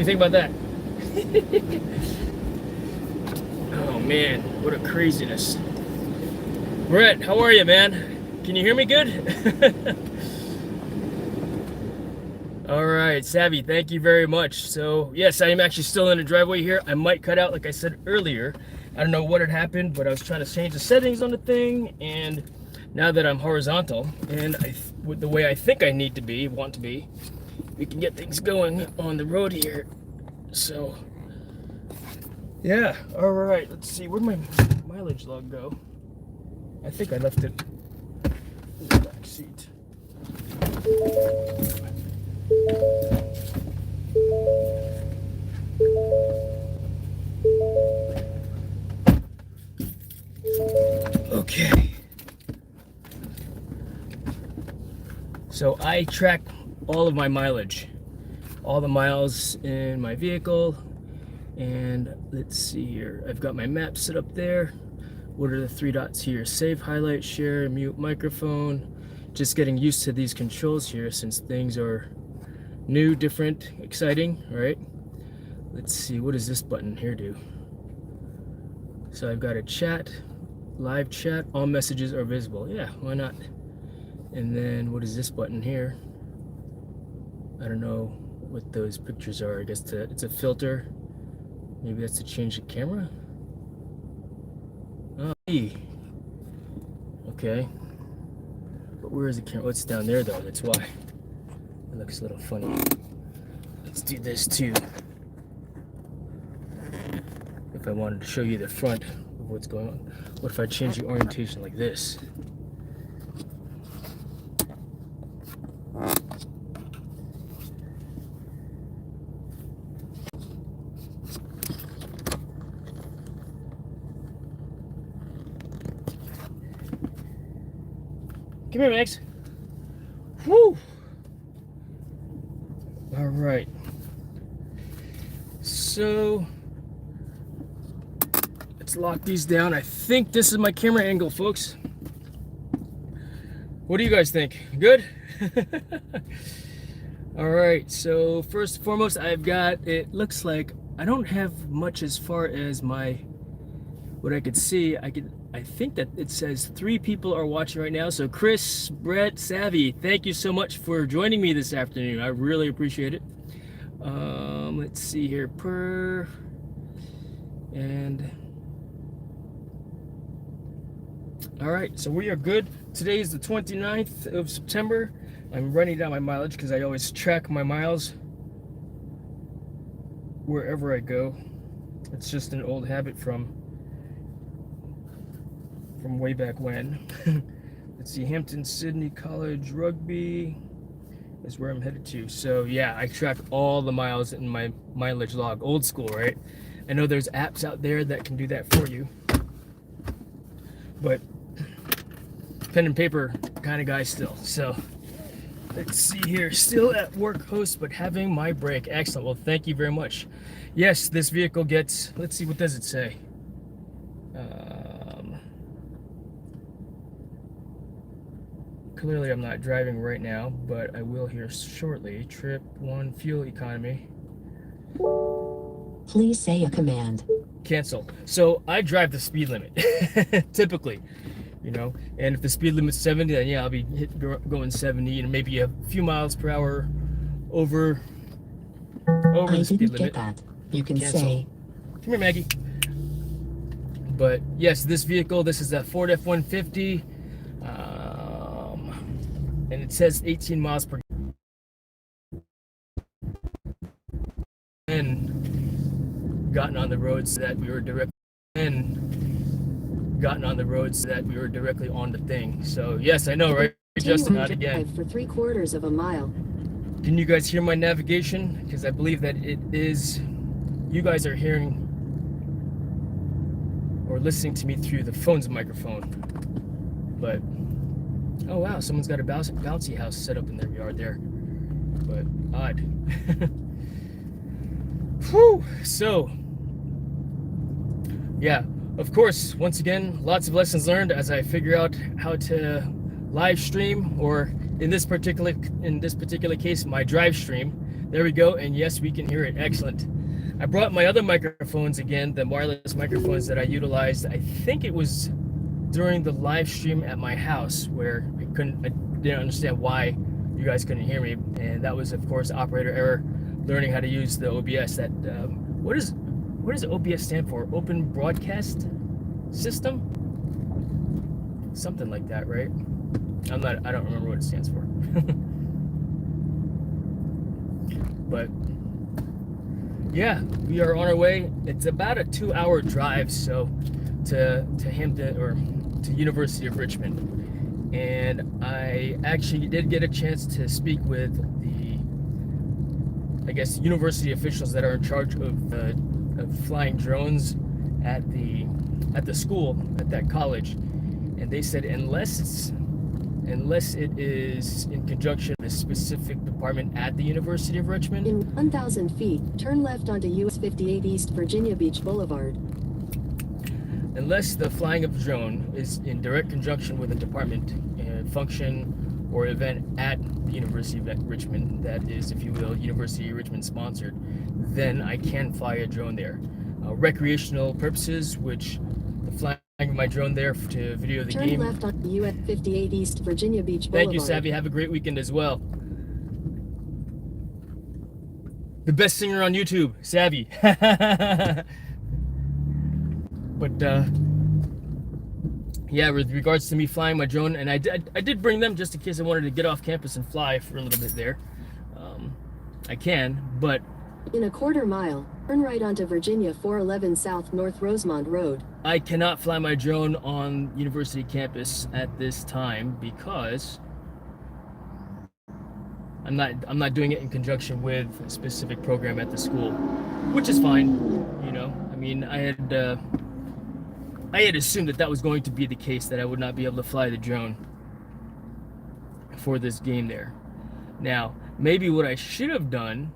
think about that? Oh man, what a craziness. Brett, how are you, man? Can you hear me good? All right, Savvy, thank you very much. So yes, I am actually still in the driveway here. I might cut out, like I said earlier. I don't know what had happened, but I was trying to change the settings on the thing, and now that I'm horizontal and with the way I think I want to be, we can get things going on the road here. So yeah, all right, let's see, where'd my mileage log go? I think I left it in the back seat. Okay. So I track all of my mileage, all the miles in my vehicle, and let's see here. I've got my map set up there. What are the three dots here? Save, highlight, share, mute microphone. Just getting used to these controls here since things are new, different, exciting, right? Let's see, what does this button here do? So I've got a chat, live chat, all messages are visible. Yeah, why not? And then what is this button here? I don't know what those pictures are. I guess it's a filter. Maybe that's to change the camera. Oh, okay. But where is the camera? Oh, it's down there though, that's why. It looks a little funny. Let's do this too. If I wanted to show you the front of what's going on. What if I change the orientation like this? Come here, Max. Woo! All right. So let's lock these down. I think this is my camera angle, folks. What do you guys think? Good? All right. So first and foremost, I've got, it looks like I don't have much as far as what I could see. I think that it says 3 people are watching right now. So Chris, Brett, Savvy, thank you so much for joining me this afternoon. I really appreciate it. Let's see here, all right, so we are good. Today is the 29th of September. I'm writing down my mileage because I always track my miles wherever I go. It's just an old habit from way back when. Let's see, Hampden-Sydney College Rugby is where I'm headed to. So yeah, I track all the miles in my mileage log. Old school, right? I know there's apps out there that can do that for you, but pen and paper kind of guy still. So let's see here, still at work host, but having my break. Excellent. Well, thank you very much. Yes, this vehicle gets, let's see, what does it say? Clearly I'm not driving right now, but I will here shortly. Trip 1, fuel economy. Please say a command. Cancel. So I drive the speed limit, typically, you know, and if the speed limit's 70, then yeah, I'll be going 70 and maybe a few miles per hour over the speed limit. I didn't get that. You can Cancel. say. Come here, Maggie. But yes, this vehicle, this is a Ford F-150. And it says 18 miles per gallon. And gotten on the roads that we were directly on the thing. So yes, I know, right? Justin, not again. For 3/4 of a mile. Can you guys hear my navigation? Because I believe that it is, you guys are hearing or listening to me through the phone's microphone. But oh wow, someone's got a bouncy house set up in their yard there. But odd. Whew. So yeah, of course, once again, lots of lessons learned as I figure out how to live stream, or in this particular case, my drive stream. There we go, and yes, we can hear it. Excellent. I brought my other microphones again, the wireless microphones that I utilized. I think it was during the live stream at my house where I didn't understand why you guys couldn't hear me, and that was, of course, operator error. Learning how to use the OBS. That what does OBS stand for? Open Broadcast System? Something like that, right? I don't remember what it stands for. But yeah, we are on our way. It's about a 2-hour drive, so to Hampden, or to University of Richmond. And I actually did get a chance to speak with the, I guess, university officials that are in charge of flying drones at the school, at that college. And they said unless it is in conjunction with a specific department at the University of Richmond. In 1,000 feet, turn left onto US 58 East Virginia Beach Boulevard. Unless the flying of the drone is in direct conjunction with a department, function, or event at the University of Richmond, that is, if you will, University of Richmond sponsored, then I can fly a drone there. Recreational purposes, which the flying of my drone there to video the game. Turn left on US 58 East Virginia Beach Boulevard. Thank you, Savvy. Have a great weekend as well. The best singer on YouTube, Savvy. But yeah, with regards to me flying my drone, and I did bring them just in case I wanted to get off campus and fly for a little bit there. I can, but in a quarter mile, turn right onto Virginia 411 South North Rosemont Road. I cannot fly my drone on university campus at this time because I'm not doing it in conjunction with a specific program at the school, which is fine. You know, I mean, I had assumed that was going to be the case, that I would not be able to fly the drone for this game there. Now, maybe what I should have done,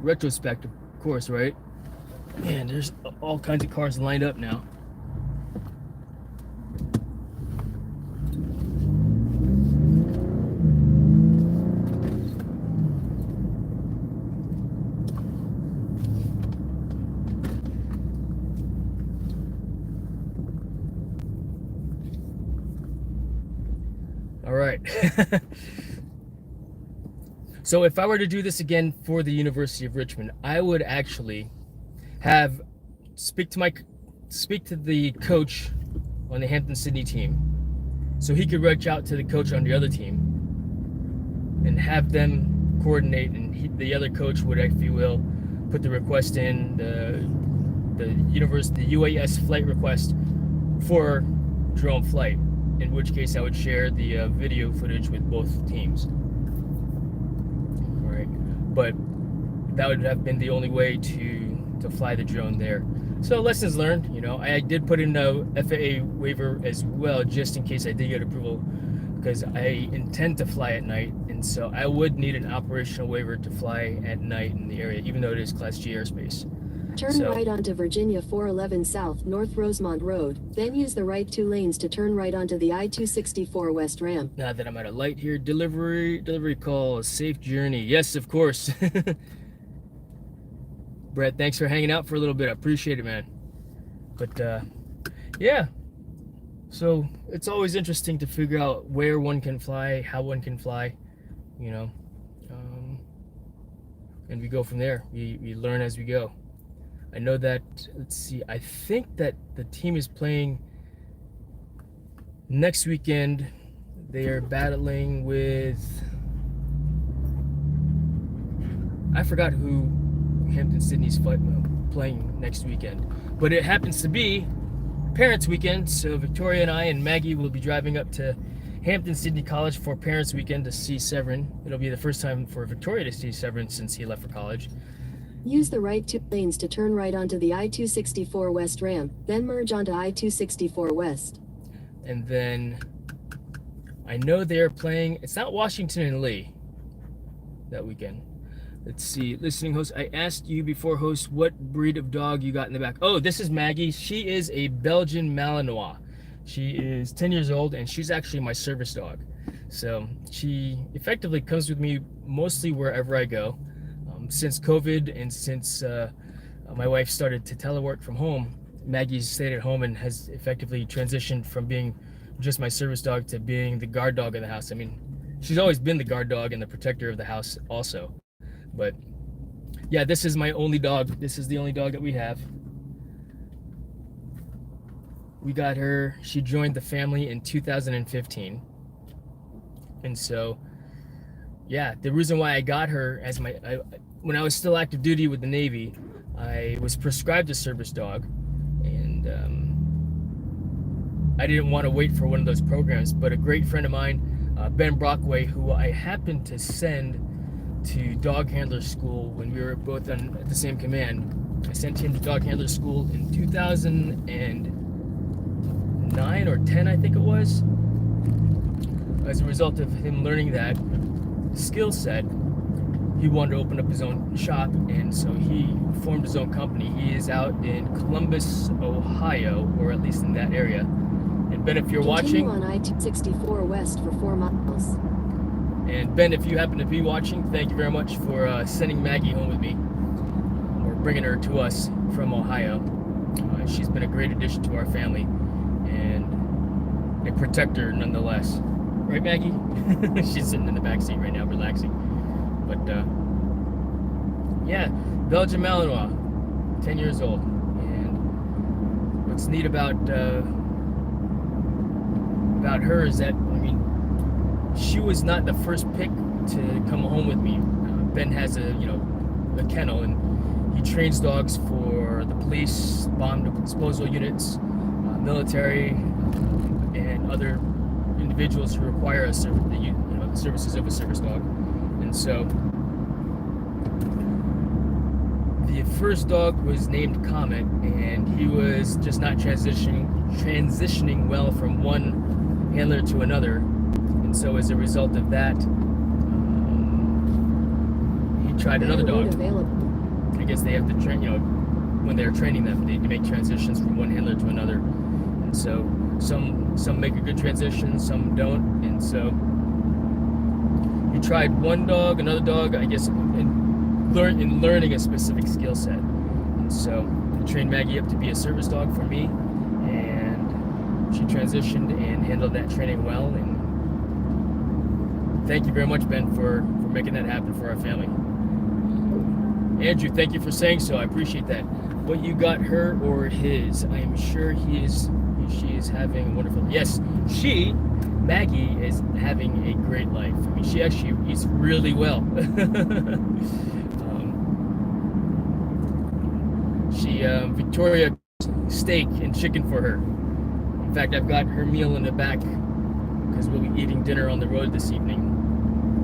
retrospect, of course, right? Man, there's all kinds of cars lined up now. All right. So if I were to do this again for the University of Richmond, I would actually speak to the coach on the Hampden-Sydney team, so he could reach out to the coach on the other team and have them coordinate, and the other coach would, if you will, put the request in, the UAS flight request for drone flight, in which case I would share the video footage with both teams. All right, but that would have been the only way to fly the drone there. So lessons learned. You know, I did put in a FAA waiver as well, just in case I did get approval, because I intend to fly at night, and so I would need an operational waiver to fly at night in the area, even though it is Class G airspace. Turn right onto Virginia 411 South North Rosemont Road, then use the right 2 lanes to turn right onto the I-264 West ramp. Now that I'm at a light here, delivery call, safe journey. Yes, of course. Brett, thanks for hanging out for a little bit. I appreciate it, man. But yeah, so it's always interesting to figure out where one can fly, how one can fly, you know, and we go from there. We learn as we go. I know that, let's see, I think that the team is playing next weekend. They are battling with, I forgot who Hampden-Sydney's playing next weekend, but it happens to be Parents Weekend, so Victoria and I and Maggie will be driving up to Hampden-Sydney College for Parents Weekend to see Severin. It'll be the first time for Victoria to see Severin since he left for college. Use the right 2 lanes to turn right onto the I-264 West ramp, then merge onto I-264 West. And then I know they're playing, it's not Washington and Lee that weekend. Let's see, listening host, I asked you before, host, what breed of dog you got in the back. Oh, this is Maggie. She is a Belgian Malinois. She is 10 years old, and she's actually my service dog. So she effectively comes with me mostly wherever I go. Since COVID and since my wife started to telework from home, Maggie's stayed at home and has effectively transitioned from being just my service dog to being the guard dog of the house. I mean, she's always been the guard dog and the protector of the house also. But yeah, this is my only dog. This is the only dog that we have. We got her, she joined the family in 2015. And so, yeah, the reason why I got her as when I was still active duty with the Navy, I was prescribed a service dog, and I didn't want to wait for one of those programs. But a great friend of mine, Ben Brockway, who I happened to send to dog handler school when we were both at the same command, I sent him to dog handler school in 2009 or 10, I think it was. As a result of him learning that skill set, he wanted to open up his own shop, and so he formed his own company. He is out in Columbus, Ohio, or at least in that area. And Ben, if you're watching, on I-264 west for 4 miles. And Ben, if you happen to be watching, thank you very much for sending Maggie home with me, or bringing her to us from Ohio. She's been a great addition to our family, and a protector nonetheless. Right, Maggie? She's sitting in the back seat right now, relaxing. But yeah, Belgian Malinois, 10 years old. And what's neat about her is that, I mean, she was not the first pick to come home with me. Ben has a kennel, and he trains dogs for the police, bomb disposal units, military, and other individuals who require the services of a service dog. And so the first dog was named Comet, and he was just not transitioning well from one handler to another. And so as a result of that, he tried another dog. I guess they have to train, when they're training them, they make transitions from one handler to another. And so some make a good transition, some don't. And so he tried one dog, another dog, I guess, in learning a specific skill set. And so he trained Maggie up to be a service dog for me, and she transitioned and handled that training well. And thank you very much, Ben, for making that happen for our family. Andrew, thank you for saying so. I appreciate that. What you got her or his? I am sure she is having a wonderful. Yes, Maggie is having a great life. I mean, she actually eats really well. Victoria steak and chicken for her. In fact, I've got her meal in the back because we'll be eating dinner on the road this evening.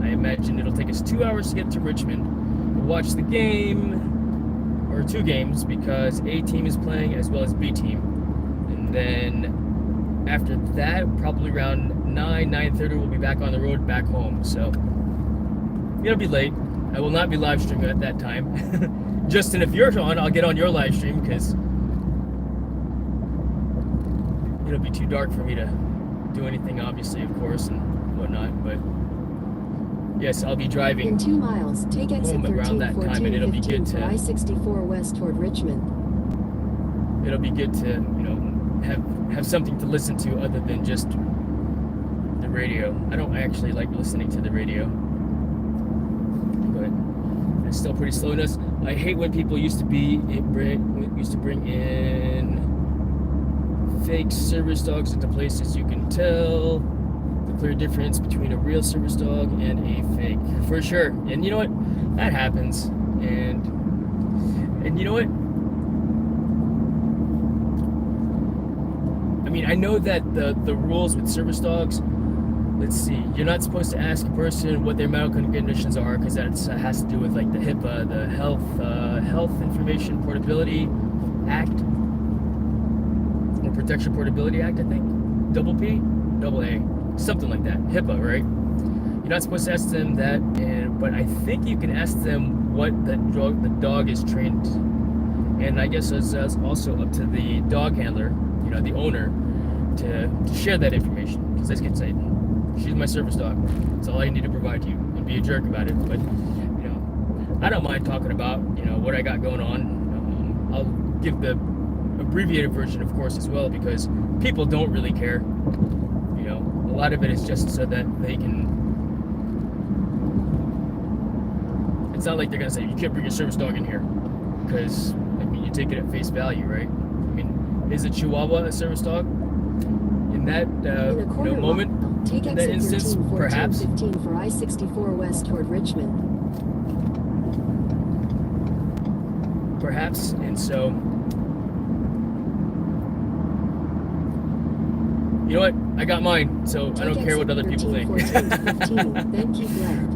I imagine it'll take us 2 hours to get to Richmond. We'll watch the game, or 2 games, because A team is playing as well as B team. And then after that, probably around 9:30, we'll be back on the road back home. So it'll be late. I will not be live streaming at that time. Justin, if you're on, I'll get on your live stream, because it'll be too dark for me to do anything, obviously, of course, and whatnot. But yes, I'll be driving in 2 miles. Take exit home around that time, and it'll be good to I-64 west toward Richmond. It'll be good to have something to listen to other than just the radio. I don't actually like listening to the radio, but it's still pretty slowness. I hate when people used to bring in fake service dogs into places. You can tell the clear difference between a real service dog and a fake, for sure. And you know what? That happens. And you know what? I mean, I know that the rules with service dogs, let's see, you're not supposed to ask a person what their medical conditions are, because that has to do with like the HIPAA, the Health Information Portability Act, or Protection Portability Act, I think. Double P, double A, something like that. HIPAA, right? You're not supposed to ask them that, but I think you can ask them what the dog is trained. And I guess it's also up to the dog handler, the owner, to share that information. Because let's get She's my service dog. That's all I need to provide to you, and be a jerk about it. But I don't mind talking about what I got going on. I'll give the abbreviated version, of course, as well, because people don't really care. A lot of it is just so that they can. It's not like they're gonna say you can't bring your service dog in here, because you take it at face value, right? Is a Chihuahua a service dog? In that moment, take in that instance, 13, 14, perhaps. 15 for I-64 west toward Richmond. Perhaps, and so, you know what? I got mine, so I don't care what other people think. 14 to 15, then keep left.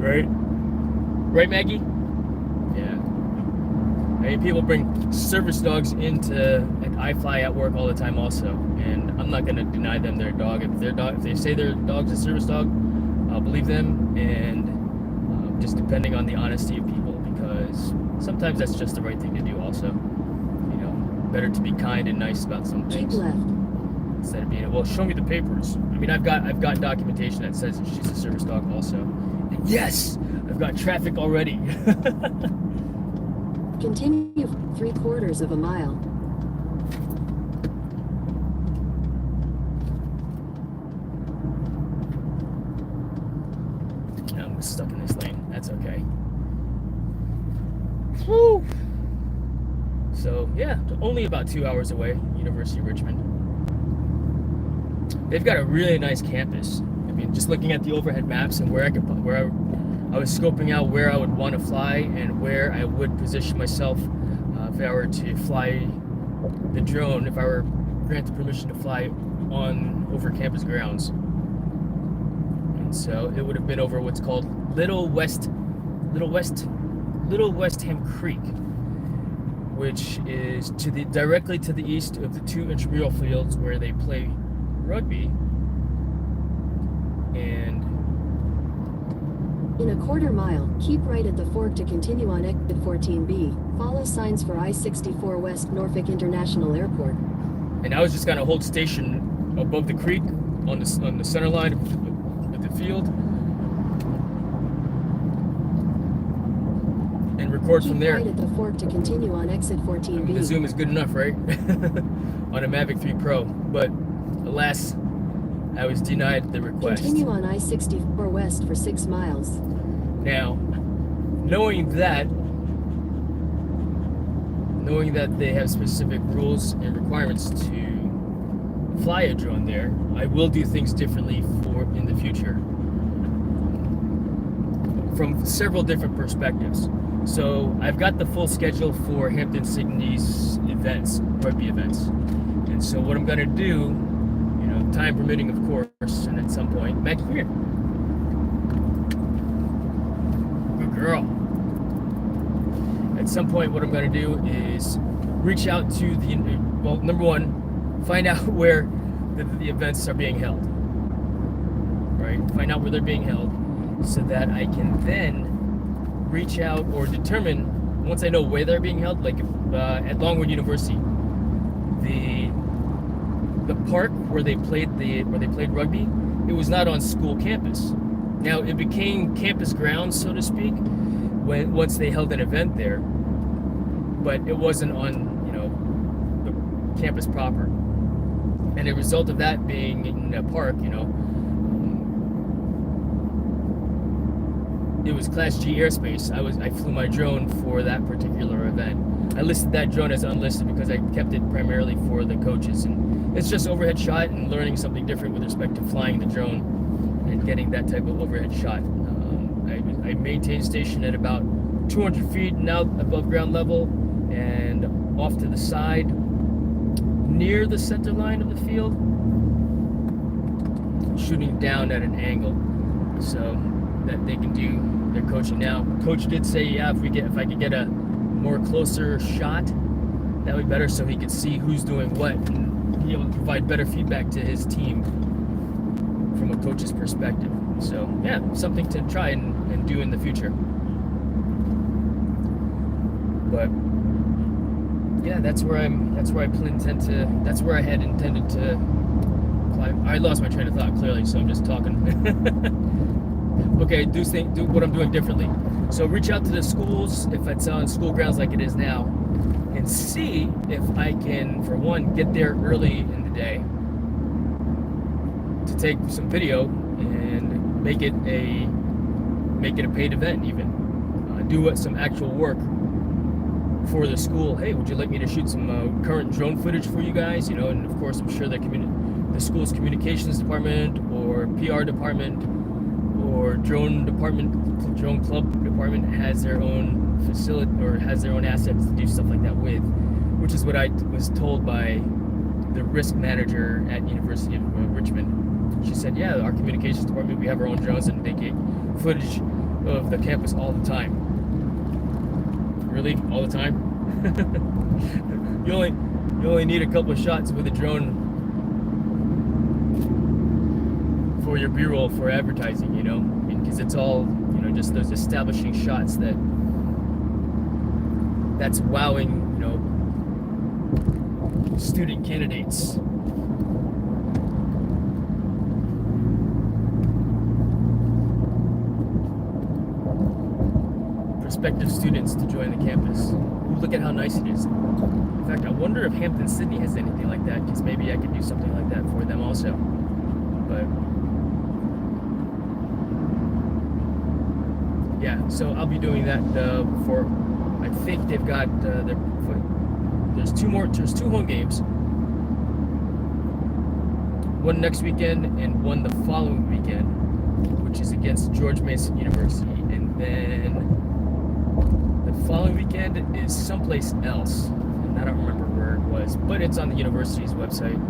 Right, Maggie? Yeah. People bring service dogs into, I fly at work all the time also, and I'm not gonna deny them their dog. If they say their dog's a service dog, I'll believe them, and just depending on the honesty of people, because sometimes that's just the right thing to do also. Better to be kind and nice about some things. Keep left. Instead of being, well, show me the papers. I've got documentation that says that she's a service dog also. And yes, I've got traffic already. Continue 3/4 of a mile. I'm stuck in this lane. That's okay. Woo! So yeah, only about 2 hours away, University of Richmond. They've got a really nice campus. Just looking at the overhead maps and where I was scoping out where I would want to fly and where I would position myself if I were to fly the drone, if I were granted permission to fly over campus grounds. And so it would have been over what's called Little Westham Creek, which is directly to the east of the two intramural fields where they play rugby. And in a 1/4 mile, keep right at the fork to continue on exit 14B. Follow signs for I-64 West Norfolk International Airport. And I was just gonna hold station above the creek on the center line of the field and record from there. Keep right at the fork to continue on exit 14B. The zoom is good enough, right? On a Mavic 3 Pro, but alas, I was denied the request. Continue on I-64 West for 6 miles. Now, knowing that they have specific rules and requirements to fly a drone there, I will do things differently in the future from several different perspectives. So I've got the full schedule for Hampden-Sydney's rugby events. And so what I'm gonna do, time permitting, of course, and at some point, Maggie, come here. Good girl. At some point, what I'm going to do is reach out to number one, find out where the events are being held. Right? Find out where they're being held so that I can then reach out or determine, once I know where they're being held, like at Onward University, the park where they played rugby, it was not on school campus. Now it became campus grounds, so to speak, once they held an event there, but it wasn't on the campus proper. And the result of that being in a park, it was Class G airspace. I flew my drone for that particular event. I listed that drone as unlisted because I kept it primarily for the coaches, and it's just overhead shot and learning something different with respect to flying the drone and getting that type of overhead shot. I maintained station at about 200 feet now above ground level and off to the side near the center line of the field, shooting down at an angle so that they can do their coaching. Now, coach did say, yeah, if I could get a more closer shot, that would be better, so he could see who's doing what and be able to provide better feedback to his team from a coach's perspective. So yeah, something to try and do in the future. But yeah, that's where I had intended to I lost my train of thought clearly, so I'm just talking. Okay, do what I'm doing differently. So reach out to the schools if it's on school grounds like it is now, and see if I can, for one, get there early in the day to take some video and make it a paid event. Even do some actual work for the school. Hey, would you like me to shoot some current drone footage for you guys? You know, and of course, I'm sure the school's communications department or PR department or drone club department has their own facility or has their own assets to do stuff like that with, which is what I was told by the risk manager at University of Richmond. She said, yeah, our communications department, we have our own drones and they get footage of the campus all the time. Really? All the time? You only need a couple of shots with a drone for your B-roll for advertising, you know, because it's all, you know, just those establishing shots that's wowing, you know, student candidates. Prospective students to join the campus. Ooh, look at how nice it is. In fact, I wonder if Hampden-Sydney has anything like that, because maybe I could do something like that for them also. But yeah, so I'll be doing that for. I think they've got there's two home games. One next weekend and one the following weekend, which is against George Mason University, and then the following weekend is someplace else, and I don't remember where it was, but it's on the university's website.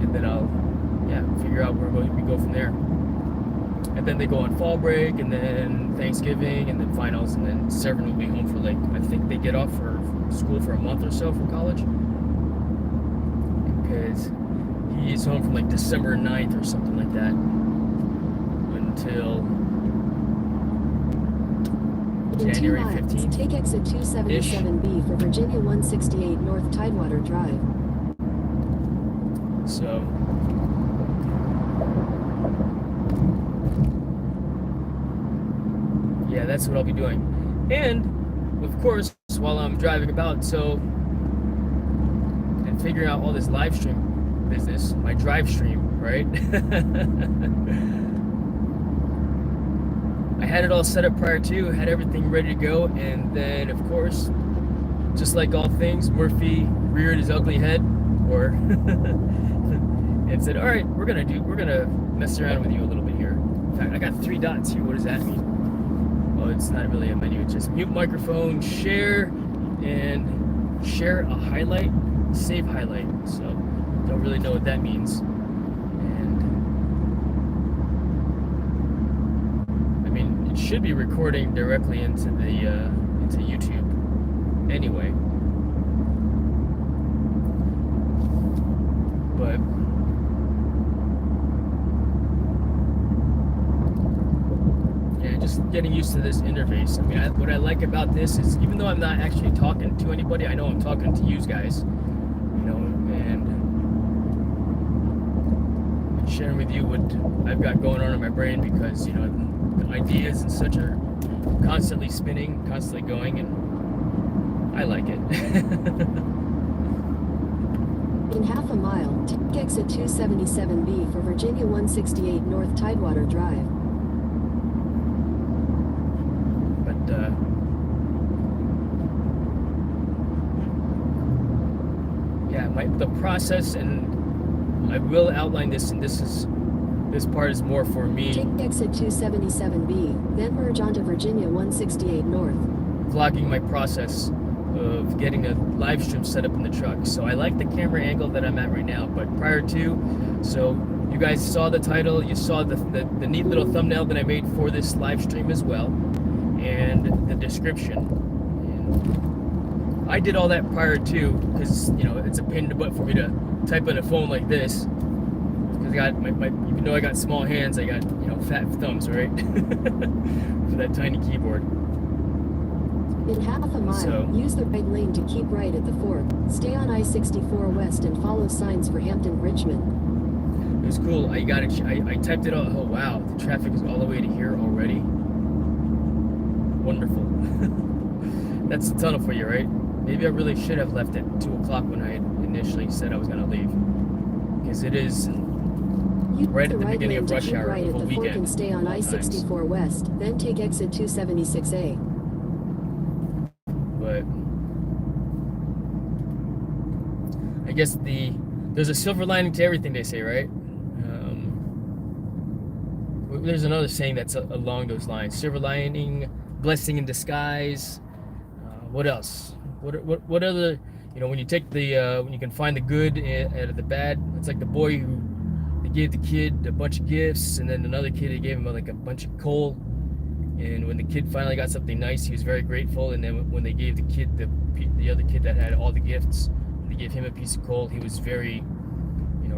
And then I'll, figure out where we go from there. And then they go on fall break, and then Thanksgiving, and then finals, and then Severn will be home for I think they get off for school for a month or so for college. Because he's home from December 9th or something like that until January 15th. Take exit 277B for Virginia 168 North Tidewater Drive. So, yeah, that's what I'll be doing. And, of course, while I'm driving about, and figuring out all this live stream business, my drive stream, right? I had it all set up prior to, had everything ready to go, and then, of course, just like all things, Murphy reared his ugly head, and said, all right, we're gonna mess around with you a little bit here. In fact, I got 3 dots here. What does that mean? Oh, it's not really a menu. It's just mute microphone, share, and share a highlight, save highlight. So, don't really know what that means. And I mean, it should be recording directly into YouTube anyway. But yeah, just getting used to this interface. I mean, what I like about this is, even though I'm not actually talking to anybody, I know I'm talking to you guys, you know, and sharing with you what I've got going on in my brain, because, you know, the ideas and such are constantly spinning, constantly going, and I like it. In half a mile, take exit 277B for Virginia 168 North Tidewater Drive. But, yeah, the process, and I will outline this, and this part is more for me. Take exit 277B, then merge onto Virginia 168 North. Vlogging my process of getting a live stream set up in the truck. So I like the camera angle that I'm at right now, but prior to, so you guys saw the title, you saw the neat little thumbnail that I made for this live stream as well, and the description. And I did all that prior to, because, you know, it's a pain in the butt for me to type on a phone like this, because I got even though I got small hands, I got, you know, fat thumbs, right? For that tiny keyboard. In half a mile, So- use the right lane to keep right at the fork. Stay on I-64 West and follow signs for Hampden-Richmond. It was cool. I got it. I typed it out. Oh wow, the traffic is all the way to here already. Wonderful. That's the tunnel for you, right? Maybe I really should have left at 2 o'clock when I had initially said I was gonna leave, because it is Use right the at the right beginning lane of to rush keep hour right of at a the fork weekend. and stay on I-64 West. Then take exit 276A. But I guess there's a silver lining to everything, they say, right? There's another saying that's along those lines: silver lining, blessing in disguise. What else? What other? When you take when you can find the good out of the bad. It's like the boy who they gave the kid a bunch of gifts, and then another kid, they gave him like a bunch of coal. And when the kid finally got something nice, he was very grateful. And then when they gave the kid the other kid that had all the gifts, they gave him a piece of coal, he was very,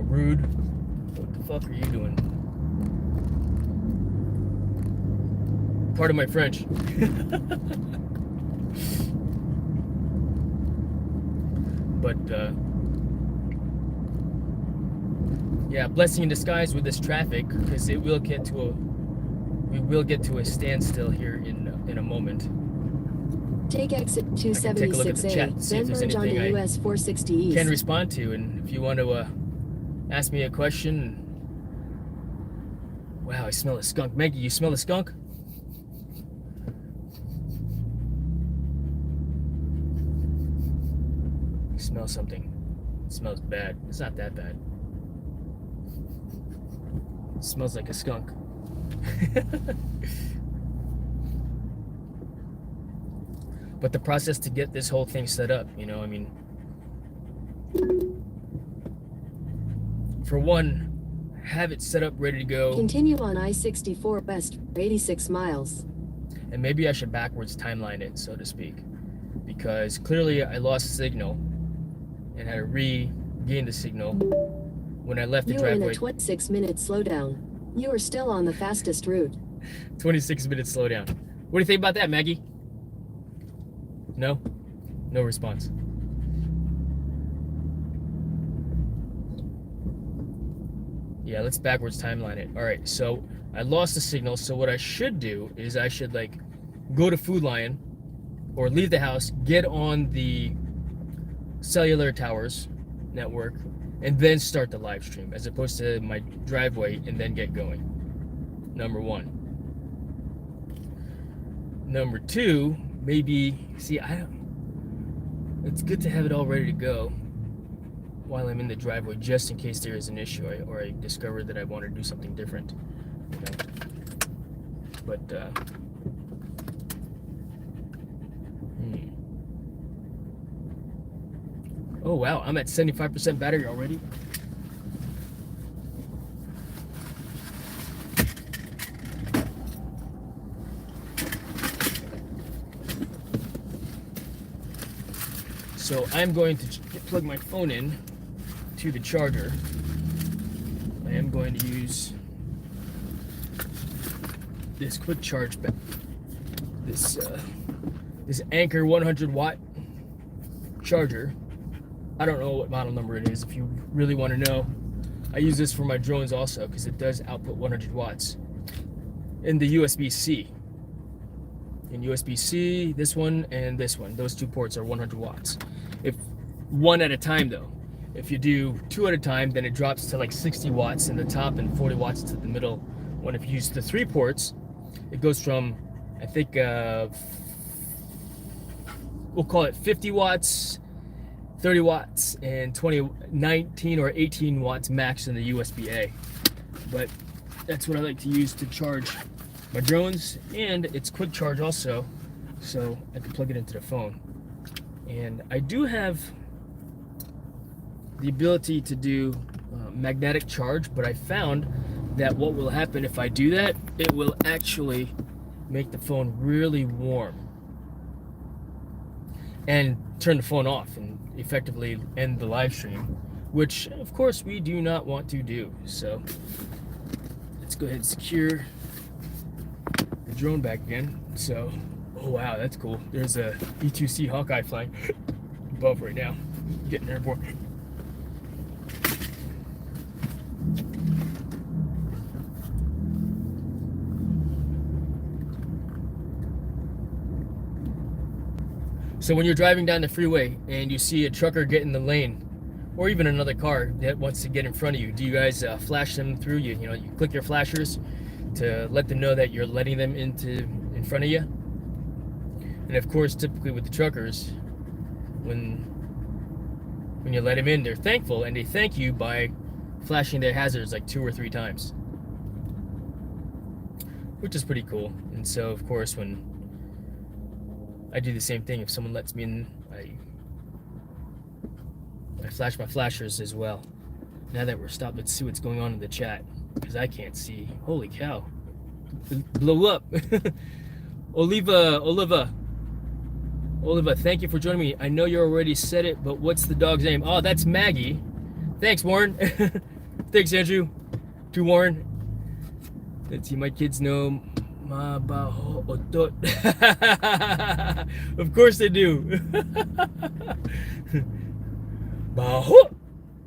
rude. What the fuck are you doing? Pardon my French. But yeah, blessing in disguise with this traffic, because we will get to a standstill here in a moment. Take exit I can take a look at the chat 276A, and see if then there's merge onto anything I US 460 East. can respond to, and if you want to ask me a question. Wow, I smell a skunk. Maggie, you smell a skunk? You smell something. It smells bad. It's not that bad. It smells like a skunk. But the process to get this whole thing set up, for one, have it set up, ready to go. Continue on I-64 West for 86 miles. And maybe I should backwards timeline it, so to speak, because clearly I lost signal and had to regain the signal when I left the You are in driveway. a 26-minute slowdown. You are still on the fastest route. 26-minute slowdown. What do you think about that, Maggie? No? No response. Yeah, let's backwards timeline it. All right, so I lost the signal, so what I should do is I should go to Food Lion or leave the house, get on the cellular towers network, and then start the live stream, as opposed to my driveway and then get going. Number one. Number two, maybe, it's good to have it all ready to go while I'm in the driveway, just in case there is an issue or I discover that I want to do something different. But oh wow, I'm at 75% battery already. So I'm going to plug my phone in to the charger. I am going to use this quick charge back. This Anchor 100 watt charger. I don't know what model number it is. If you really want to know, I use this for my drones also, because it does output 100 watts. In the USB-C. In USB-C, this one and this one, those two ports are 100 watts. If one at a time though, if you do two at a time, then it drops to 60 watts in the top and 40 watts to the middle. When if you use the 3 ports, it goes from, I think, we'll call it 50 watts, 30 watts, and 19 or 18 watts max in the USB-A. But that's what I like to use to charge my drones, and it's quick charge also, so I can plug it into the phone. And I do have the ability to do magnetic charge, but I found that what will happen if I do that, it will actually make the phone really warm and turn the phone off and effectively end the live stream, which of course we do not want to do. So let's go ahead and secure the drone back again. So, oh Oh wow, that's cool. There's a E2C Hawkeye flying above right now, getting airborne. So when you're driving down the freeway and you see a trucker get in the lane, or even another car that wants to get in front of you, do you guys flash them through? You know, you click your flashers to let them know that you're letting them in front of you. And of course, typically with the truckers, when you let them in, they're thankful and they thank you by flashing their hazards like 2 or 3 times, which is pretty cool. And so, of course, when I do the same thing, if someone lets me in, I flash my flashers as well. Now that we're stopped, let's see what's going on in the chat, because I can't see. Holy cow. Blow up. Oliva, thank you for joining me. I know you already said it, but what's the dog's name? Oh, that's Maggie. Thanks, Warren. Thanks, Andrew. To Warren. Let's see, my kids know Mabaho Otot. Of course they do. Baho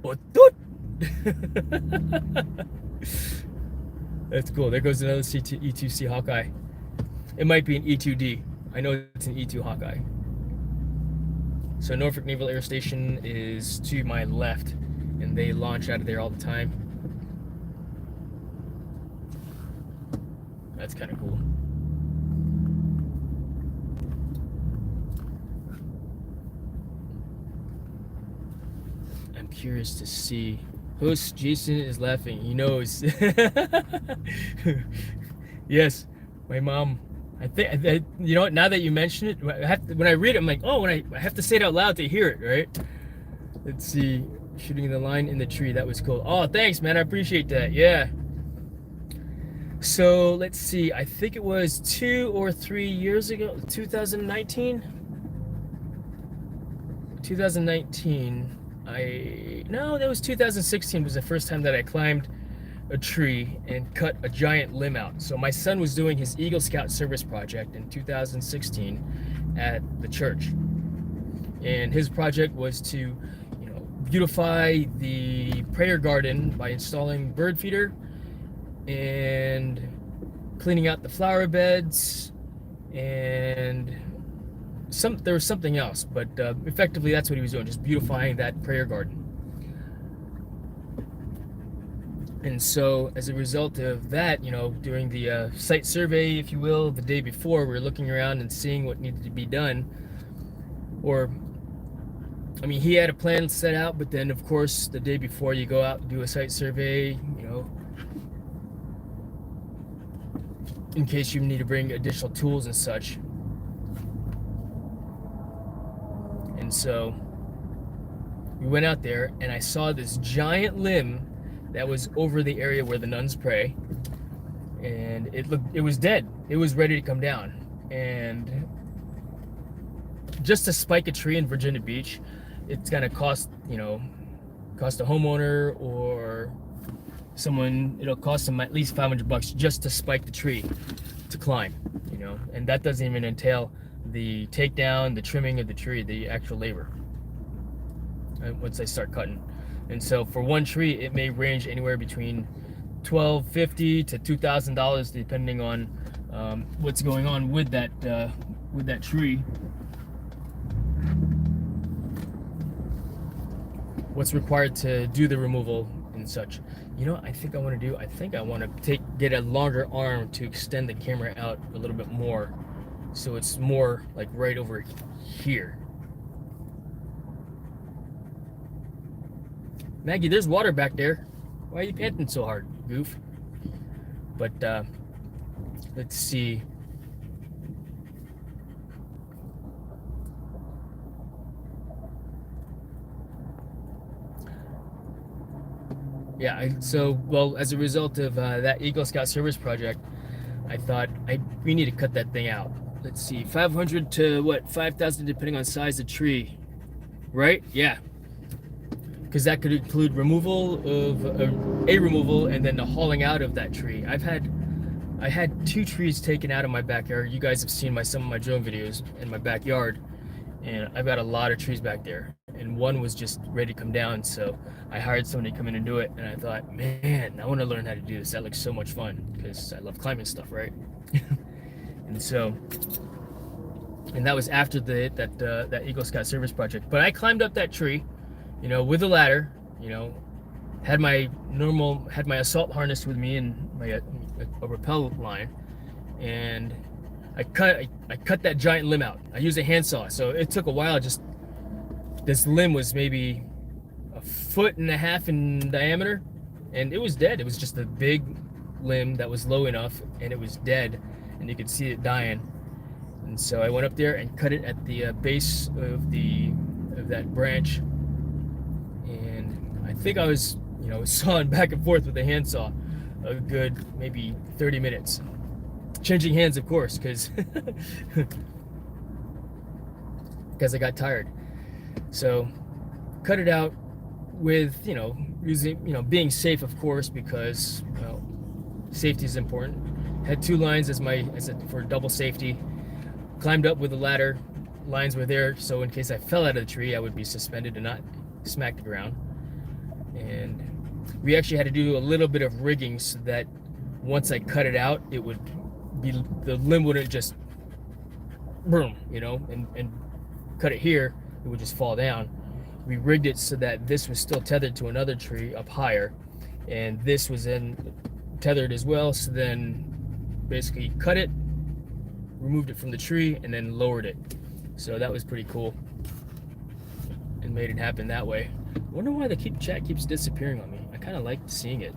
Otot. That's cool. There goes another E2C Hawkeye. It might be an E2D. I know it's an E2 Hawkeye. So Norfolk Naval Air Station is to my left, and they launch out of there all the time. That's kind of cool. I'm curious to see. Host Jason is laughing. He knows. Yes, my mom. I think, you know what, now that you mention it, when I read it, I'm like, oh, I have to say it out loud to hear it, right? Let's see. Shooting the line in the tree. That was cool. Oh, thanks, man. I appreciate that. Yeah. So, let's see. I think it was 2 or 3 years ago. 2019? 2019. No, that was 2016 was the first time that I climbed a tree and cut a giant limb out. So my son was doing his Eagle Scout service project in 2016 at the church, and his project was to, you know, beautify the prayer garden by installing bird feeder and cleaning out the flower beds, and there was something else, but effectively that's what he was doing, just beautifying that prayer garden. And so as a result of that, you know, doing the site survey, if you will, the day before, we were looking around and seeing what needed to be done. Or, I mean, he had a plan set out, but then of course the day before you go out and do a site survey, you know, in case you need to bring additional tools and such. And so we went out there and I saw this giant limb that was over the area where the nuns pray, and it was dead. It was ready to come down. And just to spike a tree in Virginia Beach, it's gonna cost a homeowner or someone, it'll cost them at least $500 just to spike the tree to climb, you know, and that doesn't even entail the takedown, the trimming of the tree, the actual labor once they start cutting. And so for one tree, it may range anywhere between $1,250 to $2,000, depending on what's going on with that tree. What's required to do the removal and such. You know what I think I want to do? I think I want to get a longer arm to extend the camera out a little bit more, so it's more like right over here. Maggie, there's water back there. Why are you panting so hard, goof? But let's see. Yeah, well, as a result of that Eagle Scout service project, I thought we need to cut that thing out. Let's see, 500 to what, 5,000 depending on size of tree, right? Yeah. Because that could include removal of a removal and then the hauling out of that tree. I've had I had 2 trees taken out of my backyard. You guys have seen some of my drone videos in my backyard, and I've got a lot of trees back there. And one was just ready to come down, so I hired somebody to come in and do it. And I thought, man, I want to learn how to do this. That looks so much fun because I love climbing stuff, right? And so, and that was after that Eagle Scout service project. But I climbed up that tree, you know, with a ladder, you know, had my assault harness with me and a rappel line, and I cut that giant limb out. I used a handsaw, so it took a while. Just this limb was maybe 1.5 feet in diameter, and it was dead. It was just a big limb that was low enough, and it was dead, and you could see it dying. And so I went up there and cut it at the base of that branch, and I think I was, you know, sawing back and forth with the handsaw a good maybe 30 minutes. Changing hands, of course, because I got tired. So cut it out with, you know, using, you know, being safe, of course, because, well, safety is important. Had 2 lines for double safety. Climbed up with a ladder. Lines were there, so in case I fell out of the tree, I would be suspended and not smack the ground. And we actually had to do a little bit of rigging so that once I cut it out, it would be, the limb wouldn't just boom, you know, and cut it here, it would just fall down. We rigged it so that this was still tethered to another tree up higher, and this was then tethered as well. So then basically cut it, removed it from the tree, and then lowered it. So that was pretty cool and made it happen that way. I wonder why the chat keeps disappearing on me. I kind of like seeing it.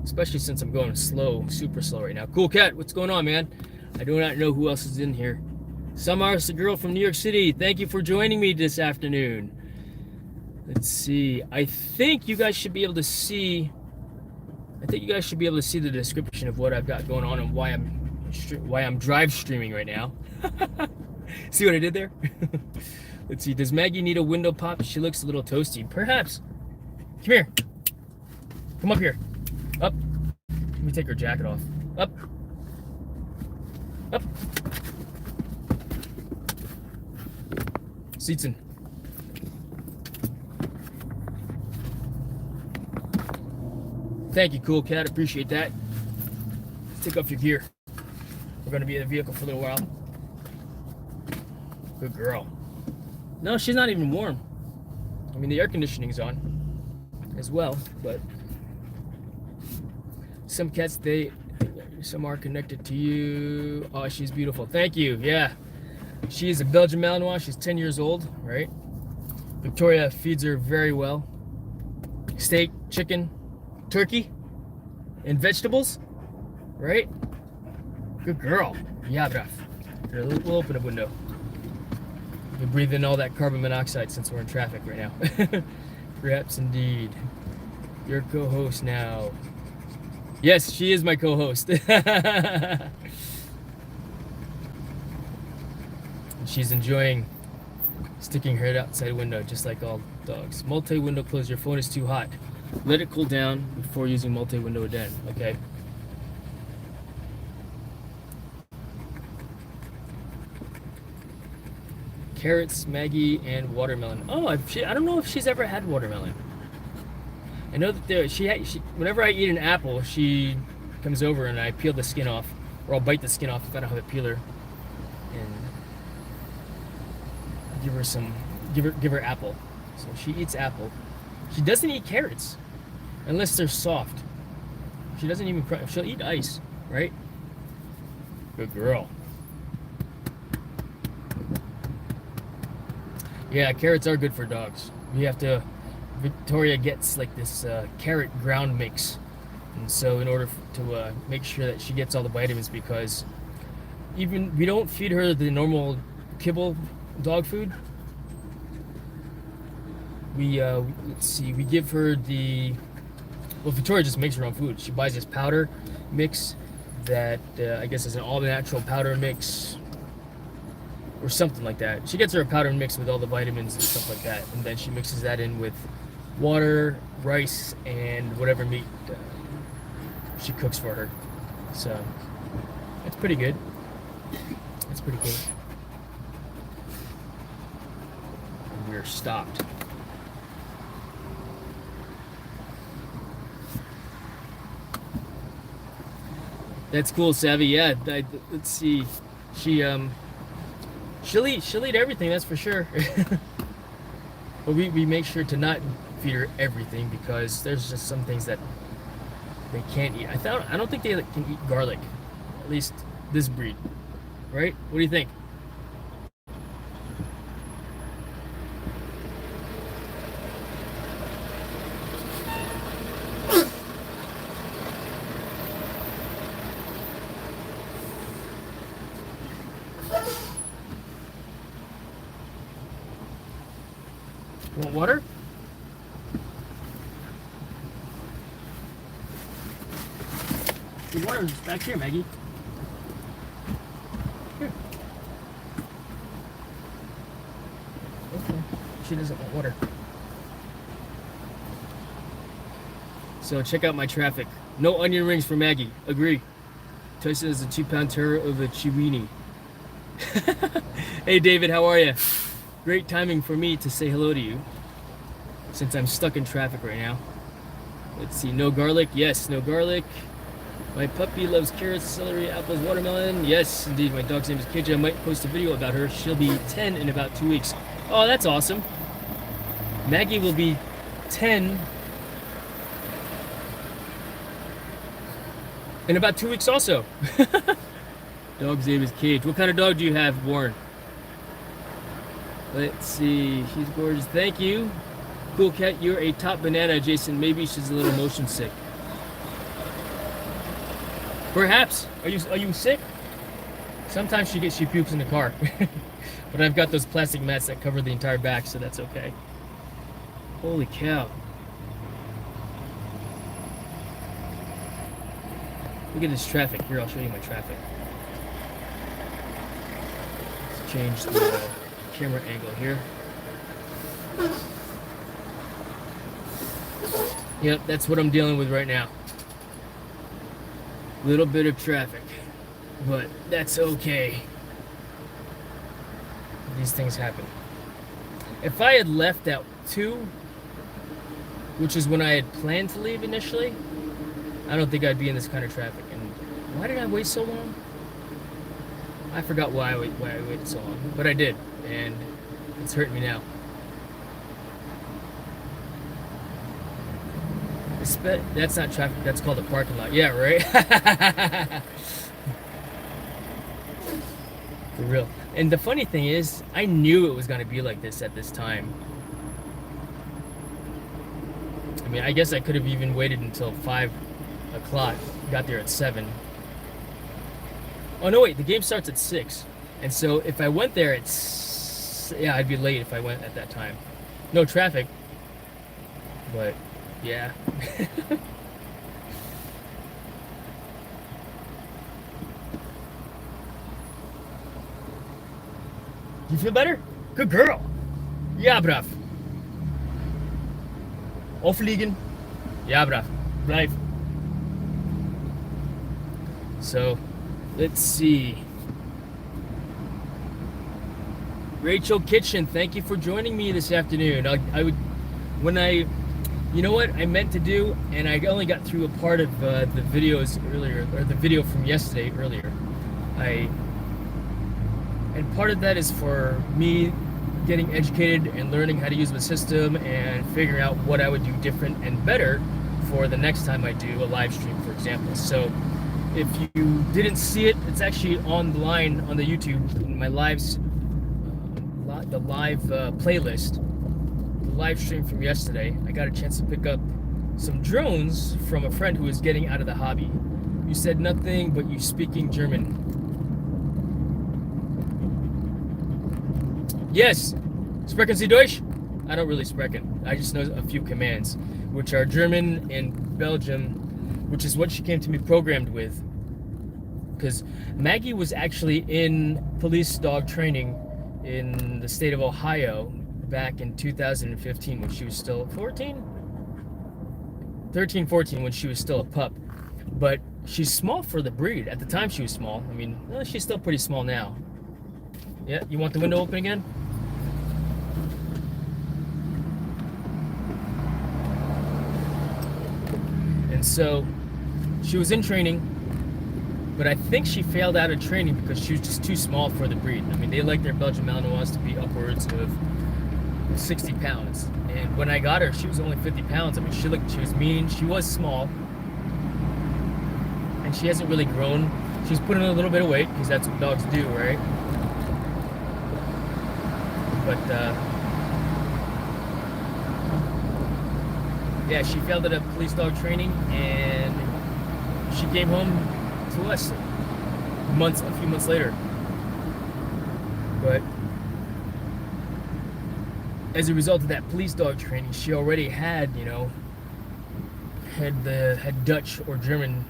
Especially since I'm going slow, super slow right now. Cool Cat, what's going on, man? I do not know who else is in here. Samaris, the girl from New York City, thank you for joining me this afternoon. Let's see. I think you guys should be able to see. The description of what I've got going on and why I'm drive streaming right now. See what I did there? Let's see. Does Maggie need a window pop? She looks a little toasty. Perhaps. Come here. Come up here. Up. Let me take her jacket off. Up. Up. Seatson. Thank you, Cool Cat. Appreciate that. Take off your gear. We're going to be in the vehicle for a little while. Good girl. No, she's not even warm. I mean, the air conditioning's on as well, but some cats, some are connected to you. Oh, she's beautiful. Thank you. Yeah. She's a Belgian Malinois. She's 10 years old, right? Victoria feeds her very well. Steak, chicken, turkey, and vegetables, right? Good girl. Yeah, bruv. Here, we'll open a window. We breathe in all that carbon monoxide since we're in traffic right now. Perhaps indeed. Your co-host now. Yes, she is my co-host. She's enjoying sticking her head outside a window just like all dogs. Multi-window close. Your phone is too hot. Let it cool down before using multi-window again. Okay. Carrots, Maggie, and watermelon. Oh, I don't know if she's ever had watermelon. I know that whenever I eat an apple, she comes over and I peel the skin off, or I'll bite the skin off if I don't have a peeler, and give her apple. So she eats apple. She doesn't eat carrots unless they're soft. She doesn't even cry. She'll eat ice, right? Good girl. Yeah, carrots are good for dogs. Victoria gets like this carrot ground mix, and so in order to make sure that she gets all the vitamins, because even we don't feed her the normal kibble dog food. We give her Victoria just makes her own food. She buys this powder mix that I guess is an all natural powder mix or something like that. She gets her a powder mix with all the vitamins and stuff like that, and then she mixes that in with water, rice, and whatever meat she cooks for her. So it's pretty good. It's pretty cool. And we're stopped. That's cool, Savvy. Yeah, let's see. She'll eat everything, that's for sure. But we make sure to not feed her everything because there's just some things that they can't eat. I don't think they can eat garlic, at least this breed, right? What do you think? Want water? The water's back here, Maggie. Here. Okay. She doesn't want water. So check out my traffic. No onion rings for Maggie. Agree. Tyson is a 2-pound terror of a Chiweenie. Hey David, how are you? Great timing for me to say hello to you, since I'm stuck in traffic right now. Let's see, no garlic. Yes, no garlic. My puppy loves carrots, celery, apples, watermelon. Yes, indeed. My dog's name is KJ. I might post a video about her. She'll be 10 in about 2 weeks. Oh, that's awesome. Maggie will be 10 in about 2 weeks also. Dog's name is Cage. What kind of dog do you have, Warren? Let's see. She's gorgeous. Thank you. Cool cat. You're a top banana, Jason. Maybe she's a little motion sick. Perhaps. Are you sick? Sometimes she pukes in the car. But I've got those plastic mats that cover the entire back, so that's okay. Holy cow. Look at this traffic. Here, I'll show you my traffic. Let's change the camera angle here. Yep, that's what I'm dealing with right now. Little bit of traffic, but that's okay. These things happen. If I had left at 2, which is when I had planned to leave initially, I don't think I'd be in this kind of traffic. And why did I wait so long? I forgot why I waited so long, but I did, and it's hurting me now. That's not traffic, that's called a parking lot. Yeah, right? For real. And the funny thing is, I knew it was going to be like this at this time. I mean, I guess I could have even waited until 5 o'clock. Got there at 7. Oh, no, wait. The game starts at 6. And so if I went there at... Yeah, I'd be late if I went at that time. No traffic. But, yeah. You feel better? Good girl. Ja, brav. Aufliegen. Ja, brav. Blijf. So, let's see. Rachel Kitchen, thank you for joining me this afternoon. You know what I meant to do, and I only got through a part of the videos earlier, or the video from yesterday earlier. And part of that is for me getting educated and learning how to use the system and figuring out what I would do different and better for the next time I do a live stream, for example. So if you didn't see it, it's actually online on the YouTube in my lives, the live playlist, the live stream from yesterday. I got a chance to pick up some drones from a friend who was getting out of the hobby. You said nothing, but you speaking German. Yes, sprechen Sie Deutsch? I don't really sprechen. I just know a few commands, which are German and Belgium, which is what she came to me programmed with. Because Maggie was actually in police dog training in the state of Ohio back in 2015 when she was still 14. 13, 14 when she was still a pup. But she's small for the breed. At the time she was small. I mean, well, she's still pretty small now. Yeah, you want the window open again? And so she was in training, but I think she failed out of training because she was just too small for the breed. I mean, they like their Belgian Malinois to be upwards of 60 pounds. And when I got her, she was only 50 pounds. I mean, she was mean. She was small. And she hasn't really grown. She's put on a little bit of weight because that's what dogs do, right? But, yeah, she failed at a police dog training, and she came home to us a few months later. But as a result of that police dog training, she already had, had Dutch or German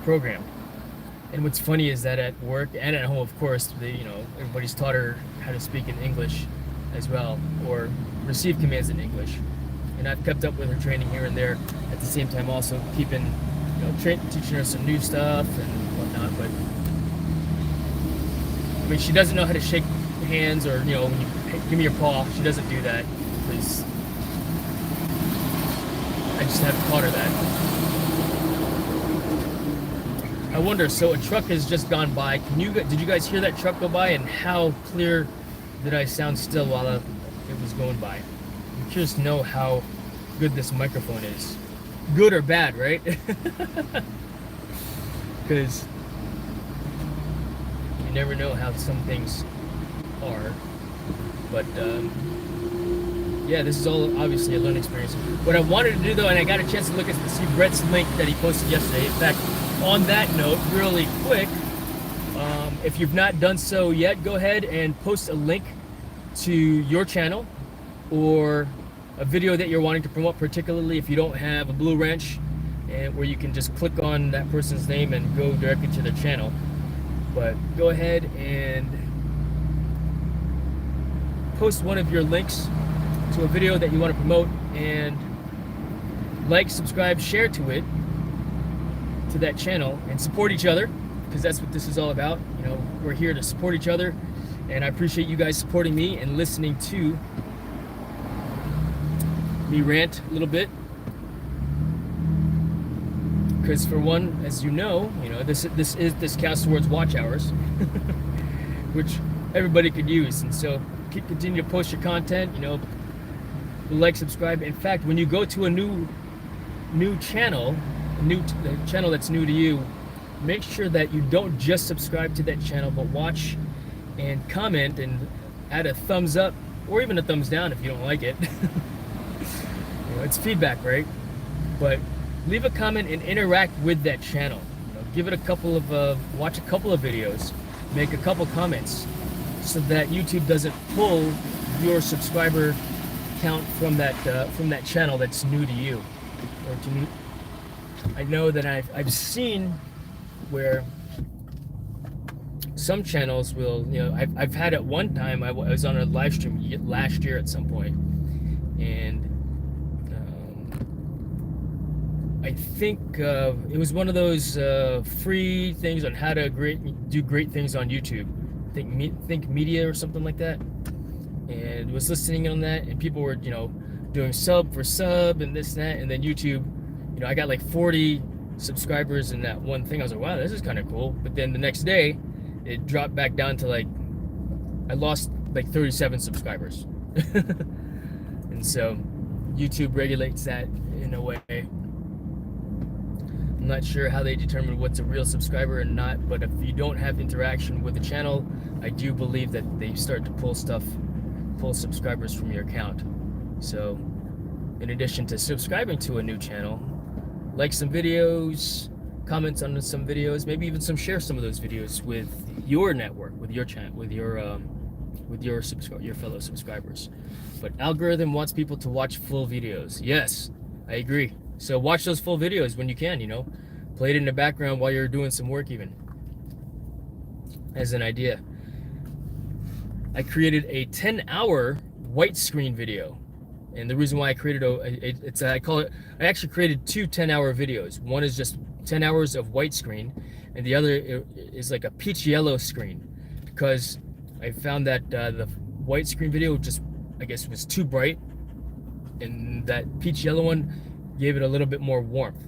program. And what's funny is that at work and at home, of course, everybody's taught her how to speak in English as well, or receive commands in English. And I've kept up with her training here and there. At the same time, also keeping, teaching her some new stuff and whatnot. But I mean, she doesn't know how to shake hands, or when you give me your paw. She doesn't do that because I just haven't taught her that. I wonder. So a truck has just gone by. Did you guys hear that truck go by? And how clear did I sound still while it was going by? I'm curious to know how good this microphone is. Good or bad, right? Because you never know how some things are. But yeah, this is all obviously a learning experience. What I wanted to do though, and I got a chance to see Brett's link that he posted yesterday. In fact, on that note, really quick, if you've not done so yet, go ahead and post a link to your channel or a video that you're wanting to promote, particularly if you don't have a Blue Wrench, and where you can just click on that person's name and go directly to their channel. But go ahead and post one of your links to a video that you want to promote, and like, subscribe, share to that channel, and support each other, because that's what this is all about. We're here to support each other, and I appreciate you guys supporting me and listening to me rant a little bit. Because for one, as this counts towards watch hours, which everybody could use. And so continue to post your content, like, subscribe. In fact, when you go to a new channel, the channel that's new to you, make sure that you don't just subscribe to that channel, but watch and comment and add a thumbs up or even a thumbs down if you don't like it. It's feedback, right? But leave a comment and interact with that channel. Give it watch a couple of videos, make a couple comments, so that YouTube doesn't pull your subscriber count from that channel that's new to you. Or to me, I know that I've seen where some channels will, I've had at one time, I was on a live stream last year at some point, and I think it was one of those free things on how to do great things on YouTube. Think Media or something like that. And was listening on that, and people were, doing sub for sub and this and that. And then YouTube, I got like 40 subscribers in that one thing. I was like, wow, this is kind of cool. But then the next day, it dropped back down to I lost like 37 subscribers. And so YouTube regulates that in a way. I'm not sure how they determine what's a real subscriber and not, but if you don't have interaction with the channel, I do believe that they start to pull subscribers from your account. So in addition to subscribing to a new channel, like some videos, comments on some videos, maybe even share some of those videos with your network, with your channel, with your fellow subscribers. But algorithm wants people to watch full videos. Yes, I agree. So watch those full videos when you can, play it in the background while you're doing some work even, as an idea. I created a 10-hour white screen video And the reason why I created I actually created two 10-hour videos. One is just 10 hours of white screen, and the other is like a peach yellow screen, because I found that the white screen video just, I guess, was too bright, and that peach yellow one gave it a little bit more warmth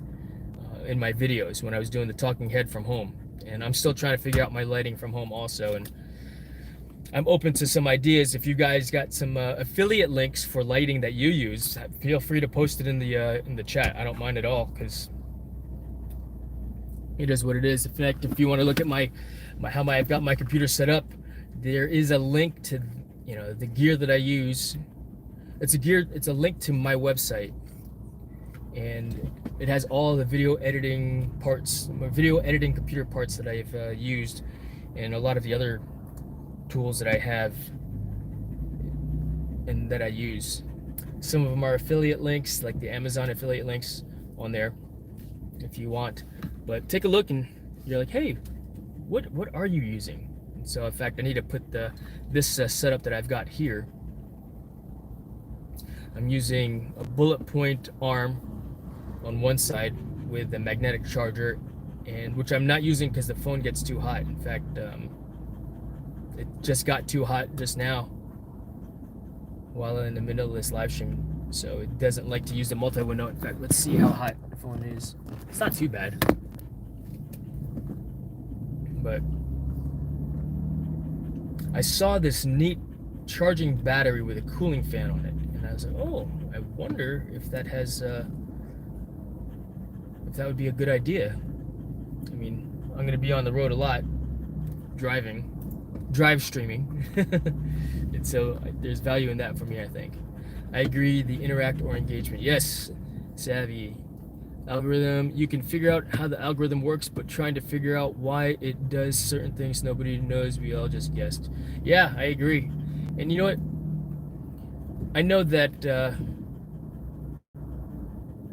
in my videos when I was doing the talking head from home. And I'm still trying to figure out my lighting from home also, and I'm open to some ideas. If you guys got some affiliate links for lighting that you use, feel free to post it in the chat. I don't mind at all, because it is what it is. In fact, if you want to look at how I've got my computer set up, there is a link to the gear that I use. It's a link to my website, and it has all the video editing computer parts that I've used, and a lot of the other tools that I have and that I use. Some of them are affiliate links, like the Amazon affiliate links on there, if you want. But take a look, and you're like, hey, what are you using? And so, in fact, I need to put this setup that I've got here. I'm using a bullet point arm on one side with a magnetic charger, and which I'm not using because the phone gets too hot. In fact, it just got too hot just now while in the middle of this live stream, so it doesn't like to use the multi-window. In fact, let's see how hot the phone is. It's not too bad, but I saw this neat charging battery with a cooling fan on it, and I was like, oh, I wonder if that has if that would be a good idea. I mean, I'm going to be on the road a lot, drive streaming, and so there's value in that for me, I think. I agree, the interact or engagement. Yes, Savvy. Algorithm, you can figure out how the algorithm works, but trying to figure out why it does certain things nobody knows, we all just guessed. Yeah, I agree. And you know what? I know that,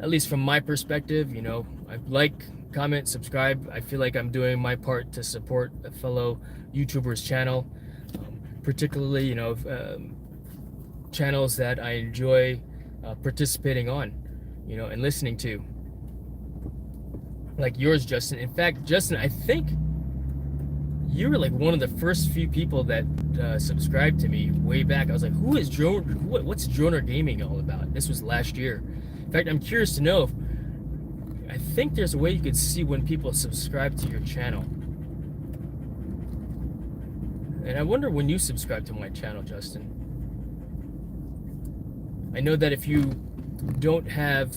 at least from my perspective, I like, comment, subscribe. I feel like I'm doing my part to support a fellow YouTuber's channel, particularly, channels that I enjoy participating on, and listening to. Like yours, Justin. In fact, Justin, I think you were like one of the first few people that subscribed to me way back. I was like, who is what's Droner Gaming all about? This was last year. In fact, I'm curious to know I think there's a way you could see when people subscribe to your channel. And I wonder when you subscribe to my channel, Justin. I know that if you don't have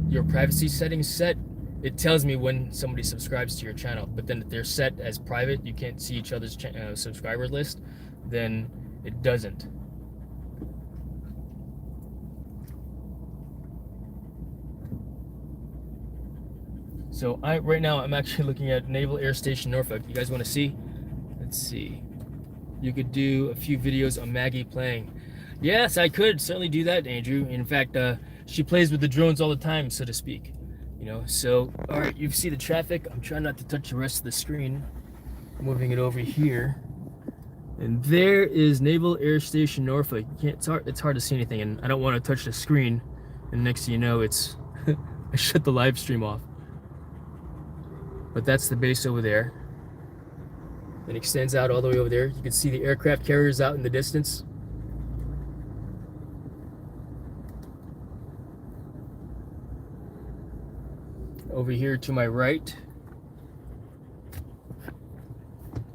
your privacy settings set, it tells me when somebody subscribes to your channel. But then if they're set as private, you can't see each other's subscriber list, then it doesn't. So right now I'm actually looking at Naval Air Station Norfolk. You guys want to see? Let's see. You could do a few videos on Maggie playing. Yes, I could certainly do that, Andrew. In fact, she plays with the drones all the time, so to speak. So, all right, you see the traffic. I'm trying not to touch the rest of the screen. Moving it over here. And there is Naval Air Station Norfolk. It's hard to see anything, and I don't want to touch the screen. And next thing you know, it's I shut the live stream off. But that's the base over there. It extends out all the way over there. You can see the aircraft carriers out in the distance. Over here to my right,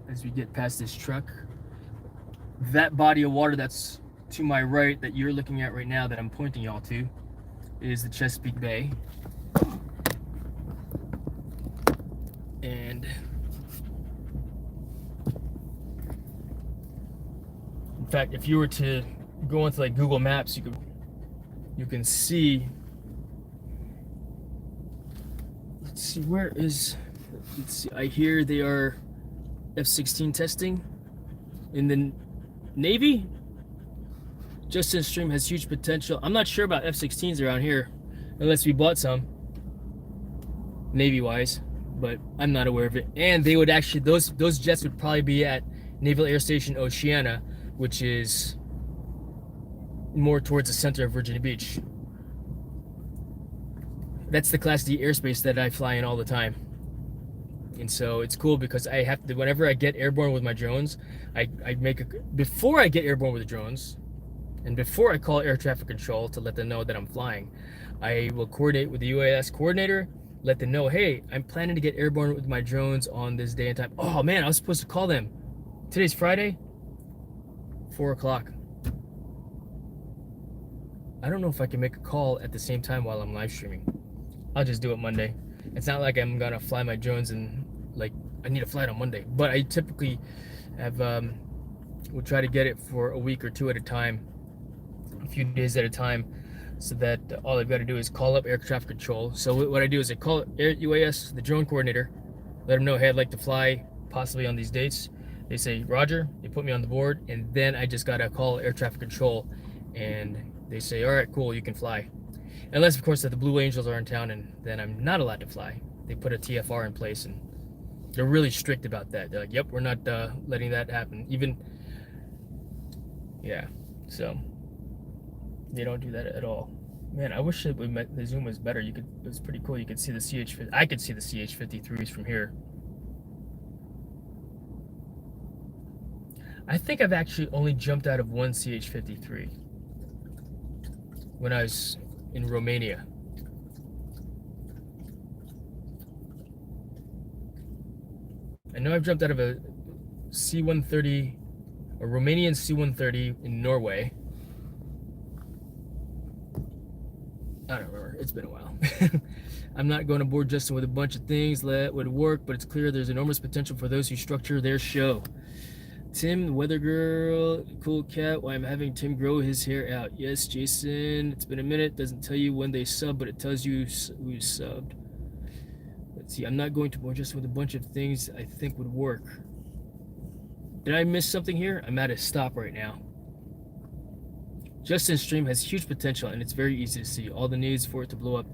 as we get past this truck, that body of water that's to my right that you're looking at right now, that I'm pointing y'all to, is the Chesapeake Bay. And in fact, if you were to go into like Google Maps, you can see. Let's see, let's see, I hear they are F-16 testing in the Navy. Justin's stream has huge potential. I'm not sure about F-16s around here, unless we bought some, Navy-wise, but I'm not aware of it. And they would actually, those jets would probably be at Naval Air Station Oceana, which is more towards the center of Virginia Beach. That's the Class D airspace that I fly in all the time. And so it's cool because I have to, whenever I get airborne with my drones, before I get airborne with the drones, and before I call air traffic control to let them know that I'm flying, I will coordinate with the UAS coordinator, let them know, hey, I'm planning to get airborne with my drones on this day and time. Oh man, I was supposed to call them. Today's Friday, 4 o'clock. I don't know if I can make a call at the same time while I'm live streaming. I'll just do it Monday. It's not like I'm gonna fly my drones and like I need a flight on Monday, but I typically have will try to get it for a week or two at a time, a few days at a time, so that all I've got to do is call up air traffic control. So what I do is I call Air UAS, the drone coordinator, let them know, hey, I'd like to fly possibly on these dates. They say Roger, they put me on the board, and then I just gotta call air traffic control, and they say, all right, cool, you can fly. Unless, of course, that the Blue Angels are in town, and then I'm not allowed to fly. They put a TFR in place, and they're really strict about that. They're like, yep, we're not letting that happen. Even, yeah, so they don't do that at all. Man, I wish the zoom was better. It was pretty cool. You could see the CH-50. I could see the CH-53s from here. I think I've actually only jumped out of one CH-53 when I was in Romania. I know I've jumped out of a C-130, a Romanian C-130 in Norway. I don't remember. It's been a while. I'm not going aboard Justin with a bunch of things that would work, but it's clear there's enormous potential for those who structure their show. Tim, Weather Girl, Cool Cat, why I'm having Tim grow his hair out. Yes, Jason, it's been a minute. Doesn't tell you when they sub, but it tells you who subbed. Let's see, I'm not going to board just with a bunch of things I think would work. Did I miss something here? I'm at a stop right now. Justin's stream has huge potential, and it's very easy to see. All the needs for it to blow up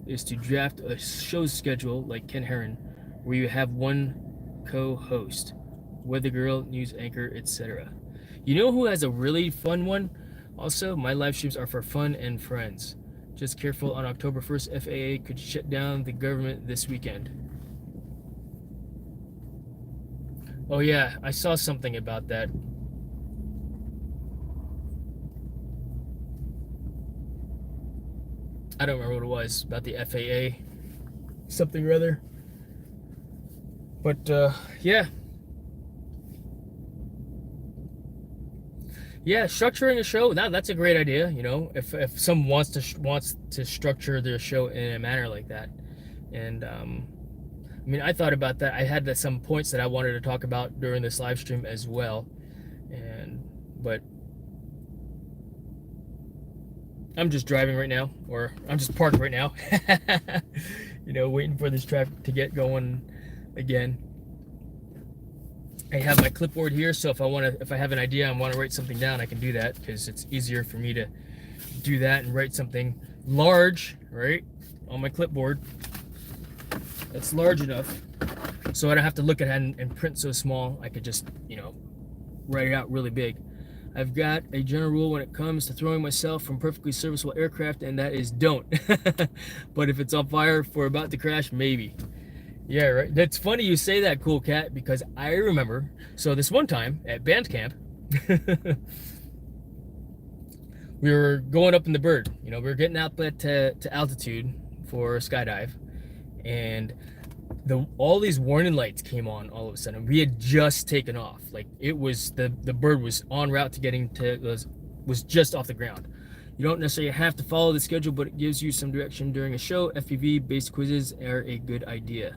is to draft a show schedule like Ken Heron, where you have one co-host. Weather Girl, news anchor, etc. You know who has a really fun one? Also, my live streams are for fun and friends. Just careful, on October 1st, FAA could shut down the government this weekend. Oh yeah, I saw something about that. I don't remember what it was, about the FAA. Something or other. But, yeah. Yeah, structuring a show, that's a great idea, you know, if someone wants to structure their show in a manner like that. And I mean, I thought about that. I had some points that I wanted to talk about during this live stream as well. But I'm just driving right now, or I'm just parked right now. You know, waiting for this traffic to get going again. I have my clipboard here, so if I have an idea and want to write something down, I can do that, because it's easier for me to do that and write something large, right, on my clipboard that's large enough so I don't have to look at it and print so small. I could just, you know, write it out really big. I've got a general rule when it comes to throwing myself from perfectly serviceable aircraft, and that is don't. But if it's on fire for about to crash, maybe. Yeah, right. That's funny you say that, Cool Cat, because I remember, so this one time at band camp, we were going up in the bird. You know, we were getting out to altitude for a skydive, and all these warning lights came on all of a sudden. We had just taken off. Like, it was, the bird was en route to getting to, was just off the ground. You don't necessarily have to follow the schedule, but it gives you some direction during a show. FPV-based quizzes are a good idea.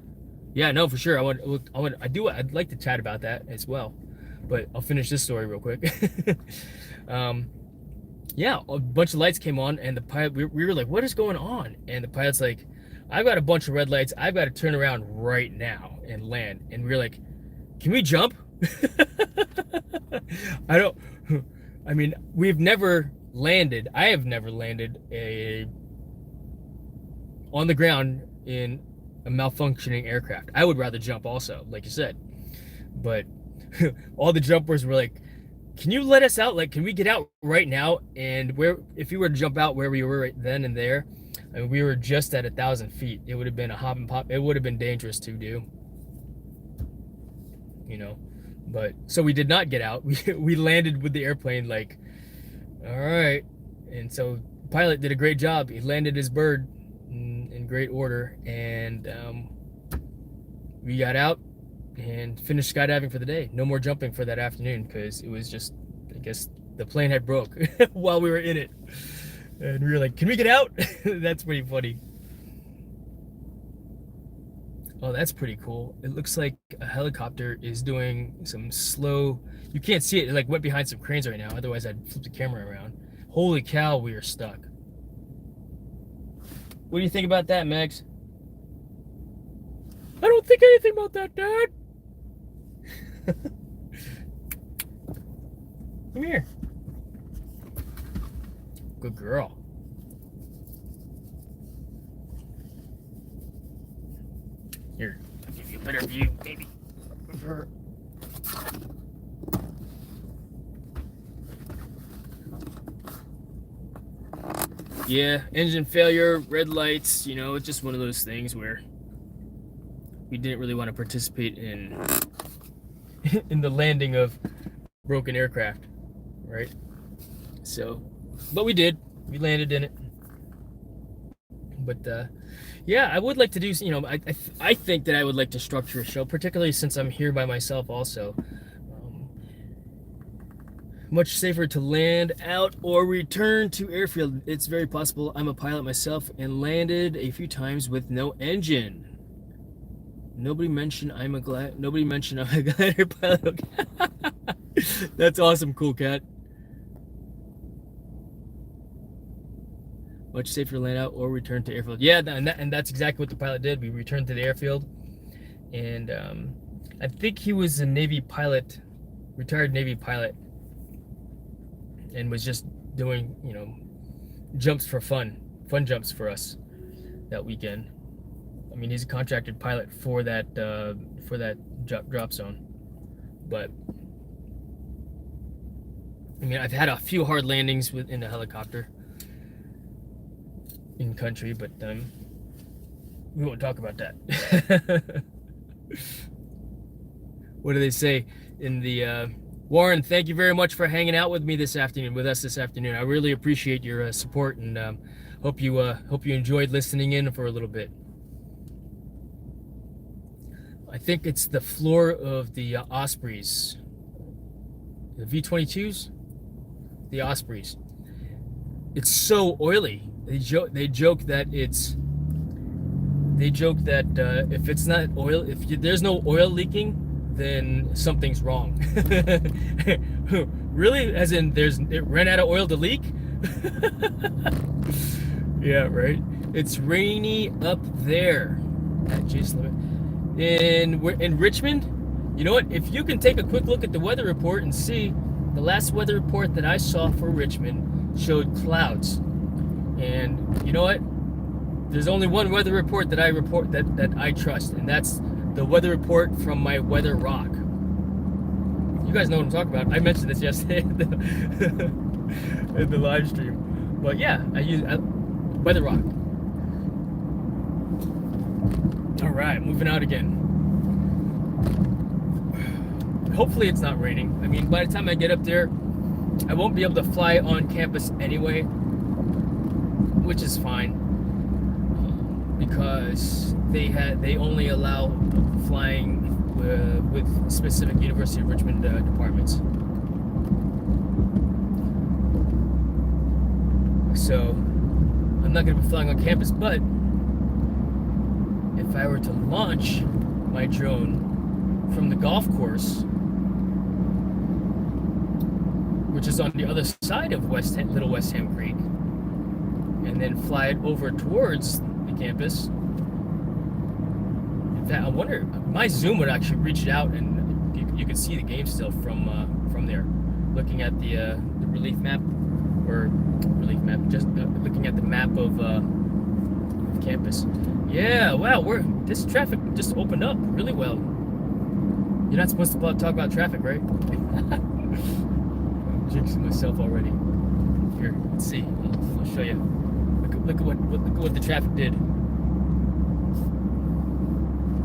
Yeah, no, for sure. I'd like to chat about that as well, but I'll finish this story real quick. Yeah, a bunch of lights came on, and the pilot, we were like, what is going on? And the pilot's like, I've got a bunch of red lights. I've got to turn around right now and land. And we were like, can we jump? I mean, we've never landed. I have never landed on the ground in a malfunctioning aircraft. I would rather jump also, like you said. But all the jumpers were like, can you let us out? Like, can we get out right now? And if you were to jump out where we were right then and there, I mean, we were just at 1,000 feet. It would have been a hop and pop. It would have been dangerous to do, you know. But so we did not get out. We landed with the airplane like, all right. And so the pilot did a great job. He landed his bird in great order, and we got out and finished skydiving for the day. No more jumping for that afternoon because it was just, I guess the plane had broke while we were in it. And we were like, can we get out? That's pretty funny. Oh, that's pretty cool. It looks like a helicopter is doing some slow, you can't see it. It like went behind some cranes right now. Otherwise I'd flip the camera around. Holy cow, we are stuck. What do you think about that, Megs? I don't think anything about that, Dad. Come here. Good girl. Here, I'll give you a better view, maybe, of her. Yeah, engine failure, red lights, you know, it's just one of those things where we didn't really want to participate in the landing of broken aircraft, right? So, but we did. We landed in it. But yeah, I would like to do, you know, I think that I would like to structure a show, particularly since I'm here by myself also. Much safer to land out or return to airfield. It's very possible. I'm a pilot myself and landed a few times with no engine. Nobody mentioned I'm a glider pilot. That's awesome, cool cat. Much safer to land out or return to airfield. Yeah, and that's exactly what the pilot did. We returned to the airfield, and I think he was a Navy pilot, retired Navy pilot, and was just doing, you know, jumps for fun jumps for us that weekend. I mean, he's a contracted pilot for that drop zone, but I mean, I've had a few hard landings in a helicopter in country, but we won't talk about that. What do they say in the Warren, thank you very much for hanging out with us this afternoon. I really appreciate your support, and hope you enjoyed listening in for a little bit. I think it's the floor of the Ospreys, the V-22s, the Ospreys. It's so oily. They joke that if it's not oil, there's no oil leaking, then something's wrong. Really? As in it ran out of oil to leak? Yeah, right. It's rainy up there at in Richmond. You know what? If you can take a quick look at the weather report and see, the last weather report that I saw for Richmond showed clouds. And you know what? There's only one weather report that I trust, and that's the weather report from my weather rock. You guys know what I'm talking about. I mentioned this yesterday in the live stream. But yeah, I use weather rock. All right, moving out again. Hopefully it's not raining. I mean, by the time I get up there, I won't be able to fly on campus anyway, which is fine, because they only allow flying with specific University of Richmond departments. So I'm not going to be flying on campus, but if I were to launch my drone from the golf course, which is on the other side of Little West Ham Creek, and then fly it over towards the campus. In fact, I wonder, my zoom would actually reach out, and you could see the game still from there, looking at the relief map, just looking at the map of campus. Yeah, wow, this traffic just opened up really well. You're not supposed to talk about traffic, right? myself already. Here, let's see. I'll show you. Look at what the traffic did.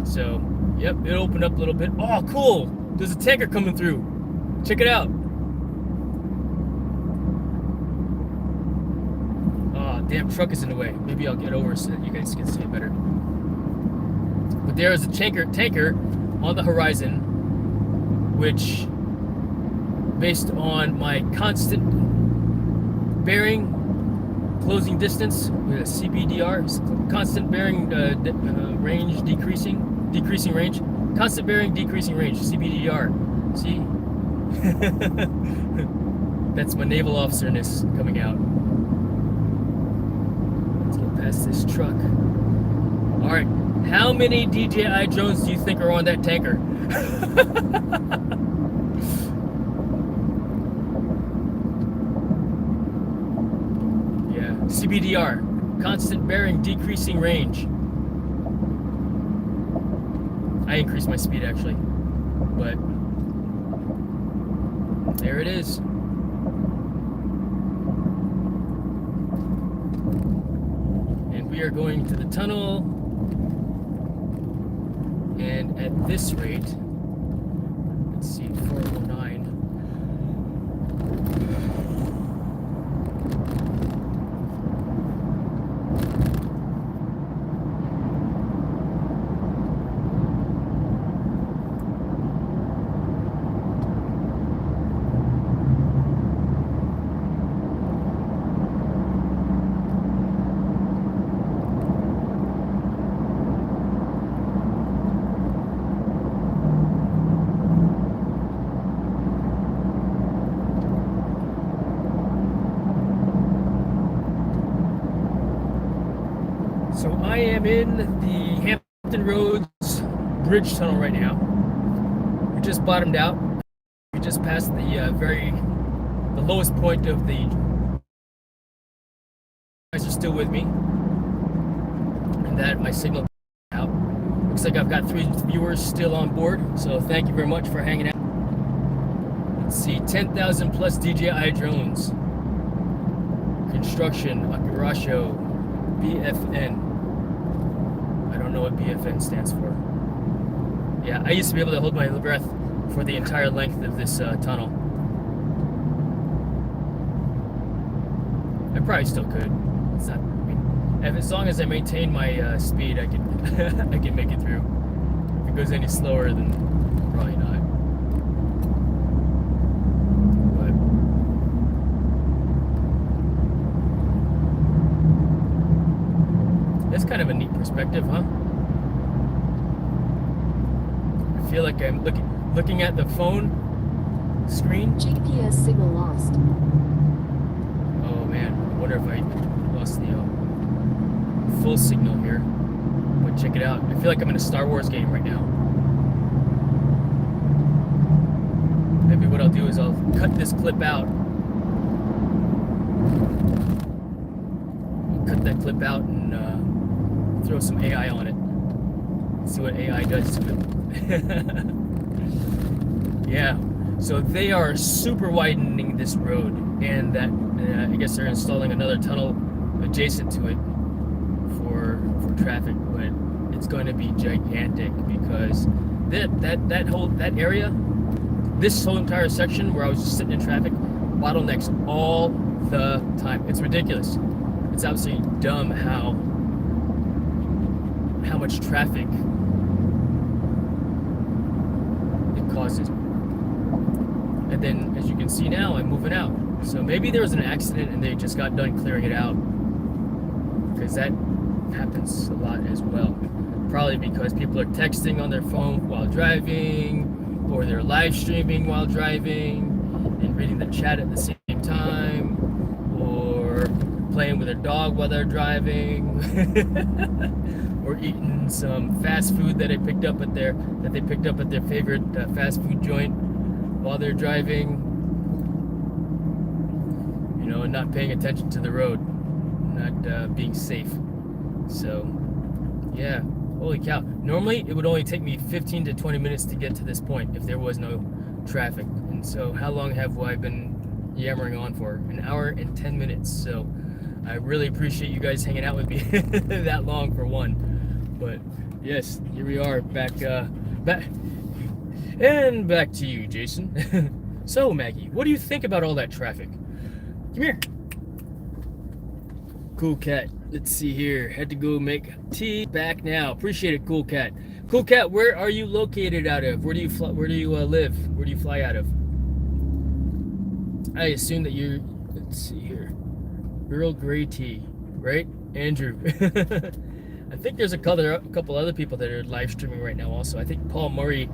So, yep, it opened up a little bit. Oh, cool! There's a tanker coming through. Check it out. Oh, damn truck is in the way. Maybe I'll get over so that you guys can see it better. But there is a tanker on the horizon, which, based on my constant bearing closing distance with a CBDR, constant bearing range decreasing range, constant bearing decreasing range, CBDR. See? That's my naval officerness coming out. Let's get past this truck. All right, how many DJI drones do you think are on that tanker? CBDR, constant bearing decreasing range. I increased my speed actually, but there it is. And we are going to the tunnel, and at this rate, let's see, 409. So I am in the Hampton Roads Bridge Tunnel right now. We just bottomed out. We just passed the lowest point of the. You guys are still with me, and that my signal out. Looks like I've got 3 viewers still on board. So thank you very much for hanging out. Let's see, 10,000 plus DJI drones. Construction, Akirasho, BFN. I don't know what BFN stands for. Yeah, I used to be able to hold my breath for the entire length of this tunnel. I probably still could. It's not. I mean, as long as I maintain my speed, I can I can make it through. If it goes any slower, then probably not. That's kind of a neat perspective, huh? I feel like I'm looking at the phone screen. GPS signal lost. Oh man, I wonder if I lost the full signal here. But check it out. I feel like I'm in a Star Wars game right now. Maybe what I'll do is I'll cut this clip out. Cut that clip out and throw some AI on it. See what AI does to it. Yeah, so they are super widening this road, and that I guess they're installing another tunnel adjacent to it for traffic, but it's going to be gigantic because that area, this whole entire section where I was just sitting in traffic, bottlenecks all the time. It's ridiculous. It's absolutely dumb how much traffic it causes. And then, as you can see now, I'm moving out. So maybe there was an accident and they just got done clearing it out, because that happens a lot as well. Probably because people are texting on their phone while driving, or they're live streaming while driving and reading the chat at the same time, or playing with their dog while they're driving, or eating some fast food that they picked up at their favorite fast food joint while they're driving. You know, and not paying attention to the road, not being safe. So, yeah, holy cow. Normally, it would only take me 15 to 20 minutes to get to this point if there was no traffic. And so, how long have I been yammering on for an hour and 10 minutes. So I really appreciate you guys hanging out with me that long for one. But yes, here we are back back to you, Jason. So Maggie, what do you think about all that traffic? Come here. Cool Cat. Let's see here. Had to go make tea. Back now. Appreciate it, Cool Cat. Cool Cat, where are you located out of? Where do you live? Where do you fly out of? I assume that you're. Let's see here. Earl Grey tea, right? Andrew. I think there's a couple other people that are live streaming right now also. I think Paul Murray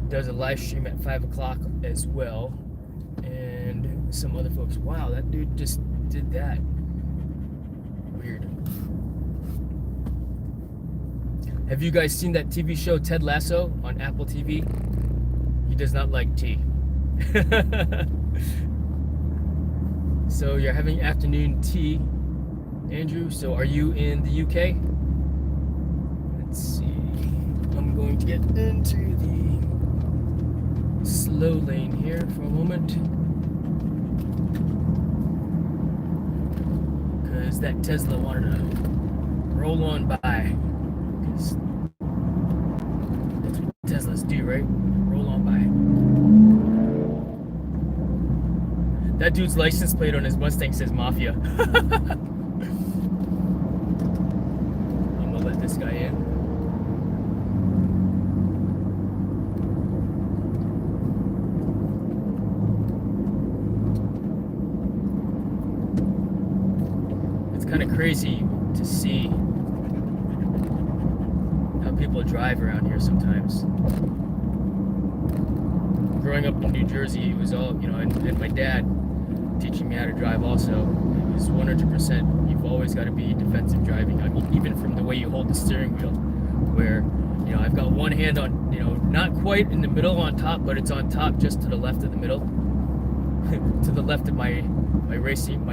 does a live stream at 5 o'clock as well. And some other folks. Wow, that dude just did that. Weird. Have you guys seen that TV show Ted Lasso on Apple TV? He does not like tea. So you're having afternoon tea, Andrew. So are you in the UK? Let's see. I'm going to get into the slow lane here for a moment. Because that Tesla wanted to roll on by. Because that's what Teslas do, right? Roll on by. That dude's license plate on his Mustang says Mafia. I'm gonna let this guy in. It's kind of crazy to see how people drive around here sometimes. Growing up in New Jersey, it was all, you know, and my dad teaching me how to drive also. It was 100%. You've always got to be defensive driving. I mean, even from the way you hold the steering wheel, where, you know, I've got one hand on, you know, not quite in the middle on top, but it's on top just to the left of the middle, to the left of my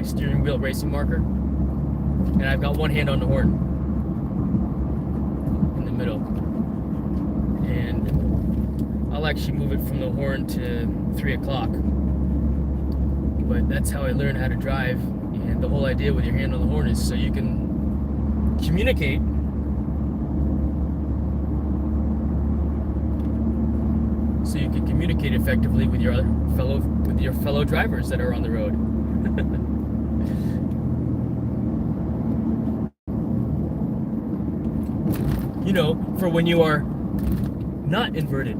steering wheel racing marker, and I've got one hand on the horn in the middle, and I'll actually move it from the horn to 3 o'clock. But that's how I learned how to drive. And the whole idea with your hand on the horn is so you can communicate. So you can communicate effectively with your fellow drivers that are on the road. You know, for when you are not inverted.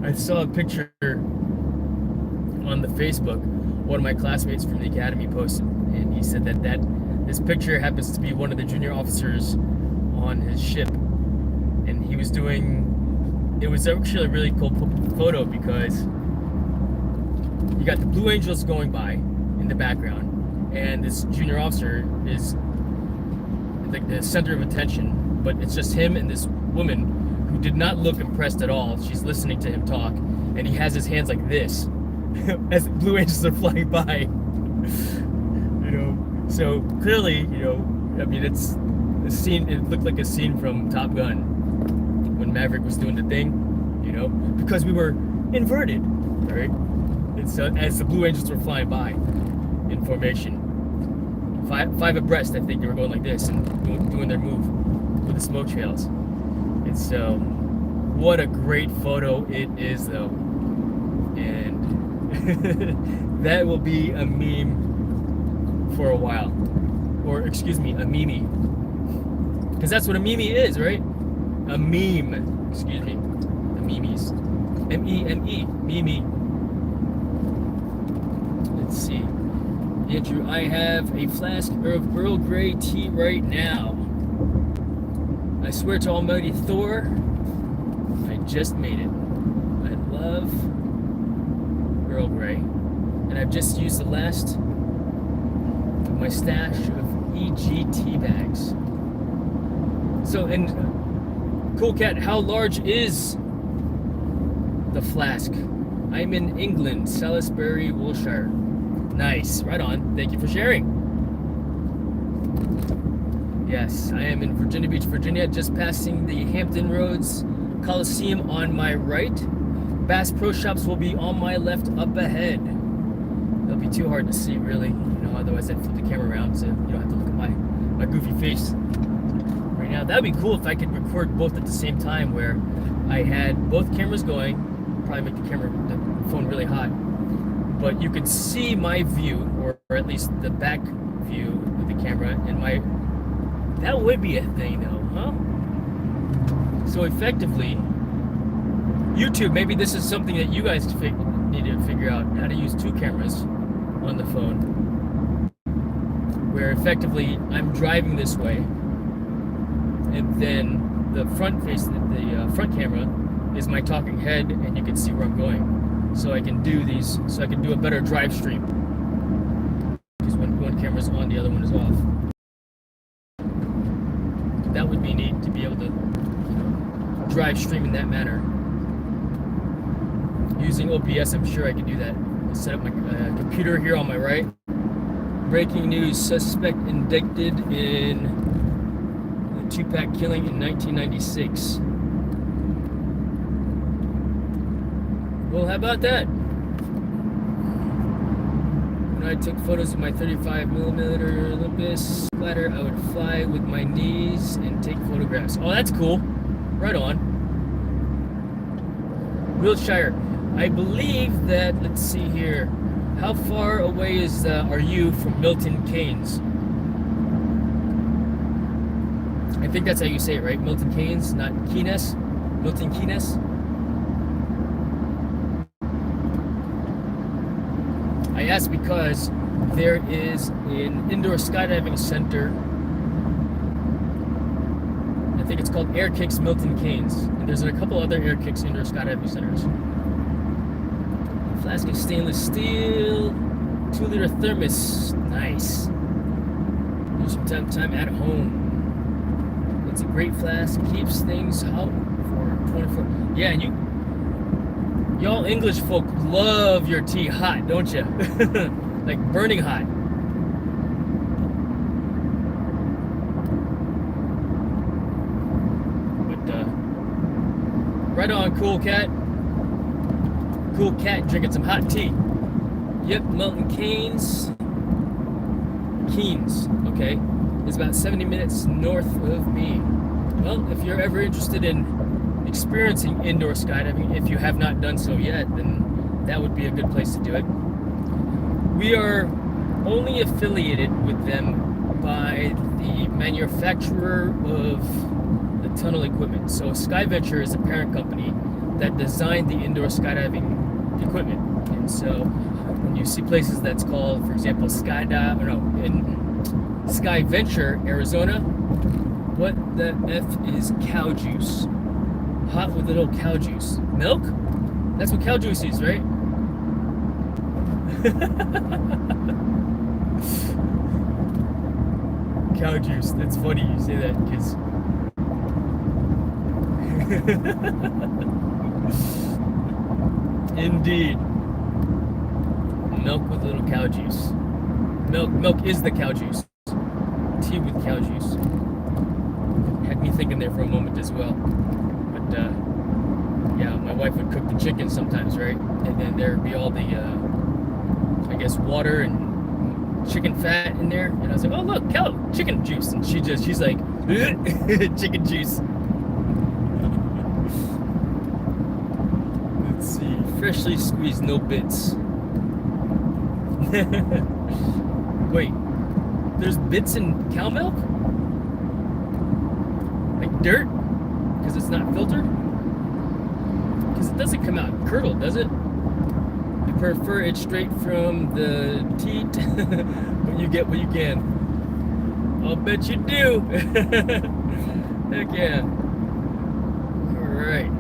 I saw a picture on the Facebook one of my classmates from the academy posted, and he said that this picture happens to be one of the junior officers on his ship, and he was doing. It was actually a really cool photo because you got the Blue Angels going by in the background, and this junior officer is like the center of attention, but it's just him and this woman who did not look impressed at all. She's listening to him talk, and he has his hands like this as the Blue Angels are flying by. You know, so clearly, you know, I mean, it's a scene. It looked like a scene from Top Gun when Maverick was doing the thing, you know, because we were inverted, right? And so as the Blue Angels were flying by in formation, five abreast, I think they were going like this and doing their move with the smoke trails. And so, what a great photo it is, though. And that will be a meme for a while. Or, excuse me, a meme. Because that's what a meme is, right? A meme. Excuse me. The memes. M-E-M-E. Meme. Let's see. Andrew, I have a flask of Earl Grey tea right now. I swear to Almighty Thor, I just made it. I love Earl Grey, and I've just used the last of my stash of EG tea bags. So, and Cool Cat, how large is the flask? I'm in England, Salisbury, Wiltshire. Nice, right on. Thank you for sharing. Yes, I am in Virginia Beach, Virginia, just passing the Hampton Roads Coliseum on my right. Bass Pro Shops will be on my left up ahead. It'll be too hard to see, really. You know, otherwise I'd flip the camera around so you don't have to look at my goofy face right now. That'd be cool if I could record both at the same time, where I had both cameras going. Probably make the phone really hot, but you could see my view, or at least the back view of the camera, and that would be a thing though, huh? So effectively, YouTube, maybe this is something that you guys need to figure out, how to use two cameras on the phone, where effectively I'm driving this way, and then the front front camera is my talking head, and you can see where I'm going. So I can do a better drive stream, because when one camera's on, the other one is off. That would be neat to be able to, you know, drive stream in that manner. Using OBS, I'm sure I can do that. I'll set up my computer here on my right. Breaking news: suspect indicted in the two-pack killing in 1996. Well, how about that? When I took photos of my 35mm Olympus splatter, I would fly with my knees and take photographs. Oh, that's cool. Right on. Wiltshire. I believe that, let's see here. How far away are you from Milton Keynes? I think that's how you say it, right? Milton Keynes, not Keynes. Milton Keynes. I asked because there is an indoor skydiving center. I think it's called Air Kicks Milton Keynes, and there's a couple other Air Kicks indoor skydiving centers. Flask of stainless steel, 2-liter thermos, nice. Use some time at home. It's a great flask, keeps things hot for 24. Yeah, and y'all English folk love your tea hot, don't you? Like burning hot. But right on, cool cat. Cool cat drinking some hot tea. Yep, Milton Keynes. Okay. It's about 70 minutes north of me. Well, if you're ever interested in experiencing indoor skydiving, if you have not done so yet, then that would be a good place to do it. We are only affiliated with them by the manufacturer of the tunnel equipment. So SkyVenture is the parent company that designed the indoor skydiving equipment. And so when you see places that's called, for example, in SkyVenture, Arizona, what the F is cow juice? Hot with a little cow juice. Milk? That's what cow juice is, right? Cow juice. That's funny you say that, because indeed. Milk with a little cow juice. Milk is the cow juice. Tea with cow juice. Had me thinking there for a moment as well. But yeah, my wife would cook the chicken sometimes, right? And then there'd be all the I guess water and chicken fat in there, and I was like, oh look, chicken juice, and she's like, chicken juice. Let's see, freshly squeezed, no bits. Wait, there's bits in cow milk? Like dirt? Because it's not filtered? Because it doesn't come out curdled, does it? I prefer it straight from the teat, but you get what you can. I'll bet you do. Heck yeah. Alright.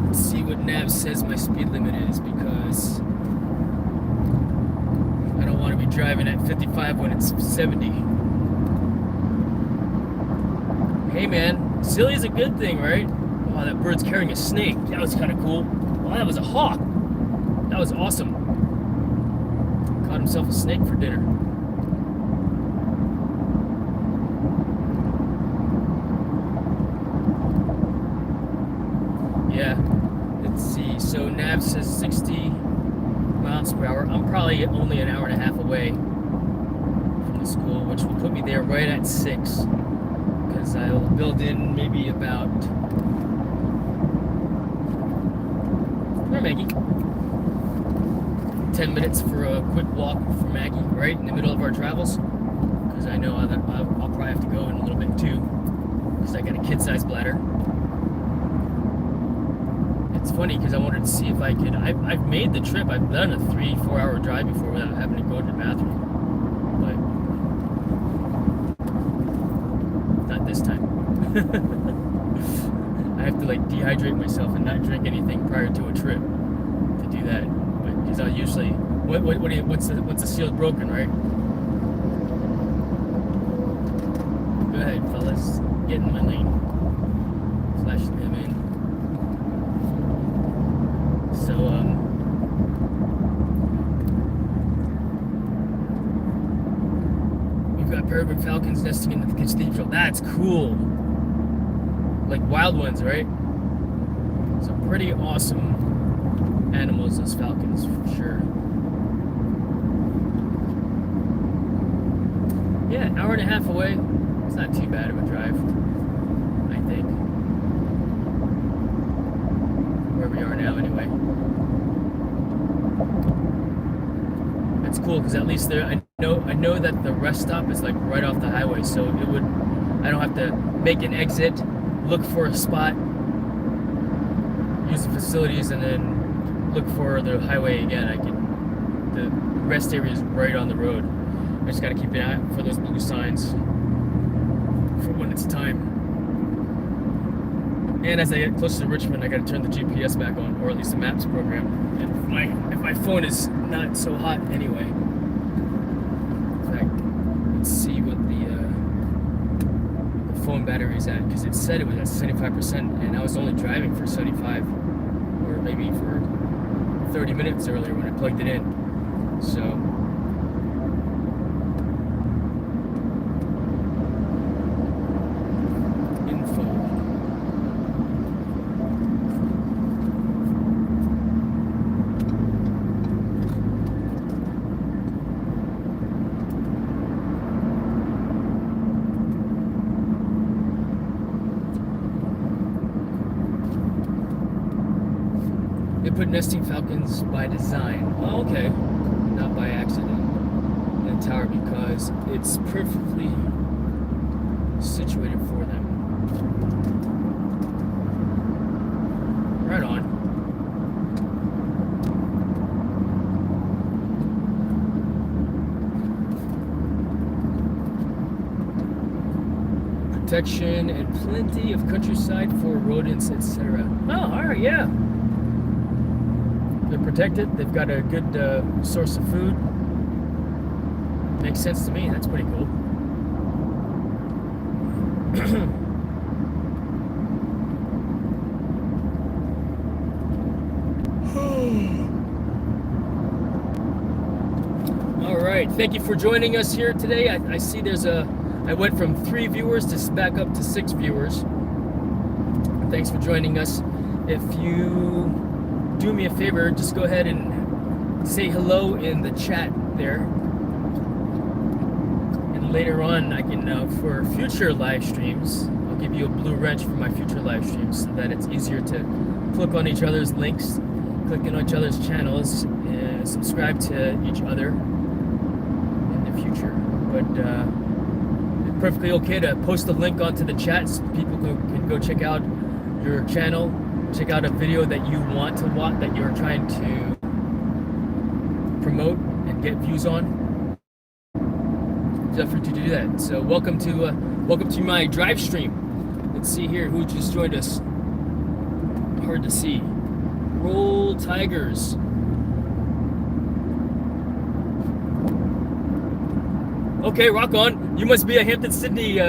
Let's see what Nav says my speed limit is, because I don't want to be driving at 55 when it's 70. Hey man, silly is a good thing, right? Oh, that bird's carrying a snake. That was kind of cool. Oh, that was a hawk. That was awesome. Caught himself a snake for dinner. yeah. Let's see. So nav says 60 miles per hour. I'm probably only an hour and a half away from the school, which will put me there right at 6. Because I'll build in maybe about... Where, Maggie? 10 minutes for a quick walk for Maggie, right in the middle of our travels. Because I know I'll probably have to go in a little bit too. Because I got a kid-sized bladder. It's funny because I wanted to see if I could. I've made the trip. I've done a 3-4 hour drive before without having to go to the bathroom. But not this time. I have to like dehydrate myself and not drink anything prior to a trip to do that. But because I usually, what's the seal broken, right? Go ahead, fellas, get in my lane. Flash them in. So we've got peregrine falcons nesting in the cathedral. That's cool. Like wild ones, right? Some pretty awesome animals, those falcons, for sure. Yeah, an hour and a half away. It's not too bad of a drive, I think. Where we are now, anyway. It's cool because at least there, I know that the rest stop is like right off the highway, so I don't have to make an exit, look for a spot, use the facilities, and then look for the highway again. The rest area is right on the road. I just got to keep an eye out for those blue signs for when it's time. And as I get closer to Richmond, I got to turn the GPS back on, or at least the maps program. And if my phone is not so hot anyway. In fact, let's see what the phone battery is at, because it said it was at 75%, and I was only driving for 75, or maybe for 30 minutes earlier when I plugged it in. So. They put nesting falcons by design. Oh, okay. Not by accident in the tower because it's perfectly situated for them. Right on. Protection and plenty of countryside for rodents, etc. Oh, alright, yeah. They're protected. They've got a good source of food. Makes sense to me. That's pretty cool. All right. Thank you for joining us here today. I see I went from 3 viewers to back up to 6 viewers. Thanks for joining us. If you do me a favor, just go ahead and say hello in the chat there, and later on I can for future live streams I'll give you a blue wrench for my future live streams so that it's easier to click on each other's links, click on each other's channels, and subscribe to each other in the future. But it's perfectly okay to post a link onto the chat so people can go check out your channel, check out a video that you want to watch, that you're trying to promote and get views on. Feel free to do that. So welcome to my drive stream. Let's see here who just joined us. Hard to see. Roll Tigers. Okay, rock on. You must be a Hampden-Sydney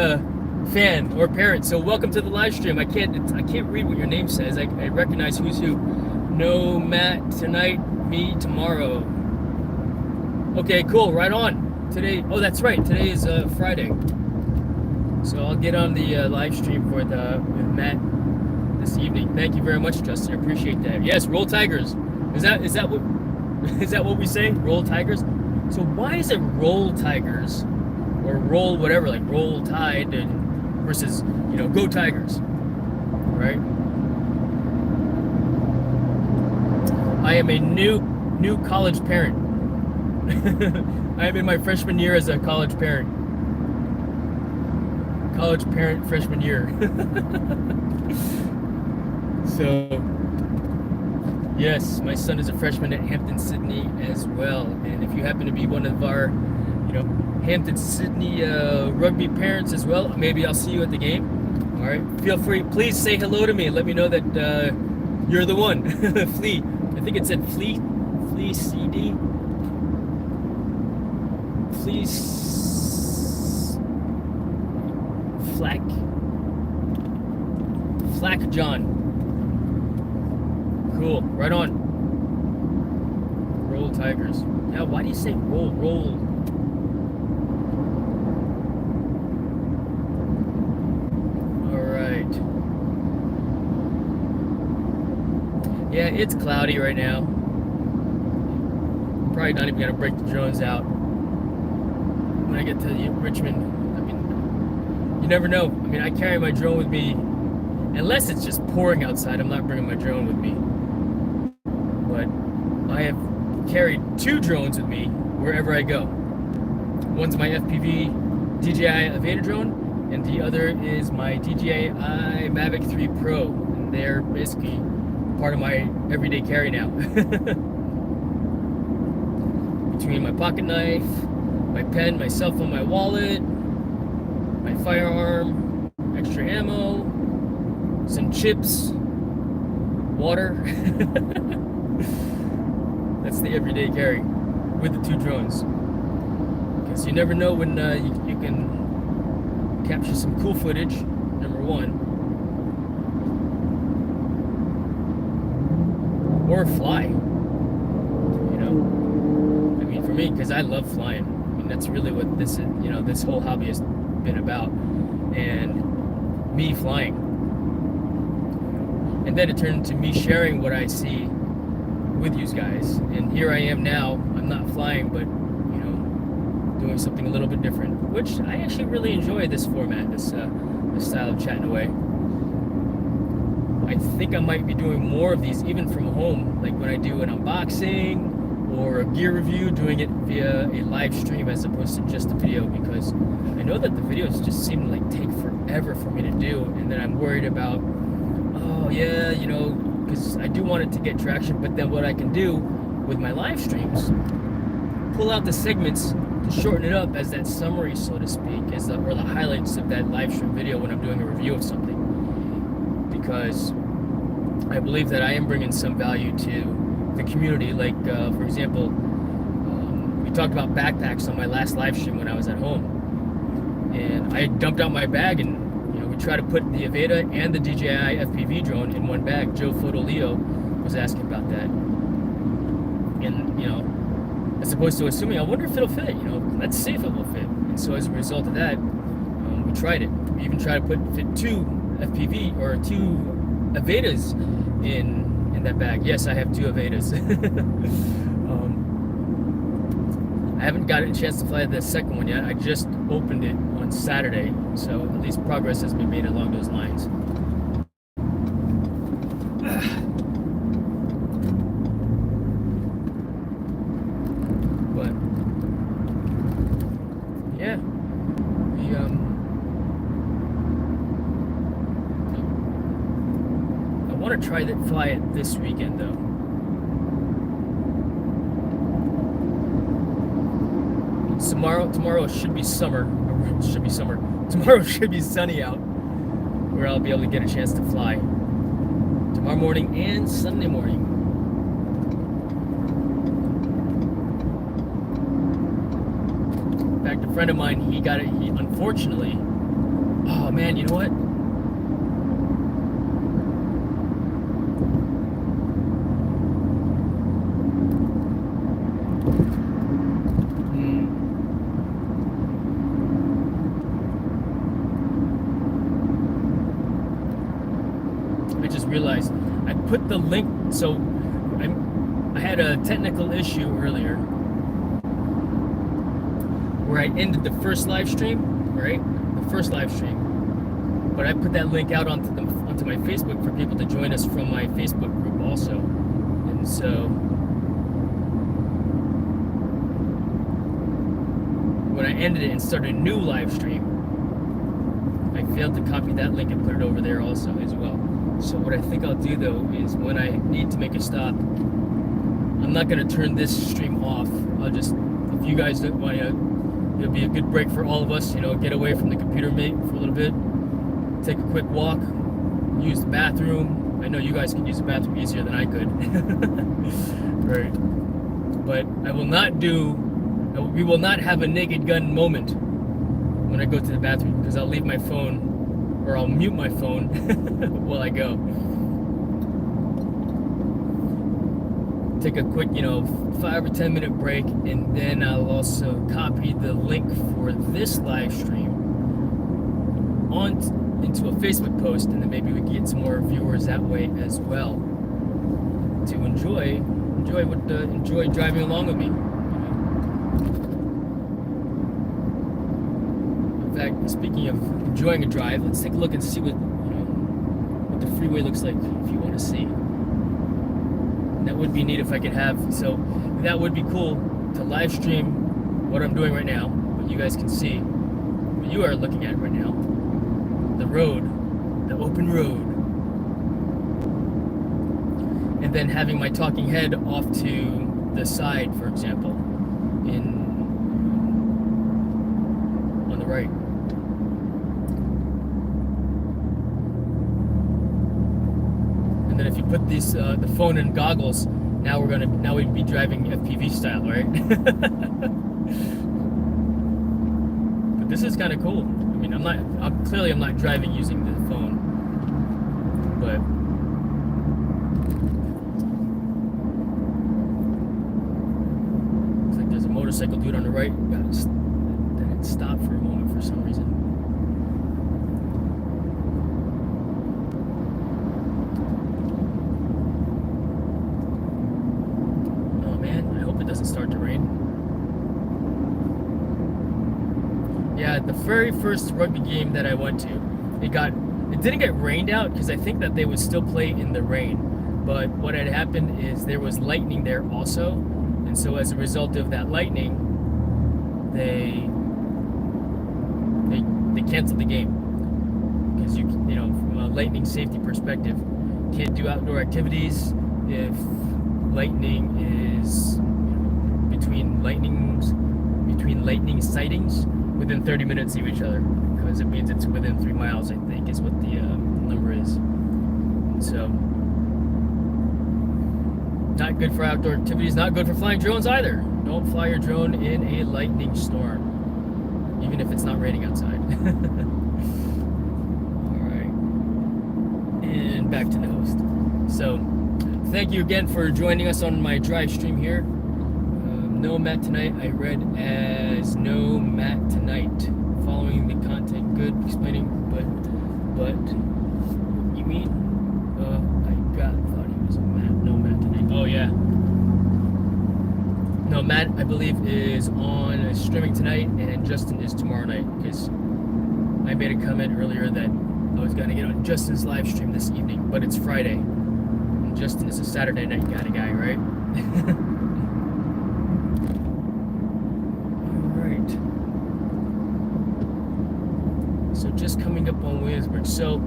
fan or parent, so welcome to the live stream. I can't read what your name says. I recognize who's who. No Matt tonight, me tomorrow. Okay, cool, right on. Today, oh that's right, today is Friday. So I'll get on the live stream with Matt this evening. Thank you very much, Justin. I appreciate that. Yes, roll Tigers. Is that what is that what we say? Roll Tigers. So why is it roll Tigers or roll whatever, like roll Tide and versus go Tigers, right? I am a new college parent. I am in my freshman year as a college parent. College parent freshman year. So, yes, my son is a freshman at Hampden-Sydney as well. And if you happen to be one of our, Hampden-Sydney rugby parents as well, maybe I'll see you at the game. All right, feel free. Please say hello to me. Let me know that you're the one. Flea. I think it said Flea CD. Flack John. Cool. Right on. Roll Tigers. Yeah, why do you say roll? Alright. Yeah, it's cloudy right now. Probably not even gonna break the drones out when I get to Richmond. I mean, you never know. I mean, I carry my drone with me. Unless it's just pouring outside, I'm not bringing my drone with me. But I have carried 2 drones with me wherever I go. One's my FPV DJI Aveda drone, and the other is my DJI Mavic 3 Pro. And they're basically part of my everyday carry now. Between my pocket knife, my pen, my cell phone, my wallet, my firearm, extra ammo, some chips, water. That's the everyday carry with the 2 drones. Because you never know when you can capture some cool footage, number 1. Or fly. I mean, for me, because I love flying. I mean, that's really what this is, this whole hobby has been about. And me flying. And then it turned into me sharing what I see with you guys. And here I am now. I'm not flying, but doing something a little bit different, which I actually really enjoy this format, this style of chatting away. I think I might be doing more of these even from home, like when I do an unboxing or a gear review, doing it via a live stream as opposed to just a video, because I know that the videos just seem to like take forever for me to do, and then I'm worried about, because I do want it to get traction, but then what I can do with my live streams, pull out the segments to shorten it up as that summary, so to speak, or the highlights of that live stream video when I'm doing a review of something, because I believe that I am bringing some value to the community. Like, for example, we talked about backpacks on my last live stream when I was at home, and I dumped out my bag, and we try to put the Aveda and the DJI FPV drone in one bag. Joe Photo Leo was asking about that, and as opposed to assuming, I wonder if it'll fit. Let's see if it will fit. And so as a result of that, we tried it. We even tried to fit 2 FPV or 2 Avedas in that bag. Yes, I have 2 Avedas. I haven't gotten a chance to fly the second one yet. I just opened it on Saturday, so at least progress has been made along those lines. But yeah, I want to try to fly it this weekend though. Tomorrow should be summer. Tomorrow should be sunny out, where I'll be able to get a chance to fly. Tomorrow morning and Sunday morning. In fact, a friend of mine, he unfortunately, oh man, you know what? the link. So I had a technical issue earlier where I ended the first live stream, right? The first live stream. But I put that link out onto my Facebook for people to join us from my Facebook group also. And so when I ended it and started a new live stream, I failed to copy that link and put it over there also as well. So what I think I'll do though is when I need to make a stop, I'm not going to turn this stream off. I'll just, if you guys don't want to, it'll be a good break for all of us, you know, get away from the computer mate for a little bit, take a quick walk, use the bathroom. I know you guys can use the bathroom easier than I could. Right. But we will not have a naked gun moment when I go to the bathroom, because I'll leave my phone, or I'll mute my phone while I go. Take a quick, 5 or 10 minute break, and then I'll also copy the link for this live stream into a Facebook post, and then maybe we can get some more viewers that way as well to enjoy driving along with me. In fact, speaking of enjoying a drive, let's take a look and see what the freeway looks like if you want to see. That would be neat if I could have, so that would be cool to live stream what I'm doing right now, what you guys can see, what you are looking at right now, the road, the open road, and then having my talking head off to the side, for example, on the right. And then if you put these the phone in goggles, now we'd be driving FPV style, right? But this is kind of cool. I mean, I'm not driving using the phone, but looks like there's a motorcycle dude on the right. Then it stopped for a moment for some reason. Oh man, I hope it doesn't start to rain. Yeah, the very first rugby game that I went to, it didn't get rained out because I think that they would still play in the rain. But what had happened is there was lightning there also, and so as a result of that lightning, they canceled the game because from a lightning safety perspective, can't do outdoor activities if lightning is between lightning sightings within 30 minutes of each other, because it means it's within 3 miles, I think, is what the number is. So, not good for outdoor activities, not good for flying drones either. Don't fly your drone in a lightning storm, even if it's not raining outside. Alright, and back to the host. So, thank you again for joining us on my drive stream here. No Matt tonight, I read as no Matt tonight. Following the content, good, explaining, but you mean? Thought he was a Matt. No Matt tonight. Oh yeah. No, Matt, I believe, is on streaming tonight, and Justin is tomorrow night, because I made a comment earlier that I was gonna get on Justin's live stream this evening, but it's Friday, and Justin is a Saturday night kind of guy, right? So just coming up on Williamsburg. So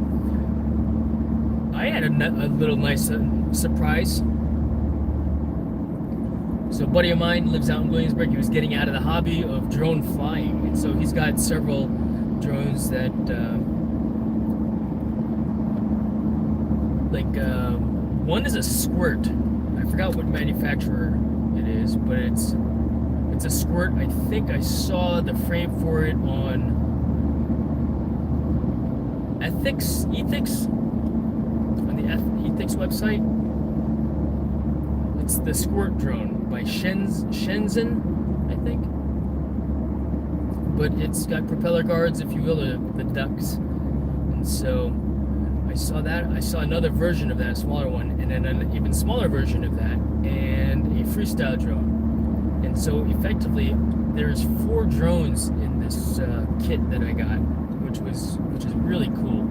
I had a little nice surprise. So a buddy of mine lives out in Williamsburg. He was getting out of the hobby of drone flying, and so he's got several drones that one is a Squirt. I forgot what manufacturer it is, but it's a Squirt. I think I saw the frame for it on Ethics on the Ethics website. It's the Squirt drone by Shenzhen, I think. But it's got propeller guards, if you will, the ducks. And so I I saw that. I saw another version of that, a smaller one, and then an even smaller version of that, and a freestyle drone. And so effectively, there's 4 drones in this kit that I got, which is really cool.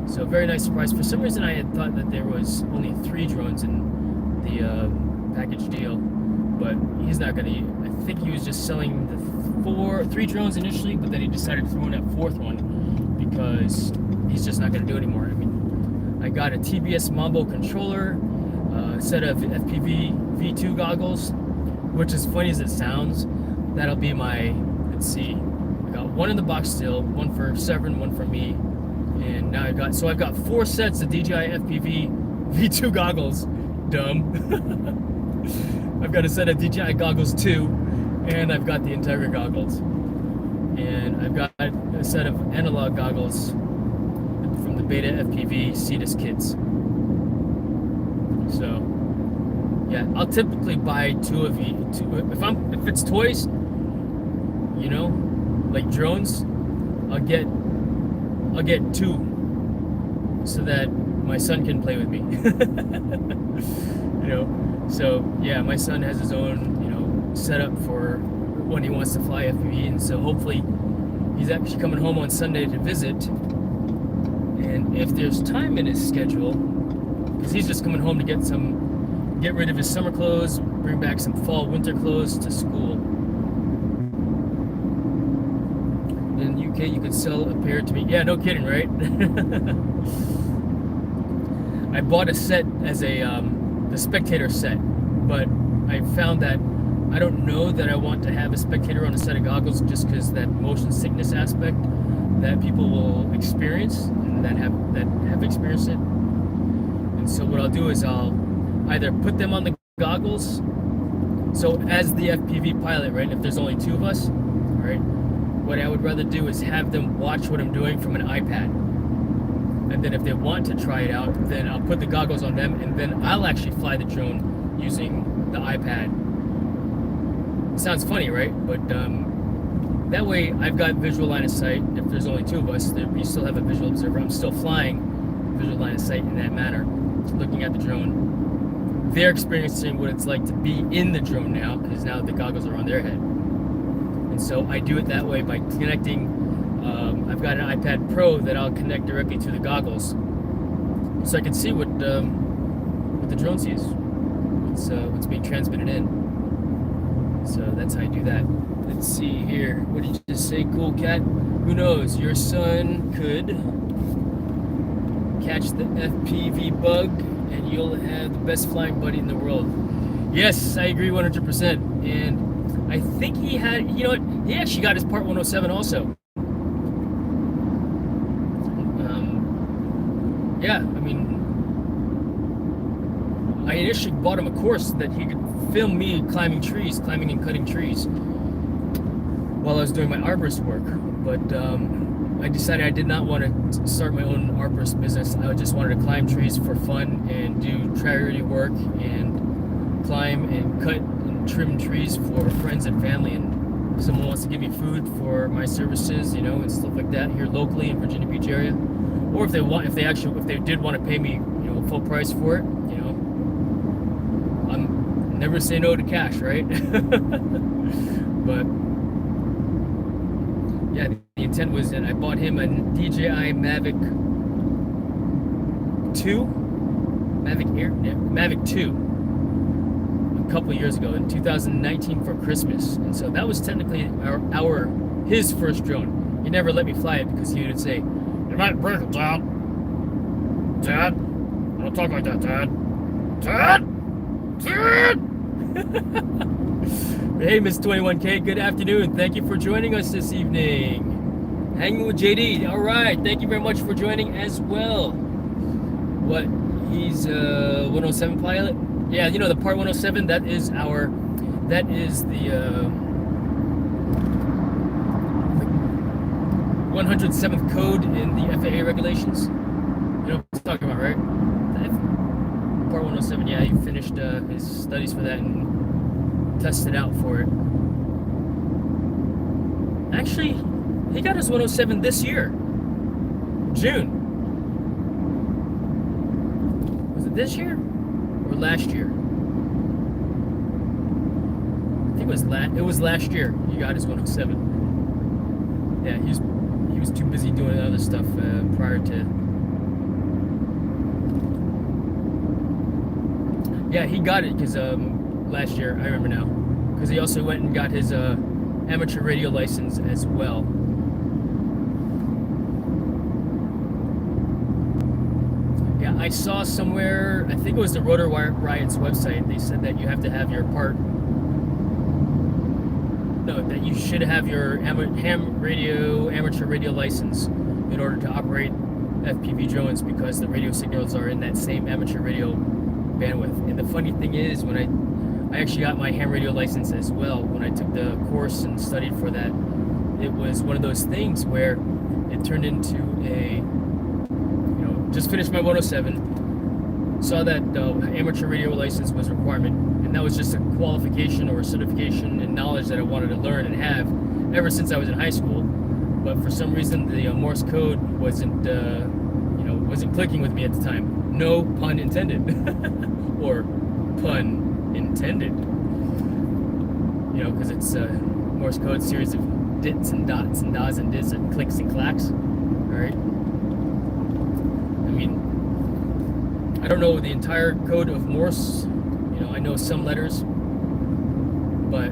So very nice surprise. For some reason, I had thought that there was only 3 drones in the package deal, but he's not gonna. I think he was just selling the 3 drones initially, but then he decided to throw in that 4th one because he's just not gonna do it anymore. I mean, I got a TBS Mambo controller, a set of FPV V2 goggles, which is funny as it sounds. That'll be my. Let's see. I got 1 in the box still, 1 for Severin, 1 for me. And now I've got 4 sets of DJI FPV V2 goggles. Dumb. I've got a set of DJI goggles too, and I've got the Integra goggles. And I've got a set of analog goggles from the Beta FPV Cetus kits. So, yeah, I'll typically buy 2 of each. If it's toys, you know, like drones, I'll get 2 so that my son can play with me. You know, so yeah, my son has his own, you know, setup for when he wants to fly FPV, and so hopefully he's actually coming home on Sunday to visit. And if there's time in his schedule, because he's just coming home to get rid of his summer clothes, bring back some fall winter clothes to school. In the UK, you could sell a pair to me. Yeah, no kidding, right? I bought a set as the spectator set, but I found that I don't know that I want to have a spectator on a set of goggles just because that motion sickness aspect that people will experience and that have experienced it. And so what I'll do is I'll either put them on the goggles. So as the FPV pilot, right? If there's only 2 of us, right? What I would rather do is have them watch what I'm doing from an iPad. And then if they want to try it out, then I'll put the goggles on them, and then I'll actually fly the drone using the iPad. It sounds funny, right? But that way I've got visual line of sight. If there's only 2 of us, we still have a visual observer. I'm still flying visual line of sight in that manner, looking at the drone. They're experiencing what it's like to be in the drone now, because now the goggles are on their head. And so I do it that way by connecting. I've got an iPad Pro that I'll connect directly to the goggles, so I can see what the drone sees, what's being transmitted in. So that's how I do that. Let's see here. What did you just say, Cool Cat? Who knows? Your son could catch the FPV bug, and you'll have the best flying buddy in the world. Yes, I agree 100%. And I think he had, you know what? He actually got his Part 107 also. Yeah, I mean, I initially bought him a course that he could film me climbing and cutting trees while I was doing my arborist work. But I decided I did not want to start my own arborist business. I just wanted to climb trees for fun and do priority work and climb and cut and trim trees for friends and family. And if someone wants to give me food for my services, you know, and stuff like that here locally in Virginia Beach area, or if they did want to pay me, you know, full price for it, you know, I'm never say no to cash, right? But yeah, the intent was that I bought him a DJI Mavic 2, Mavic 2 a couple of years ago in 2019 for Christmas, and so that was technically his first drone. He never let me fly it because he would say, "You might break it, Dad. Dad, don't talk like that, Dad. Dad, Dad." Hey, Miss 21K, good afternoon. Thank you for joining us this evening. Hanging with JD. All right, thank you very much for joining as well. What? He's a 107 pilot? Yeah, you know the Part 107. That is the 107th code in the FAA regulations. You know what I'm talking about, right? Part 107. Yeah, he finished his studies for that and tested out for it. Actually, he got his 107 this year, June. this year or last year? I think it was last year he got his 107. Yeah, he was too busy doing other stuff prior to. Yeah, he got it because last year, I remember now, because he also went and got his amateur radio license as well. Yeah, I saw somewhere, I think it was the Rotor Riot's website, they said that you have to have your that you should have your amateur radio license in order to operate FPV drones, because the radio signals are in that same amateur radio bandwidth. And the funny thing is, when I actually got my ham radio license as well, when I took the course and studied for that, it was one of those things where it turned into a, just finished my 107, saw that amateur radio license was a requirement, and that was just a qualification or a certification and knowledge that I wanted to learn and have ever since I was in high school. But for some reason, the Morse code wasn't clicking with me at the time. No pun intended, or pun intended. Because it's a Morse code series of dits and dots and das and dis and clicks and clacks. All right. I mean, I don't know the entire code of Morse. I know some letters, but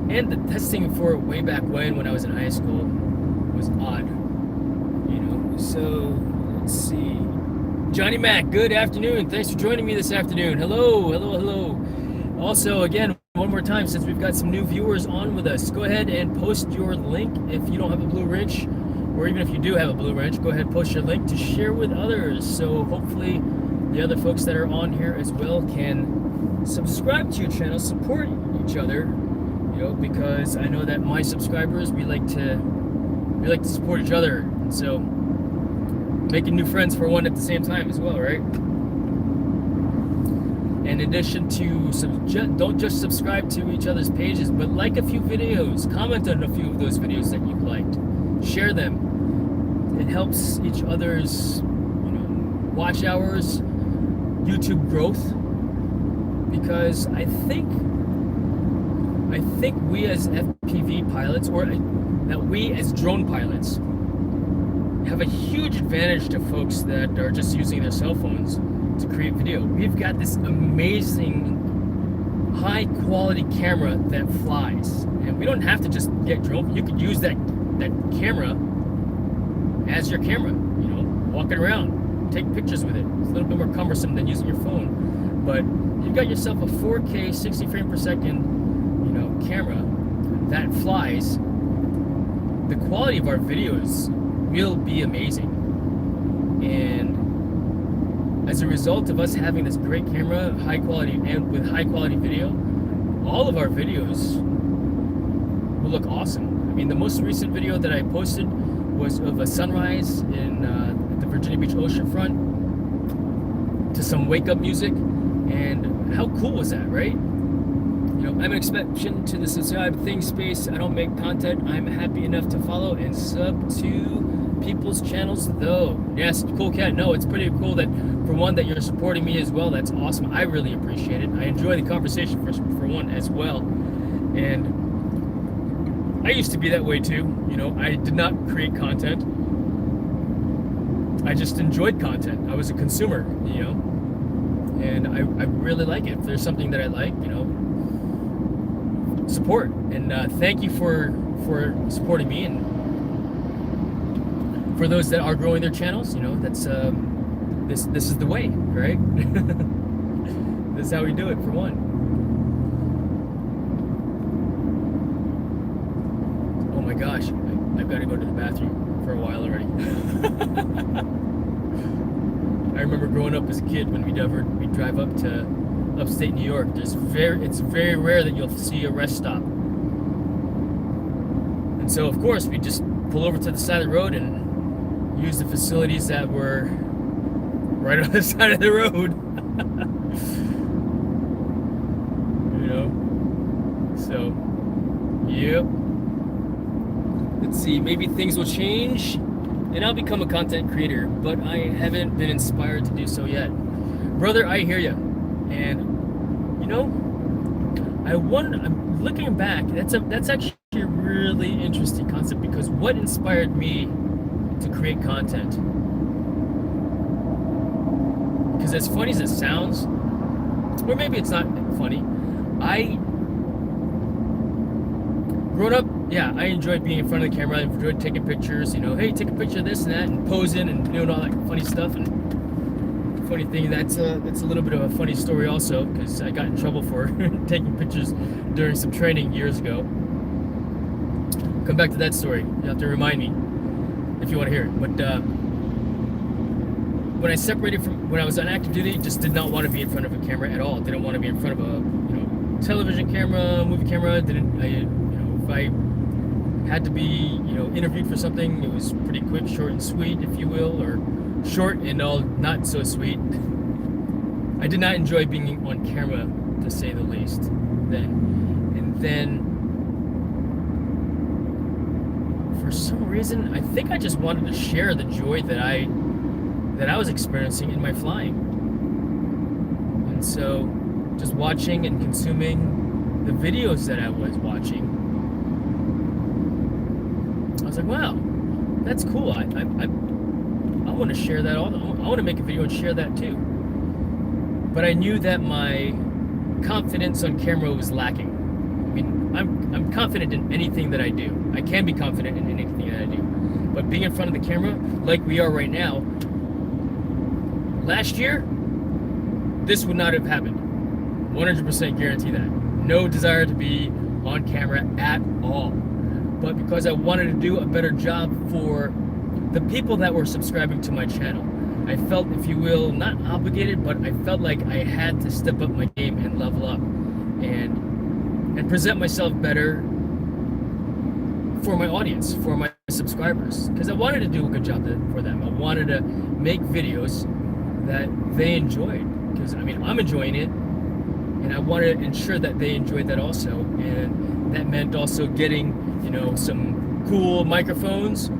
and the testing for it way back when I was in high school was odd. So let's see. Johnny Mac, good afternoon. Thanks for joining me this afternoon. Hello. Also, again, one more time, since we've got some new viewers on with us, go ahead and post your link if you don't have a blue wrench, or even if you do have a blue wrench, go ahead and post your link to share with others. So hopefully the other folks that are on here as well can subscribe to your channel, support each other, because I know that my subscribers, we like to support each other. And so making new friends for one at the same time as well, right? In addition to, don't just subscribe to each other's pages, but like a few videos, comment on a few of those videos that you've liked, share them. It helps each other's, watch hours, YouTube growth, because I think we as FPV pilots, or that we as drone pilots, have a huge advantage to folks that are just using their cell phones to create video. We've got this amazing high quality camera that flies, and we don't have to just get drone. You could use that camera as your camera, walking around, take pictures with it. It's a little bit more cumbersome than using your phone, but you've got yourself a 4K 60 frame per second camera that flies. The quality of our videos will be amazing, and as a result of us having this great camera, high quality, and with high quality video, all of our videos will look awesome. I mean, the most recent video that I posted was of a sunrise in the Virginia Beach oceanfront to some wake up music, and how cool was that, right? I'm an exception to the subscribe thing space. I don't make content. I'm happy enough to follow and sub to people's channels, though. Yes, cool cat. No, it's pretty cool that, for one, that you're supporting me as well. That's awesome. I really appreciate it. I enjoy the conversation for one as well. And I used to be that way too. I did not create content. I just enjoyed content. I was a consumer, and I really like it. If there's something that I like, support. And thank you for supporting me, and for those that are growing their channels, that's this is the way, right? This is how we do it, for one. Oh my gosh, I've got to go to the bathroom for a while already. I remember growing up as a kid, when we'd drive up to upstate New York. It's very rare that you'll see a rest stop. And so, of course, we just pull over to the side of the road and use the facilities that were right on the side of the road. So, yep. Let's see, maybe things will change and I'll become a content creator, but I haven't been inspired to do so yet. Brother, I hear you. And, you know, I'm looking back, that's actually a really interesting concept, because what inspired me to create content? Because as funny as it sounds, or maybe it's not funny, growing up, yeah, I enjoyed being in front of the camera. I enjoyed taking pictures, you know, hey, take a picture of this and that, and posing and doing all that funny stuff. And funny thing, that's a little bit of a funny story also, because I got in trouble for taking pictures during some training years ago. Come back to that story. You have to remind me if you want to hear it. But when I separated when I was on active duty, just did not want to be in front of a camera at all. Didn't want to be in front of a television camera, movie camera. If I had to be interviewed for something, it was pretty quick, short and sweet, if you will, or short and all not so sweet. I did not enjoy being on camera, to say the least, then for some reason I think I just wanted to share the joy that I was experiencing in my flying. And so just watching and consuming the videos that I was watching, I was like, wow, that's cool. I want to share that. I want to make a video and share that too. But I knew that my confidence on camera was lacking. I mean, I'm confident in anything that I do. I can be confident in anything that I do. But being in front of the camera, like we are right now, last year, this would not have happened. 100% guarantee that. No desire to be on camera at all. But because I wanted to do a better job for the people that were subscribing to my channel, I felt, if you will, not obligated, but I felt like I had to step up my game and level up and present myself better for my audience, for my subscribers, because I wanted to do a good job for them. I wanted to make videos that they enjoyed, because I mean, I'm enjoying it, and I wanted to ensure that they enjoyed that also. And that meant also getting some cool microphones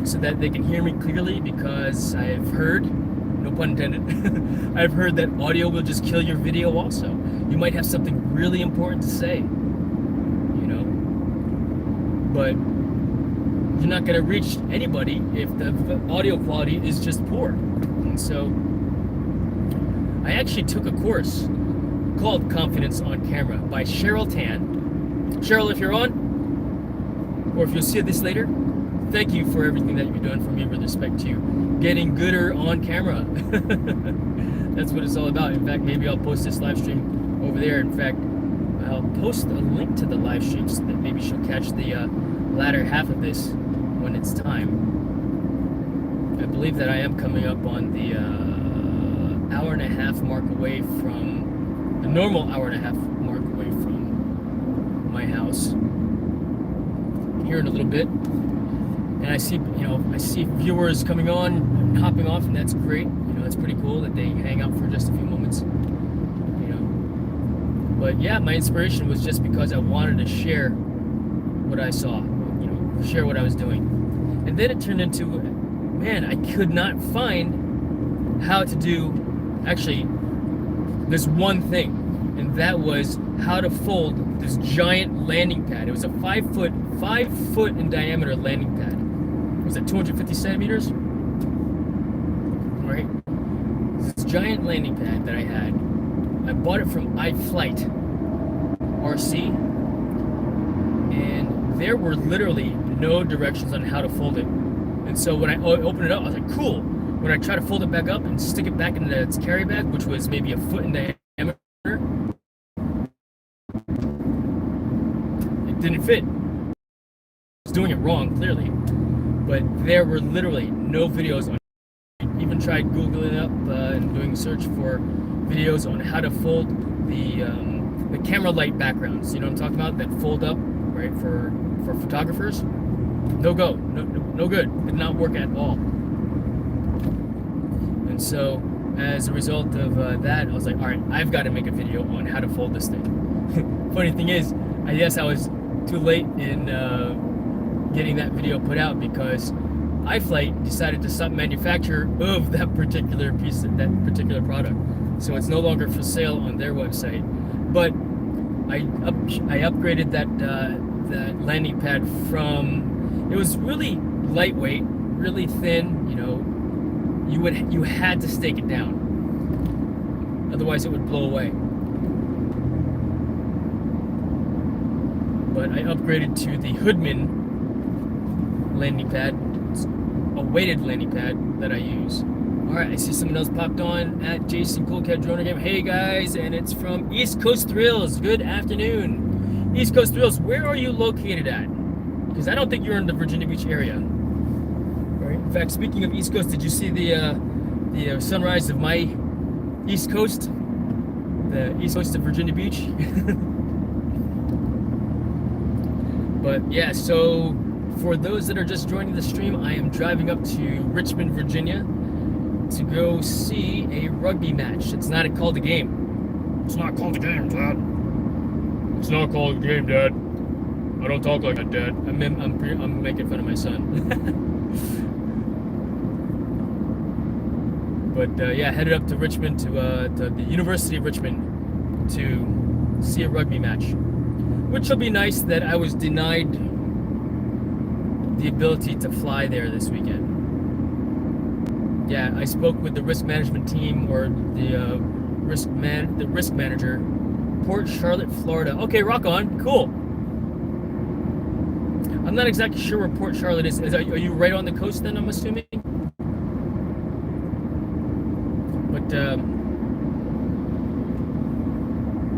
so that they can hear me clearly, because I've heard, no pun intended, I've heard that audio will just kill your video also. You might have something really important to say, but you're not going to reach anybody if the audio quality is just poor. And so I actually took a course called Confidence on Camera by Cheryl Tan. Cheryl, if you're on, or if you'll see this later, thank you for everything that you've done for me with respect to getting gooder on camera. That's what it's all about. In fact, maybe I'll post this live stream over there. In fact, I'll post a link to the live stream so that maybe she'll catch the latter half of this when it's time. I believe that I am coming up on the hour and a half mark away from the normal hour and a half mark away from my house. Here in a little bit, and I see viewers coming on and hopping off, and that's great. It's pretty cool that they hang out for just a few moments. But yeah, my inspiration was just because I wanted to share what I saw, share what I was doing. And then it turned into, man, I could not find how to do actually this one thing, and that was how to fold this giant landing pad. It was a 5 foot in diameter landing pad. Was it 250 centimeters? Right? This giant landing pad that I had. I bought it from iFlight RC, and there were literally no directions on how to fold it. And so when I opened it up, I was like, cool. When I tried to fold it back up and stick it back into its carry bag, which was maybe a foot in diameter, it didn't fit. I was doing it wrong, clearly. But there were literally no videos on it. I even tried Googling up and doing a search for videos on how to fold the camera light backgrounds. You know what I'm talking about? That fold up, right, for photographers. No go, no good. Did not work at all. And so, as a result of that, I was like, all right, I've got to make a video on how to fold this thing. Funny thing is, I guess I was too late in getting that video put out, because iFlight decided to stop manufacture of that particular product, so it's no longer for sale on their website. But I upgraded that landing pad from, it was really lightweight, really thin. You know, you had to stake it down, otherwise it would blow away. But I upgraded to the Hoodman landing pad. It's a weighted landing pad that I use. Alright, I see someone else popped on at Jason Coolcat Droner Game. Hey guys, and it's from East Coast Thrills. Good afternoon. East Coast Thrills, where are you located at? Because I don't think you're in the Virginia Beach area. Right. In fact, speaking of East Coast, did you see the sunrise of my East Coast? The East Coast of Virginia Beach? But yeah, so for those that are just joining the stream, I am driving up to Richmond, Virginia to go see a rugby match. It's not called a game. It's not called a game, Dad. It's not called a game, Dad. I don't talk like that, Dad. I'm making fun of my son. But yeah, headed up to Richmond to the University of Richmond to see a rugby match. Which will be nice that I was denied the ability to fly there this weekend. Yeah, I spoke with the risk management team, or the risk manager, Port Charlotte, Florida. Okay, rock on, cool. I'm not exactly sure where Port Charlotte is. Are you right on the coast then, I'm assuming? But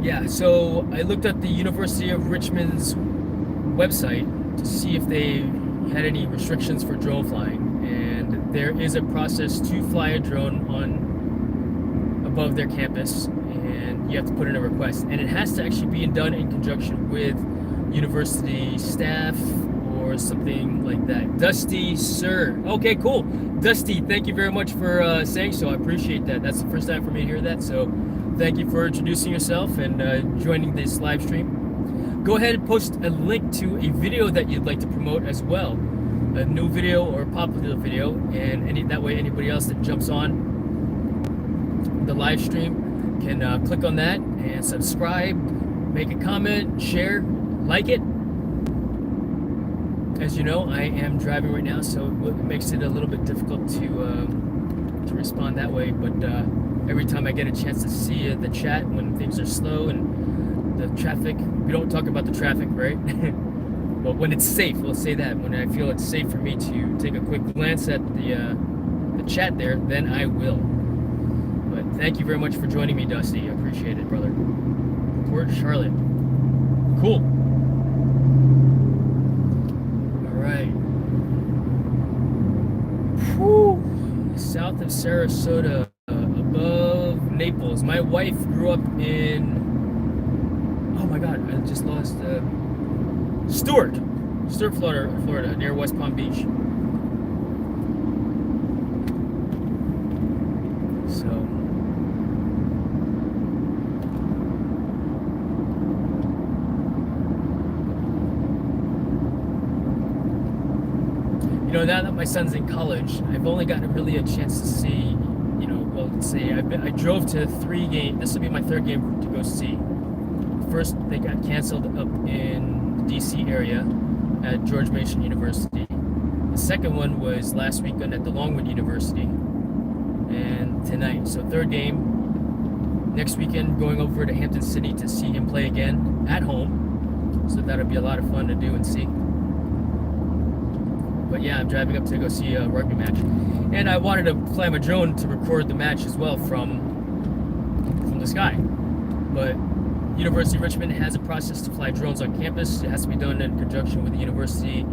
yeah, so I looked at the University of Richmond's website to see if they had any restrictions for drone flying, and there is a process to fly a drone on above their campus, and you have to put in a request, and it has to actually be done in conjunction with university staff or something like that. Dusty, sir. Okay, cool. Dusty, thank you very much for saying so. I appreciate that. That's the first time for me to hear that, so thank you for introducing yourself and joining this live stream. Go ahead and post a link to a video that you'd like to promote as well. A new video or a popular video, and that way anybody else that jumps on the live stream can click on that and subscribe, make a comment, share, like it. As you know, I am driving right now, so it makes it a little bit difficult to respond that way, but every time I get a chance to see the chat when things are slow and the traffic, we don't talk about the traffic, right? But when it's safe, we'll say that. When I feel it's safe for me to take a quick glance at the chat there, then I will. But thank you very much for joining me, Dusty. I appreciate it, brother. Port Charlotte. Cool. All right. Whew. South of Sarasota. Above Naples. My wife grew up in, oh my god, I just lost Stuart, Florida, near West Palm Beach. So you know, now that my son's in college, I've only gotten really a chance to see, well, let's see, I drove to 3 games. This will be my 3rd game to go see. First, they got canceled up in the DC area at George Mason University. The second one was last weekend at the Longwood University, and tonight. So 3rd game next weekend, going over to Hampden-Sydney to see him play again at home. So that'll be a lot of fun to do and see. But yeah, I'm driving up to go see a rugby match, and I wanted to fly my drone to record the match as well from the sky. But University of Richmond has a process to fly drones on campus. It has to be done in conjunction with the university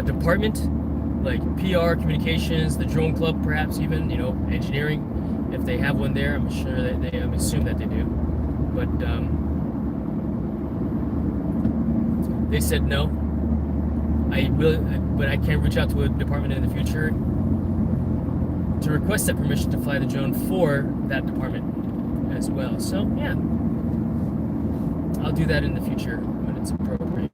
department, like PR, communications, the drone club, perhaps even, engineering, if they have one there. I'm sure that I assume that they do. But they said no. I will, but I can reach out to a department in the future to request that permission to fly the drone for that department as well. So yeah, I'll do that in the future when it's appropriate.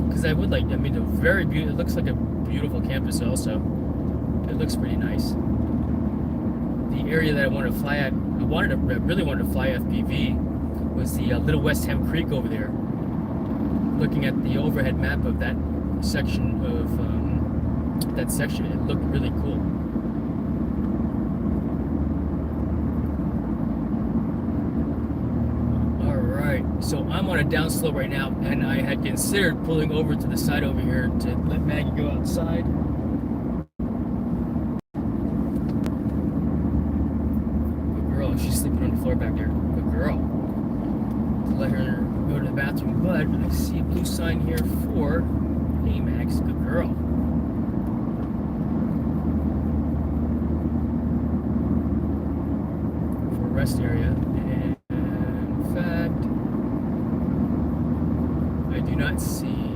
Because because I would like. I mean, it looks like a beautiful campus. Also, it looks pretty nice. The area that I wanted to fly at, I really wanted to fly FPV, was the Little West Ham Creek over there. Looking at the overhead map of that section it looked really cool. Alright, so I'm on a downslope right now, and I had considered pulling over to the side over here to let Maggie go outside. Good girl, she's sleeping on the floor back there. Good girl. To let her go to the bathroom, but I see a blue sign here for, hey Max, good girl. Rest area, and in fact I do not see,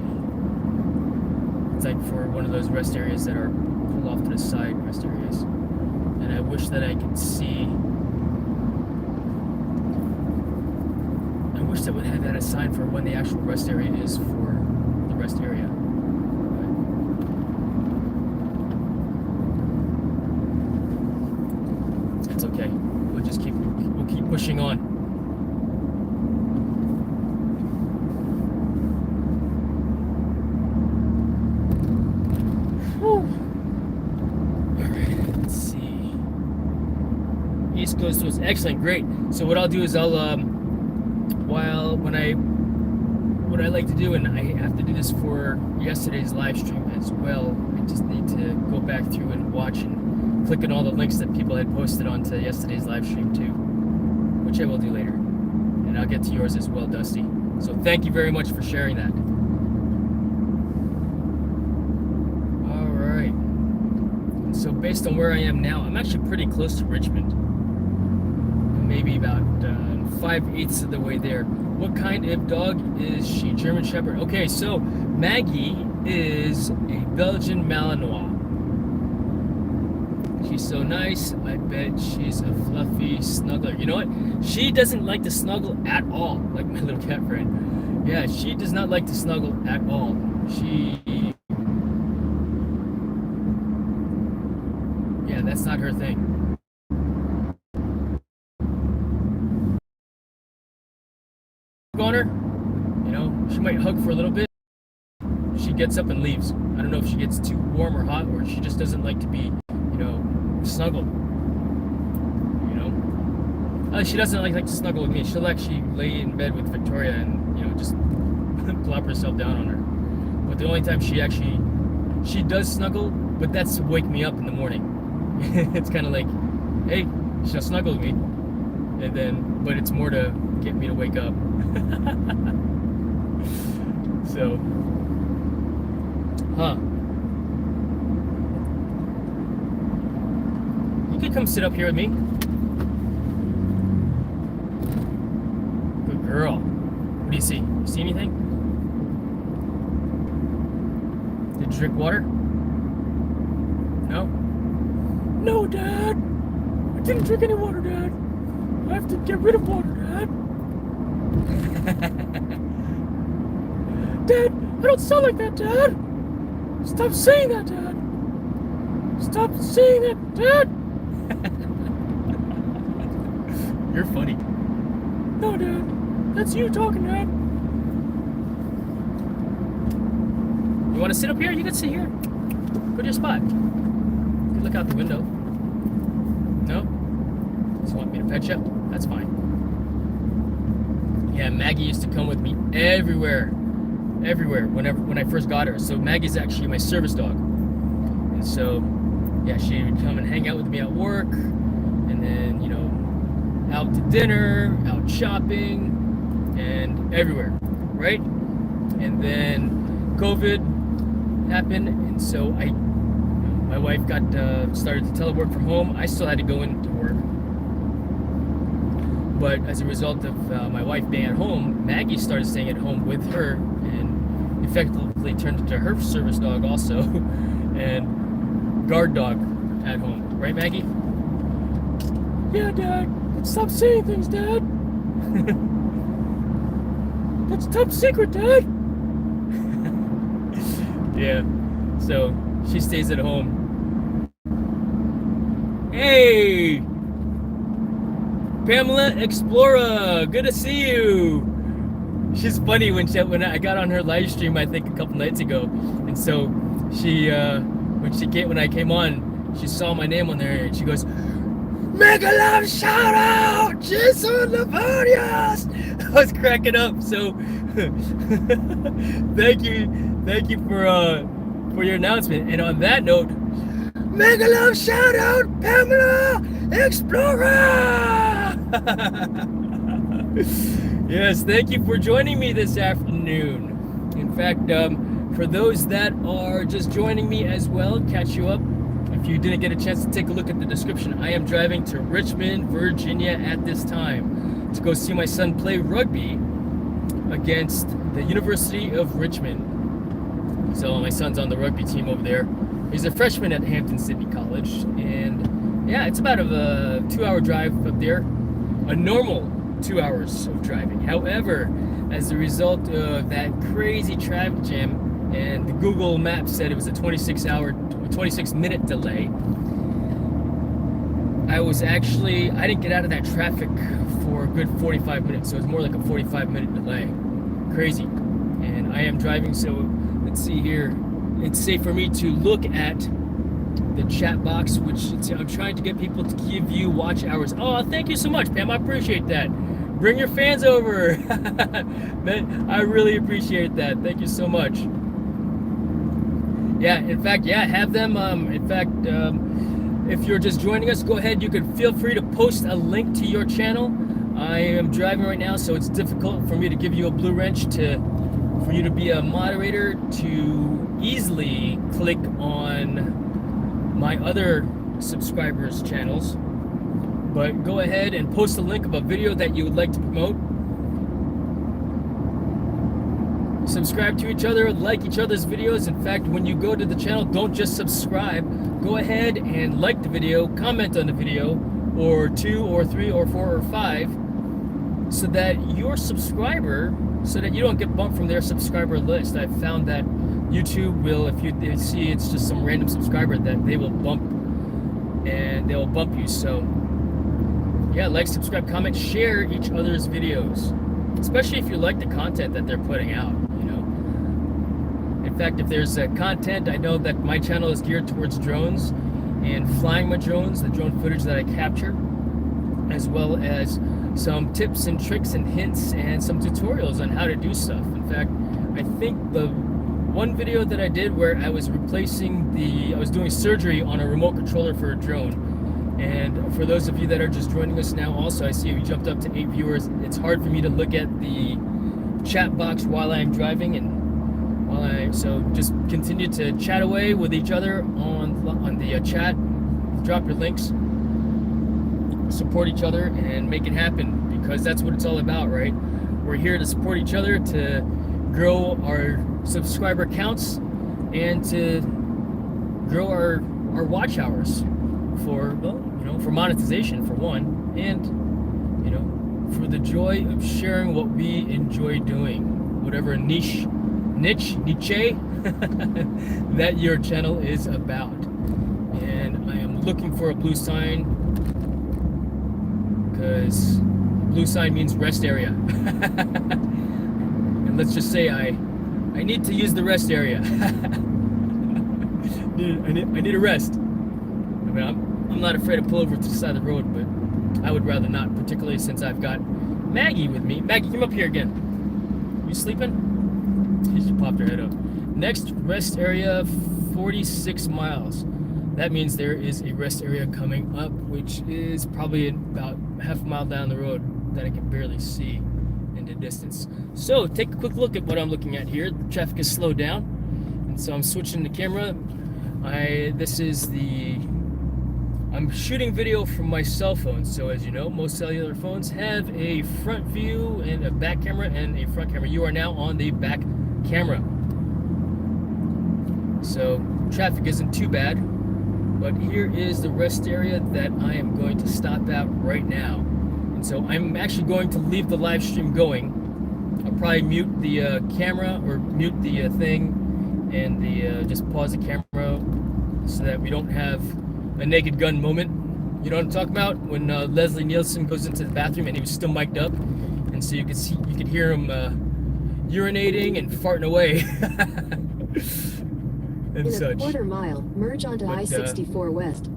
it's like for one of those rest areas that are pulled off to the side rest areas, and I wish that I could see, I wish that would have that assigned for when the actual rest area is for the rest area. But it's okay. We'll keep pushing on. Whew. Alright, let's see. East Coast was excellent, great. So what I'll do is what I like to do, and I have to do this for yesterday's live stream as well. I just need to go back through and watch and click on all the links that people had posted onto yesterday's live stream too, which I will do later. And I'll get to yours as well, Dusty. So thank you very much for sharing that. Alright. So based on where I am now, I'm actually pretty close to Richmond. Maybe about 5/8 of the way there. What kind of dog is she? German Shepherd. Okay, so Maggie is a Belgian Malinois. She's so nice. I bet she's a fluffy snuggler. You know what? She doesn't like to snuggle at all, like my little cat friend. Yeah, she does not like to snuggle at all. Yeah, that's not her thing. On her, you know, she might hug for a little bit. She gets up and leaves. I don't know if she gets too warm or hot, or she just doesn't like to be, you know, snuggled. You know, she doesn't like to snuggle with me. She'll actually lay in bed with Victoria and, you know, just plop herself down on her. But the only time she does snuggle, but that's to wake me up in the morning. It's kind of like, hey, she'll snuggle with me, and then, but it's more to get me to wake up. So, you could come sit up here with me. Good girl. What do you see? You see anything? Did you drink water? No? No, Dad! I didn't drink any water, Dad! I have to get rid of water, Dad! Dad, I don't sound like that, Dad! Stop saying that, Dad! Stop saying that, Dad! You're funny. No, Dad. That's you talking, Dad. You want to sit up here? You can sit here. Go to your spot. You can look out the window. No? Just want me to pet you? That's fine. Yeah, Maggie used to come with me everywhere when I first got her. So Maggie's actually my service dog, and so yeah, she would come and hang out with me at work, and then, you know, out to dinner, out shopping, and everywhere, right? And then COVID happened, and so my wife started to telework from home. I still had to go into work. But as a result of my wife being at home, Maggie started staying at home with her and effectively turned into her service dog also and guard dog at home. Right, Maggie? Yeah, Dad. Let's stop saying things, Dad. That's top secret, Dad. Yeah. So she stays at home. Hey, Pamela Explora, good to see you. She's funny when I got on her live stream, I think a couple nights ago, and so she when I came on, she saw my name on there and she goes, "Mega love shout out, Jason Lavonius." I was cracking up. So thank you for your announcement. And on that note, mega love shout out, Pamela Explorer. Yes, thank you for joining me this afternoon. In fact, for those that are just joining me as well, catch you up. If you didn't get a chance to take a look at the description, I am driving to Richmond, Virginia at this time to go see my son play rugby against the University of Richmond. So my son's on the rugby team over there. He's a freshman at Hampden-Sydney College, and yeah, it's about a 2-hour drive up there. A normal 2 hours of driving. However, as a result of that crazy traffic jam, and the Google Maps said it was a 26-minute delay, I didn't get out of that traffic for a good 45 minutes, so it's more like a 45-minute delay. Crazy. And I am driving, so let's see here. It's safe for me to look at the chat box, which I'm trying to get people to give you watch hours. Oh, thank you so much, Pam. I appreciate that. Bring your fans over. Man, I really appreciate that. Thank you so much. Yeah, in fact, have them. If you're just joining us, go ahead. You can feel free to post a link to your channel. I am driving right now, so it's difficult for me to give you a blue wrench for you to be a moderator to easily click on my other subscribers' channels. But go ahead and post a link of a video that you would like to promote. Subscribe to each other, like each other's videos. In fact, when you go to the channel, don't just subscribe. Go ahead and like the video, comment on the video, or 2 or 3 or 4 or 5, so that your subscriber, so that you don't get bumped from their subscriber list. I've found that YouTube will, if they see it's just some random subscriber, that they will bump you. So yeah, like, subscribe, comment, share each other's videos, especially if you like the content that they're putting out, In fact, if there's content, I know that my channel is geared towards drones and flying my drones, the drone footage that I capture, as well as some tips and tricks and hints and some tutorials on how to do stuff. In fact, I think the one video that I did where I was doing surgery on a remote controller for a drone. And for those of you that are just joining us now, also, I see we jumped up to 8 viewers. It's hard for me to look at the chat box while I'm driving, so just continue to chat away with each other on the chat. Drop your links, support each other, and make it happen, because that's what it's all about, right? We're here to support each other, to grow our subscriber counts, and to grow our watch hours for monetization, for one, and for the joy of sharing what we enjoy doing, whatever niche that your channel is about. And I am looking for a blue sign, because blue sign means rest area. And let's just say I need to use the rest area. I need a rest. I mean, I'm not afraid to pull over to the side of the road, but I would rather not, particularly since I've got Maggie with me. Maggie, come up here again. You sleeping? She popped her head up. Next rest area, 46 miles. That means there is a rest area coming up, which is probably about half a mile down the road that I can barely see in the distance. So take a quick look at what I'm looking at here. The traffic is slowed down, and so I'm switching the camera. I'm shooting video from my cell phone. So as you know, most cellular phones have a front view and a back camera and a front camera. You are now on the back camera. So traffic isn't too bad, but here is the rest area that I am going to stop at right now. And so I'm actually going to leave the live stream going. I'll probably mute the camera or mute the thing and the just pause the camera so that we don't have a naked gun moment. You know what I'm talking about? When Leslie Nielsen goes into the bathroom and he was still mic'd up, and so you could hear him urinating and farting away. and In such. a quarter mile, merge onto I-64 West.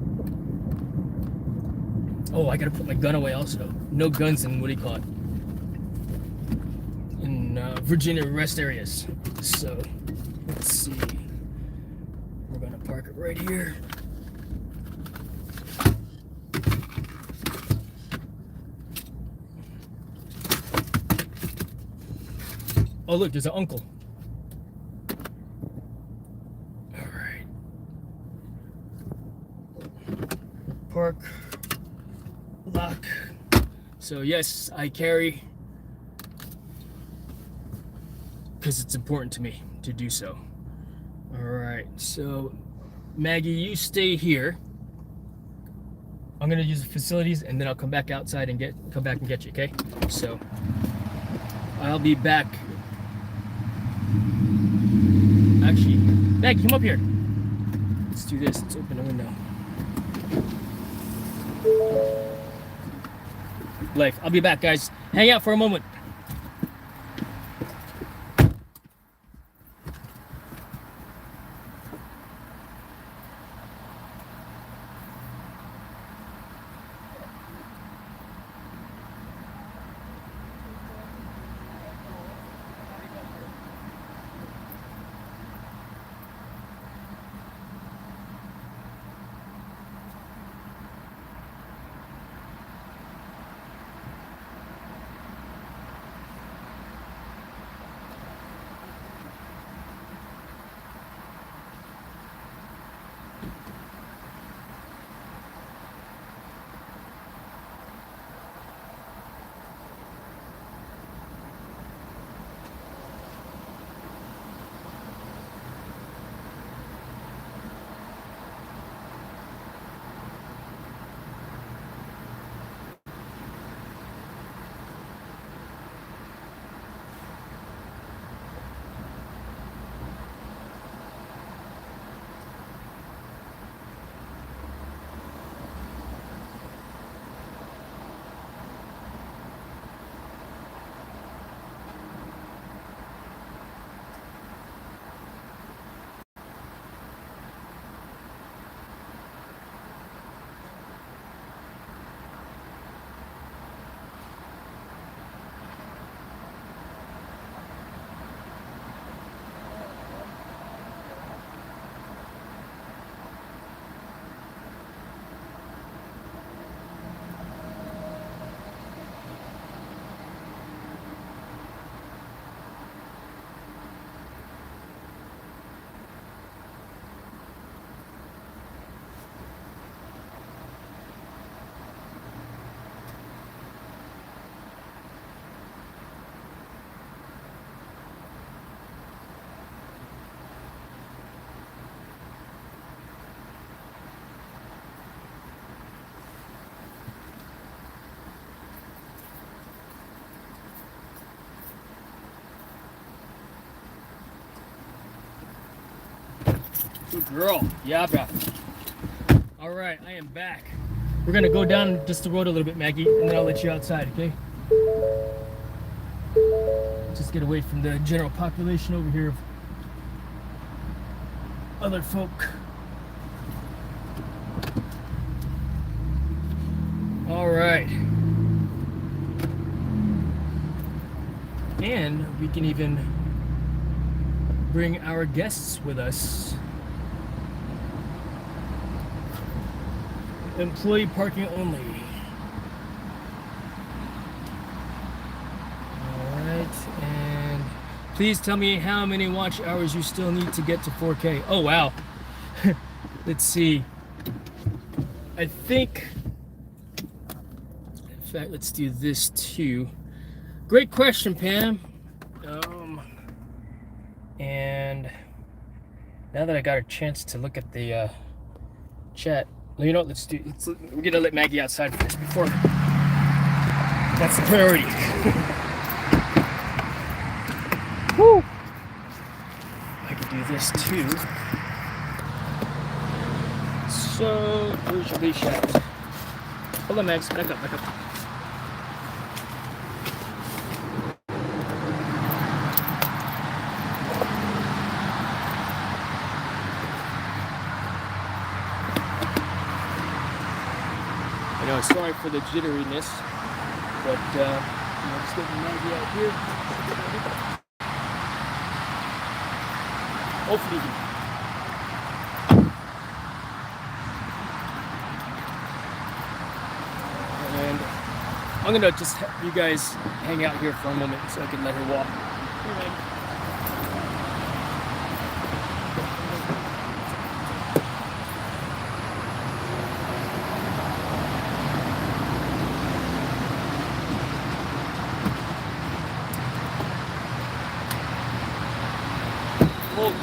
Oh, I gotta put my gun away also. No guns in, what do you call it? In Virginia rest areas. So, let's see. We're gonna park it right here. Oh look, there's an uncle. Alright. Park. Lock. So yes, I carry because it's important to me to do so. Alright, so Maggie, you stay here. I'm gonna use the facilities and then I'll come back outside and come back and get you, okay? So I'll be back. Actually, Maggie, come up here. Let's do this. Let's open the window. Life. I'll be back, guys. Hang out for a moment. Good girl. Yeah, bro. All right, I am back. We're gonna go down just the road a little bit, Maggie, and then I'll let you outside, okay? Just get away from the general population over here of other folk. All right. And we can even bring our guests with us. Employee parking only. Alright, and please tell me how many watch hours you still need to get to 4K. Oh wow. Let's see. I think, in fact, let's do this too. Great question, Pam. And now that I got a chance to look at the chat, you know, we're gonna let Maggie outside first before. That's the priority. Woo! I can do this too. So, where's your leash at? Hold on, Max. Back up, back up. I know, sorry for the jitteriness, but just getting Maggie out here. Hopefully you can. And I'm gonna just have you guys hang out here for a moment so I can let her walk. Hold.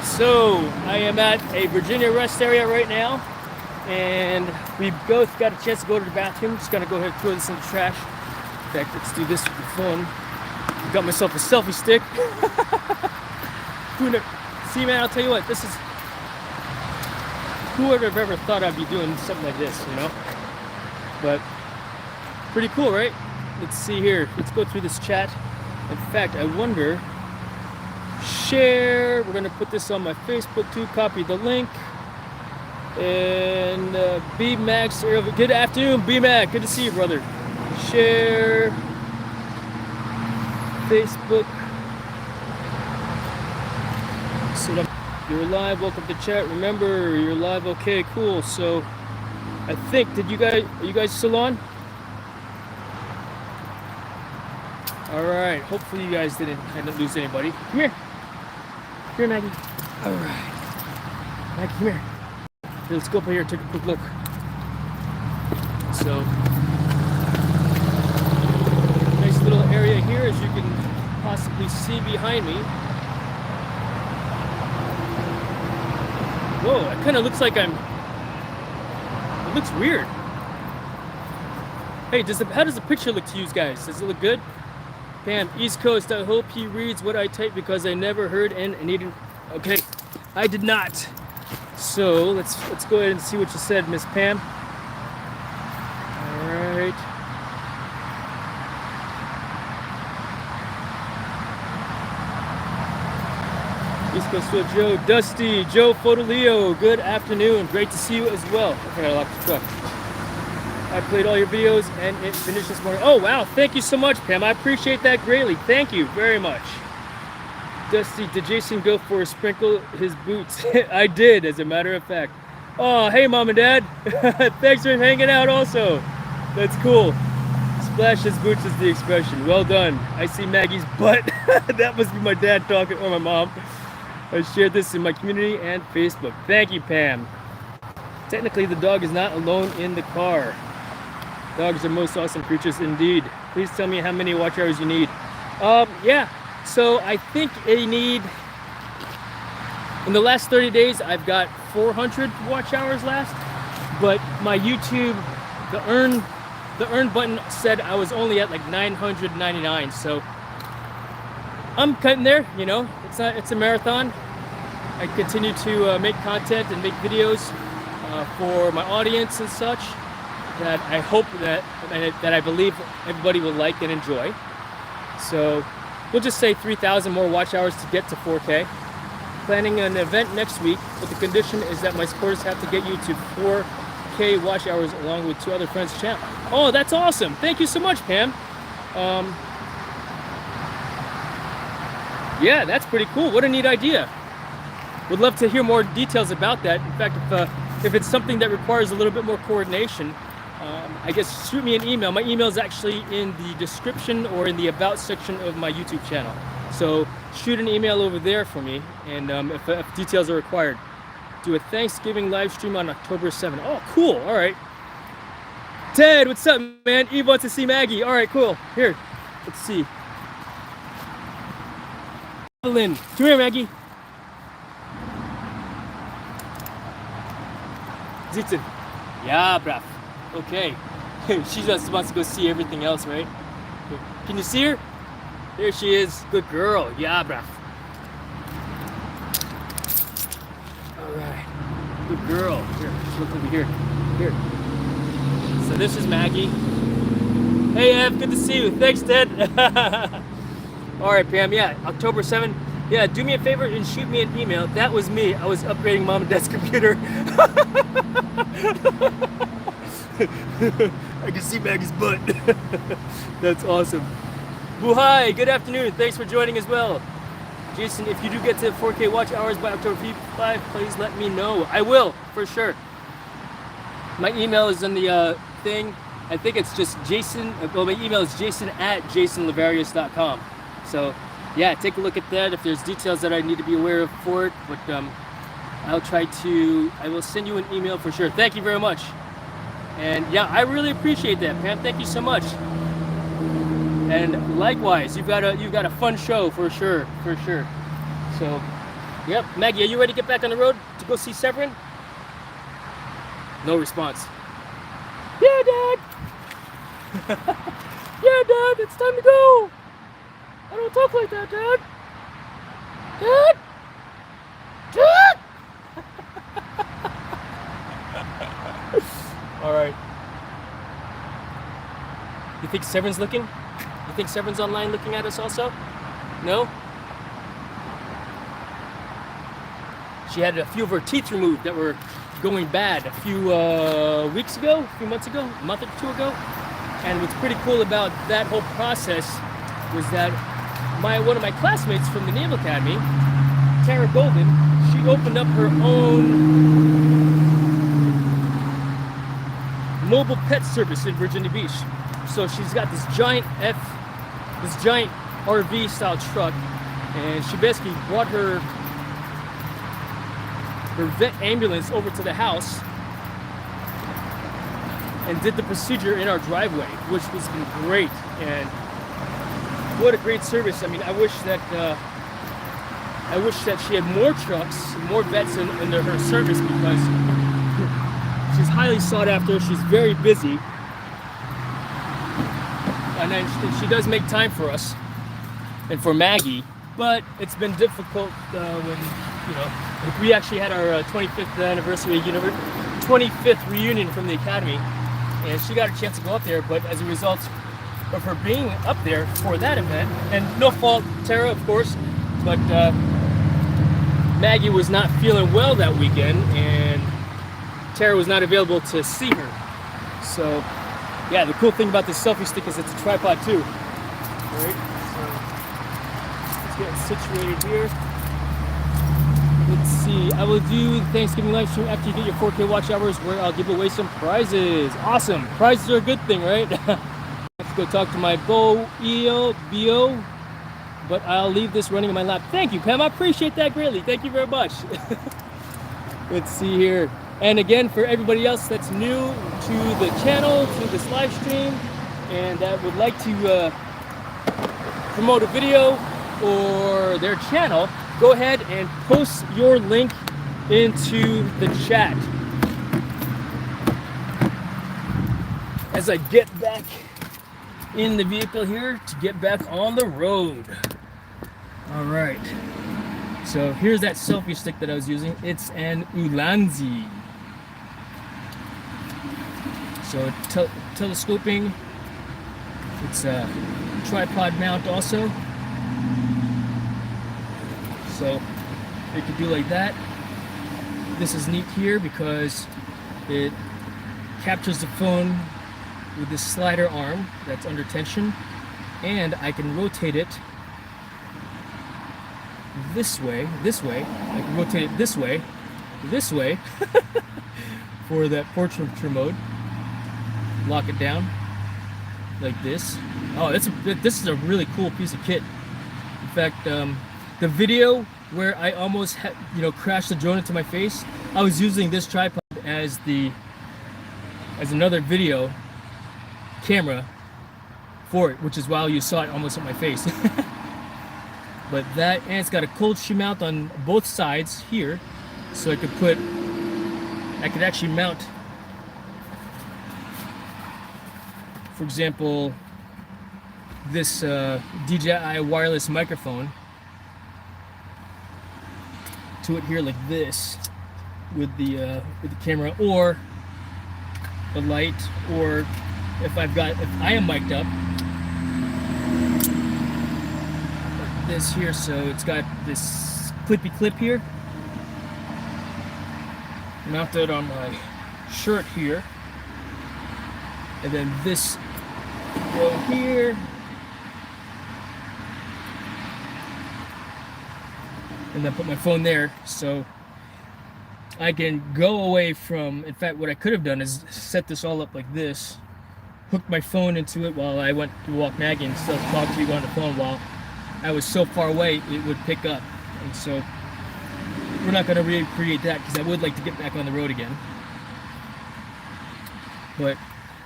So I am at a Virginia rest area right now, and we both got a chance to go to the bathroom. Just gonna go ahead and throw this in the trash. In fact, let's do this with the phone. Got myself a selfie stick. See, man, I'll tell you what, this is, who would have ever thought I'd be doing something like this, you know? But pretty cool, right? Let's see here. Let's go through this chat. In fact, I wonder, share, we're gonna put this on my Facebook too, copy the link. And B-Max, good afternoon, B-Mac, good to see you, brother. Share, Facebook. So you're live, welcome to chat. Remember, you're live, okay, cool. So I think, are you guys still on? All right, hopefully you guys didn't lose anybody. Come here. Here, Maggie. All right. Maggie, come here. Here, let's go up here and take a quick look. So, nice little area here, as you can possibly see behind me. Whoa, it kind of looks like it looks weird. Hey, how does the picture look to you guys? Does it look good? Pam, East Coast, I hope he reads what I type because I never heard and needed. Okay, I did not. So let's go ahead and see what you said, Miss Pam. All right. East Coast Phil, Joe, Dusty, Joe Fotoleo, good afternoon. Great to see you as well. Okay, I locked the truck. I played all your videos and it finished this morning. Oh, wow. Thank you so much, Pam. I appreciate that greatly. Thank you very much. Dusty, did Jason go for a sprinkle his boots? I did, as a matter of fact. Oh, hey, Mom and Dad. Thanks for hanging out also. That's cool. Splash his boots is the expression. Well done. I see Maggie's butt. That must be my dad talking, or my mom. I shared this in my community and Facebook. Thank you, Pam. Technically, the dog is not alone in the car. Dogs are most awesome creatures indeed. Please tell me how many watch hours you need. Yeah, so I think they need In the last 30 days, I've got 400 watch hours last, but my YouTube, the earn button said I was only at like 999. So I'm cutting there, you know, it's a marathon. I continue to make content and make videos for my audience and such that I hope that I believe everybody will like and enjoy. So we'll just say 3,000 more watch hours to get to 4K. Planning an event next week, but the condition is that my supporters have to get you to 4K watch hours along with 2 other friends' channel. Oh, that's awesome. Thank you so much, Pam. Yeah, that's pretty cool. What a neat idea. Would love to hear more details about that. In fact, if it's something that requires a little bit more coordination, I guess shoot me an email. My email is actually in the description or in the about section of my YouTube channel. So shoot an email over there for me, and if details are required. Do a Thanksgiving live stream on October 7th. Oh, cool. All right. Ted, what's up, man? Eve wants to see Maggie. All right, cool. Here, let's see. Evelyn, come here, Maggie. Zitten. Yeah, bruv. Okay. She just wants to go see everything else, right? Can you see her? There she is. Good girl. Yeah, bruv. Alright. Good girl. Here, look over here. Here. So this is Maggie. Hey, Ev. Good to see you. Thanks, Ted. Alright, Pam. Yeah, October 7th. Yeah, do me a favor and shoot me an email. That was me. I was upgrading Mom and Dad's computer. I can see Maggie's butt. That's awesome. Buhai, good afternoon. Thanks for joining as well. Jason, if you do get to 4K watch hours by October 5, please let me know. I will, for sure. My email is in the thing. I think it's just Jason. Well, my email is jason@jasonlavarius.com. So, yeah, take a look at that if there's details that I need to be aware of for it. But I will send you an email for sure. Thank you very much. And yeah, I really appreciate that, Pam. Thank you so much. And likewise, you've got a fun show for sure, for sure. So, yep, Maggie, are you ready to get back on the road to go see Severin? No response. Yeah, Dad. Yeah, Dad, it's time to go. I don't talk like that, Dad. Dad. Dad. All right. You think Severin's looking? You think Severin's online looking at us also? No? She had a few of her teeth removed that were going bad a few weeks ago, a few months ago, a month or two ago. And what's pretty cool about that whole process was that one of my classmates from the Naval Academy, Tara Golden, she opened up her own mobile pet service in Virginia Beach. So she's got this giant RV style truck, and she basically brought her vet ambulance over to the house and did the procedure in our driveway, which was great. And what a great service. I mean, I wish that she had more trucks, more vets under her service, because she's highly sought after. She's very busy, and then she does make time for us and for Maggie. But it's been difficult when, you know, we actually had our 25th anniversary 25th reunion from the academy, and she got a chance to go up there. But as a result of her being up there for that event, and no fault Tara, of course, but Maggie was not feeling well that weekend, and Tara was not available to see her. So, yeah, the cool thing about this selfie stick is it's a tripod too. All right, so let's get situated here. Let's see. I will do the Thanksgiving live stream after you get your 4K watch hours, where I'll give away some prizes. Awesome. Prizes are a good thing, right? Let's go talk to my BO, but I'll leave this running in my lap. Thank you, Pam. I appreciate that greatly. Thank you very much. Let's see here. And again, for everybody else that's new to the channel, to this live stream, and that would like to promote a video or their channel, go ahead and post your link into the chat as I get back in the vehicle here to get back on the road. All right, so here's that selfie stick that I was using. It's an Ulanzi. So telescoping, it's a tripod mount also. So it could do like that. This is neat here because it captures the phone with this slider arm that's under tension, and I can rotate it this way. I can rotate it this way for that portrait mode. Lock it down like this. Oh, this is a really cool piece of kit. In fact, the video where I almost crashed the drone into my face, I was using this tripod as another video camera for it, which is why you saw it almost at my face. But that, and it's got a cold shoe mount on both sides here, so I could actually mount, for example, this DJI wireless microphone to it here like this with the camera, or a light, or if I am mic'd up like this here, so it's got this clippy clip here mounted on my shirt here, and then this go here, and then put my phone there, so I can go away from, in fact, what I could have done is set this all up like this, hook my phone into it while I went to walk Maggie and still talk to you on the phone while I was so far away it would pick up. And so we're not going to recreate that because I would like to get back on the road again. But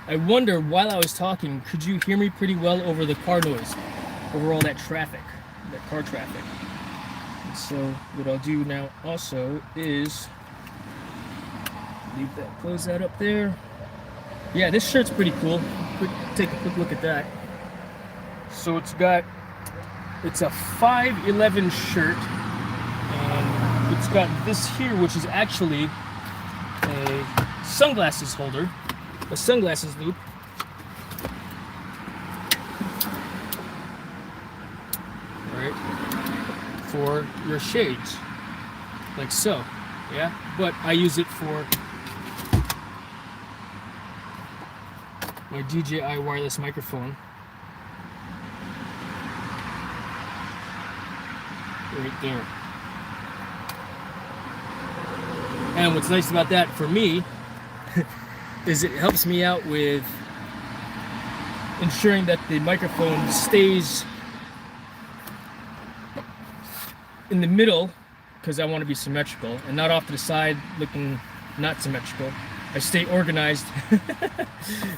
I wonder, while I was talking, could you hear me pretty well over the car noise, over all that traffic, that car traffic? And so what I'll do now also is close that up there. Yeah, this shirt's pretty cool. Take a quick look at that. So it's a 5'11" shirt, and it's got this here, which is actually a sunglasses holder, a sunglasses loop. All right, for your shades, like so. Yeah, but I use it for my DJI wireless microphone. Right there. And what's nice about that for me is it helps me out with ensuring that the microphone stays in the middle, because I want to be symmetrical and not off to the side looking not symmetrical. I stay organized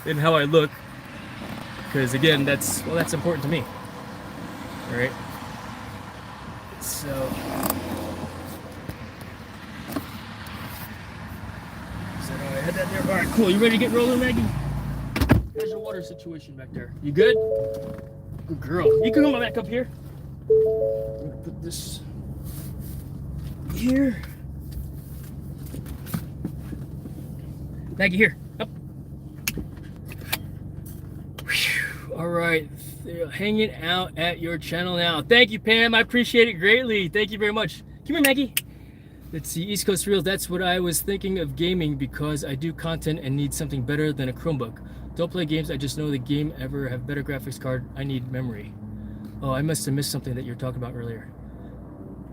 in how I look, because again, that's important to me. All right. So I had that there. All right, cool. You ready to get rolling, Maggie? How's your water situation back there? You good? Good girl. You can come back up here. I'm gonna put this here. Maggie, here. Up. Whew. All right. They're hanging out at your channel now. Thank you, Pam. I appreciate it greatly. Thank you very much. Come here, Maggie. Let's see. East Coast Reels. That's what I was thinking of gaming, because I do content and need something better than a Chromebook. Don't play games. I just know the game ever have better graphics card. I need memory. Oh, I must have missed something that you were talking about earlier.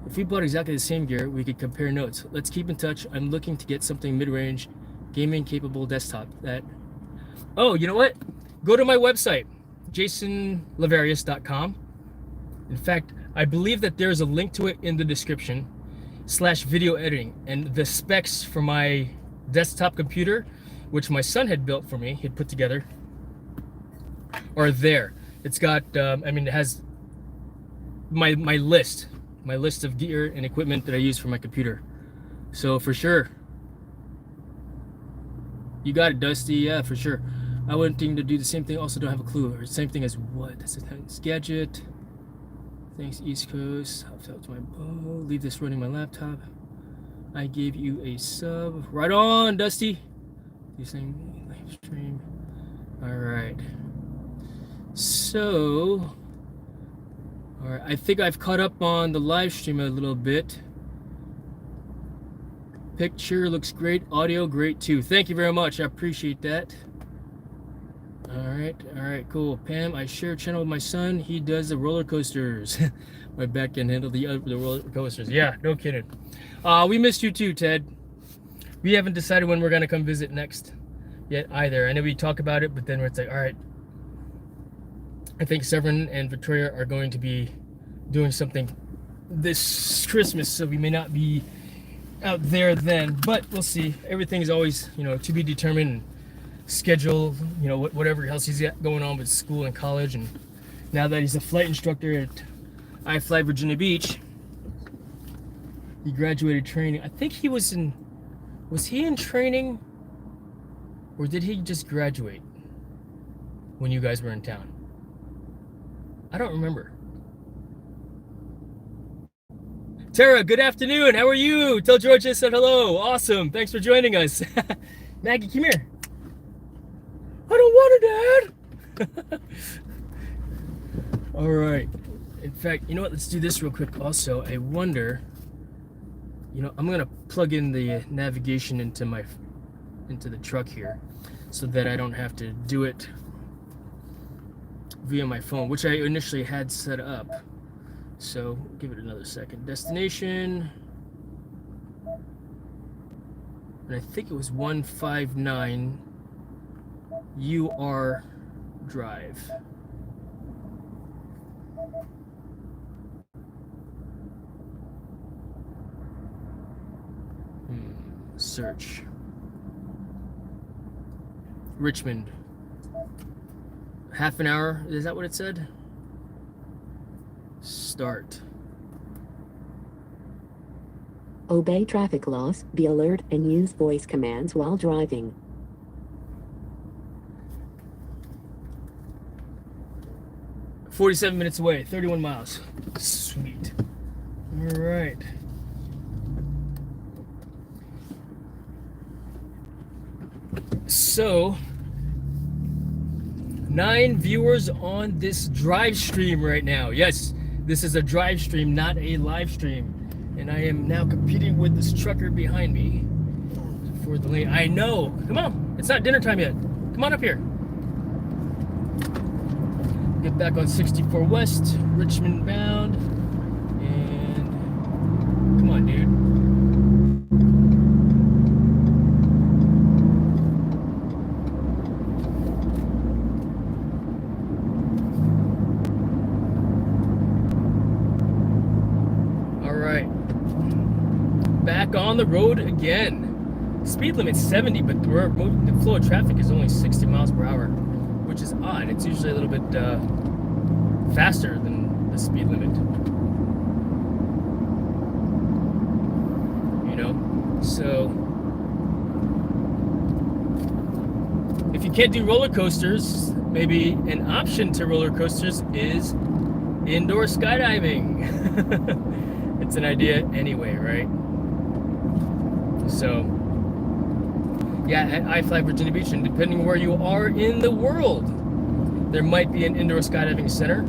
If we bought exactly the same gear, we could compare notes. Let's keep in touch. I'm looking to get something mid-range, gaming-capable desktop. Oh, you know what? Go to my website, jasonlavarius.com. In fact, I believe that there's a link to it in the description, /video editing, and the specs for my desktop computer, which my son had built for me, he'd put together, are there. It's got, it has my list my list of gear and equipment that I use for my computer. So for sure. You got it, Dusty. Yeah, for sure. I wouldn't think to do the same thing. Also don't have a clue. Or same thing as what? That's a gadget. Thanks, East Coast. Hopped out to my bow. Leave this running my laptop. I gave you a sub. Right on, Dusty. You saying live stream. Alright. So alright, I think I've caught up on the live stream a little bit. Picture looks great, audio great too. Thank you very much. I appreciate that. Alright, cool. Pam, I share a channel with my son. He does the roller coasters. My back can handle the roller coasters. Yeah, no kidding. We missed you too, Ted. We haven't decided when we're gonna come visit next yet either. I know we talk about it, but then it's like, all right. I think Severin and Victoria are going to be doing something this Christmas, so we may not be out there then, but we'll see. Everything is always, to be determined. Schedule, whatever else he's got going on with school and college, and now that he's a flight instructor at iFly Virginia Beach, he graduated training. I think he was he in training, or did he just graduate when you guys were in town? I don't remember. Tara, good afternoon. How are you? Tell George I said hello. Awesome. Thanks for joining us. Maggie, come here. I don't want it, Dad. All right. In fact, you know what? Let's do this real quick. Also, I wonder, I'm going to plug in the navigation into the truck here so that I don't have to do it via my phone, which I initially had set up. So give it another second. Destination, and I think it was 159 UR Drive. Search. Richmond. Half an hour, is that what it said? Start. Obey traffic laws, be alert, and use voice commands while driving. 47 minutes away, 31 miles. Sweet. All right. So, 9 viewers on this drive stream right now. Yes, this is a drive stream, not a live stream. And I am now competing with this trucker behind me for the lane. I know. Come on. It's not dinner time yet. Come on up here. Get back on 64 West, Richmond bound. And come on, dude. On the road again. Speed limit's 70, but the flow of traffic is only 60 miles per hour, which is odd. It's usually a little bit faster than the speed limit. So if you can't do roller coasters, maybe an option to roller coasters is indoor skydiving. It's an idea anyway, right? So, yeah, at iFly Virginia Beach, and depending where you are in the world, there might be an indoor skydiving center.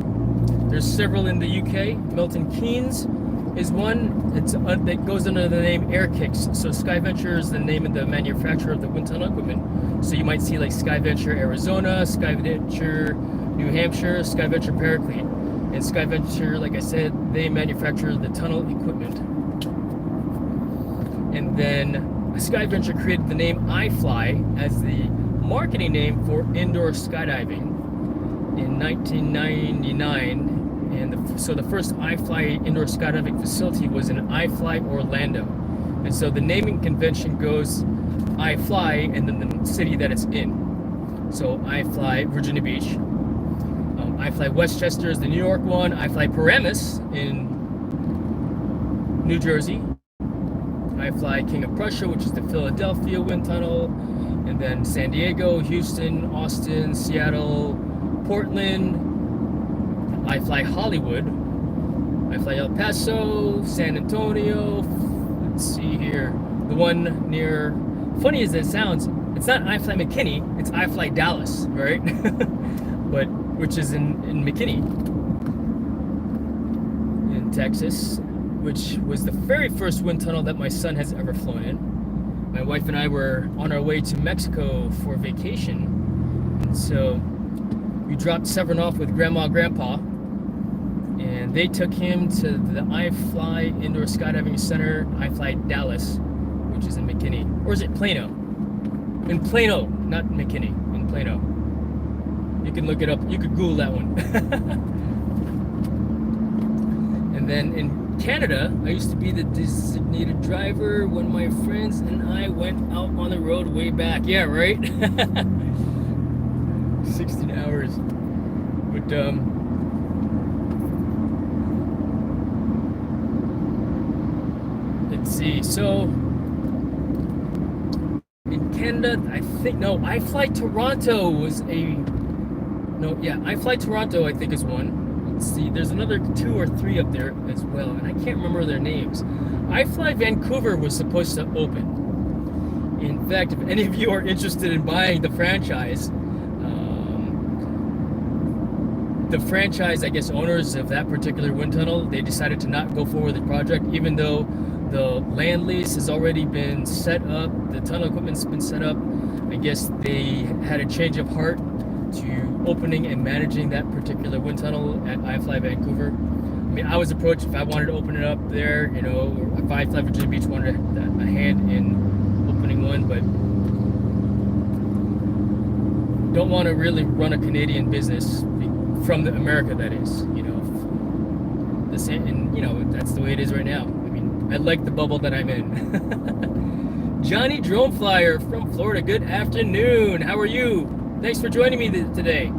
There's several in the UK. Milton Keynes is one. That goes under the name Air Kicks. So SkyVenture is the name of the manufacturer of the wind tunnel equipment. So you might see like SkyVenture Arizona, SkyVenture New Hampshire, SkyVenture Paraclete. And SkyVenture, like I said, they manufacture the tunnel equipment. And then SkyVenture created the name iFly as the marketing name for indoor skydiving in 1999. And so the first iFly indoor skydiving facility was in iFly Orlando. And so the naming convention goes iFly and then the city that it's in. So iFly Virginia Beach. iFly Westchester is the New York one. iFly Paramus in New Jersey. I fly King of Prussia, which is the Philadelphia wind tunnel, and then San Diego, Houston, Austin, Seattle, Portland. I fly Hollywood. I fly El Paso, San Antonio. Let's see here. The one near, funny as it sounds, it's not I fly McKinney, it's I fly Dallas, right? But which is in McKinney, in Texas, which was the very first wind tunnel that my son has ever flown in. My wife and I were on our way to Mexico for vacation, and so we dropped Severn off with Grandma and Grandpa, and they took him to the I Fly Indoor Skydiving Center, I Fly Dallas, which is in McKinney. Or is it Plano? In Plano, not McKinney, in Plano. You can look it up, you could Google that one. And then in Canada, I used to be the designated driver when my friends and I went out on the road way back. Yeah, right? 16 hours. But, let's see. So, in Canada, I think, no, I Fly Toronto was a, no, yeah, I Fly Toronto, I think, is one. Let's see, there's another 2 or 3 up there as well, and I can't remember their names. I Fly Vancouver was supposed to open. In fact, if any of you are interested in buying the franchise, I guess, owners of that particular wind tunnel, they decided to not go forward with the project, even though the land lease has already been set up, the tunnel equipment's been set up. I guess they had a change of heart to opening and managing that particular wind tunnel at I Fly Vancouver. I mean, I was approached if I wanted to open it up there, you know, if I Fly Virginia Beach wanted a hand in opening one, but don't want to really run a Canadian business from America, that is, you know, the same, and you know, that's the way it is right now. I mean, I like the bubble that I'm in. Johnny Drone Flyer from Florida, good afternoon. How are you? Thanks for joining me today.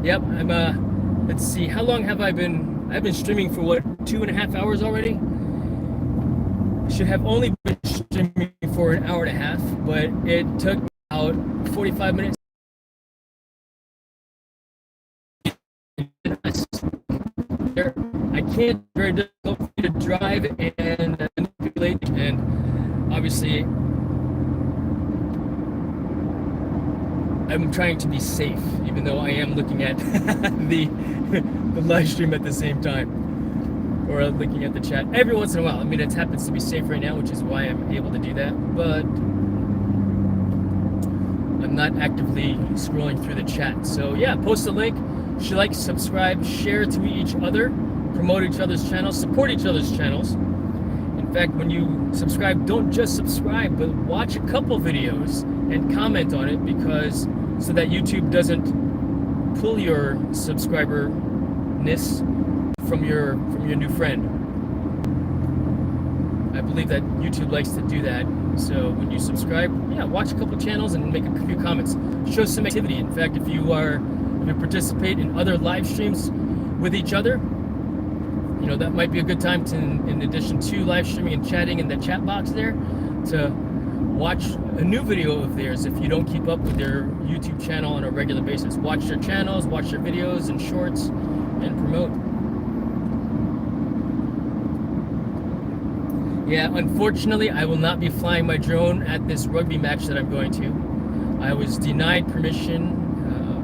Yep, I'm, let's see, how long have I've been streaming for, what, 2.5 hours already? Should have only been streaming for an hour and a half, but it took about 45 minutes. I can't, very difficult for me to drive and manipulate, and obviously I'm trying to be safe, even though I am looking at the live stream at the same time, or looking at the chat every once in a while. I mean, it happens to be safe right now, which is why I'm able to do that, but I'm not actively scrolling through the chat. So yeah, post a link, like, subscribe, share to each other, promote each other's channels, support each other's channels. In fact, when you subscribe, don't just subscribe, but watch a couple videos and comment on it, because so that YouTube doesn't pull your subscriber-ness from your new friend. I believe that YouTube likes to do that. So when you subscribe, yeah, watch a couple channels and make a few comments. Show some activity. In fact, if you participate in other live streams with each other, you know, that might be a good time to, in addition to live streaming and chatting in the chat box there, to watch a new video of theirs if you don't keep up with their YouTube channel on a regular basis. Watch their channels, watch their videos and shorts, and promote. Yeah, unfortunately, I will not be flying my drone at this rugby match that I'm going to. I was denied permission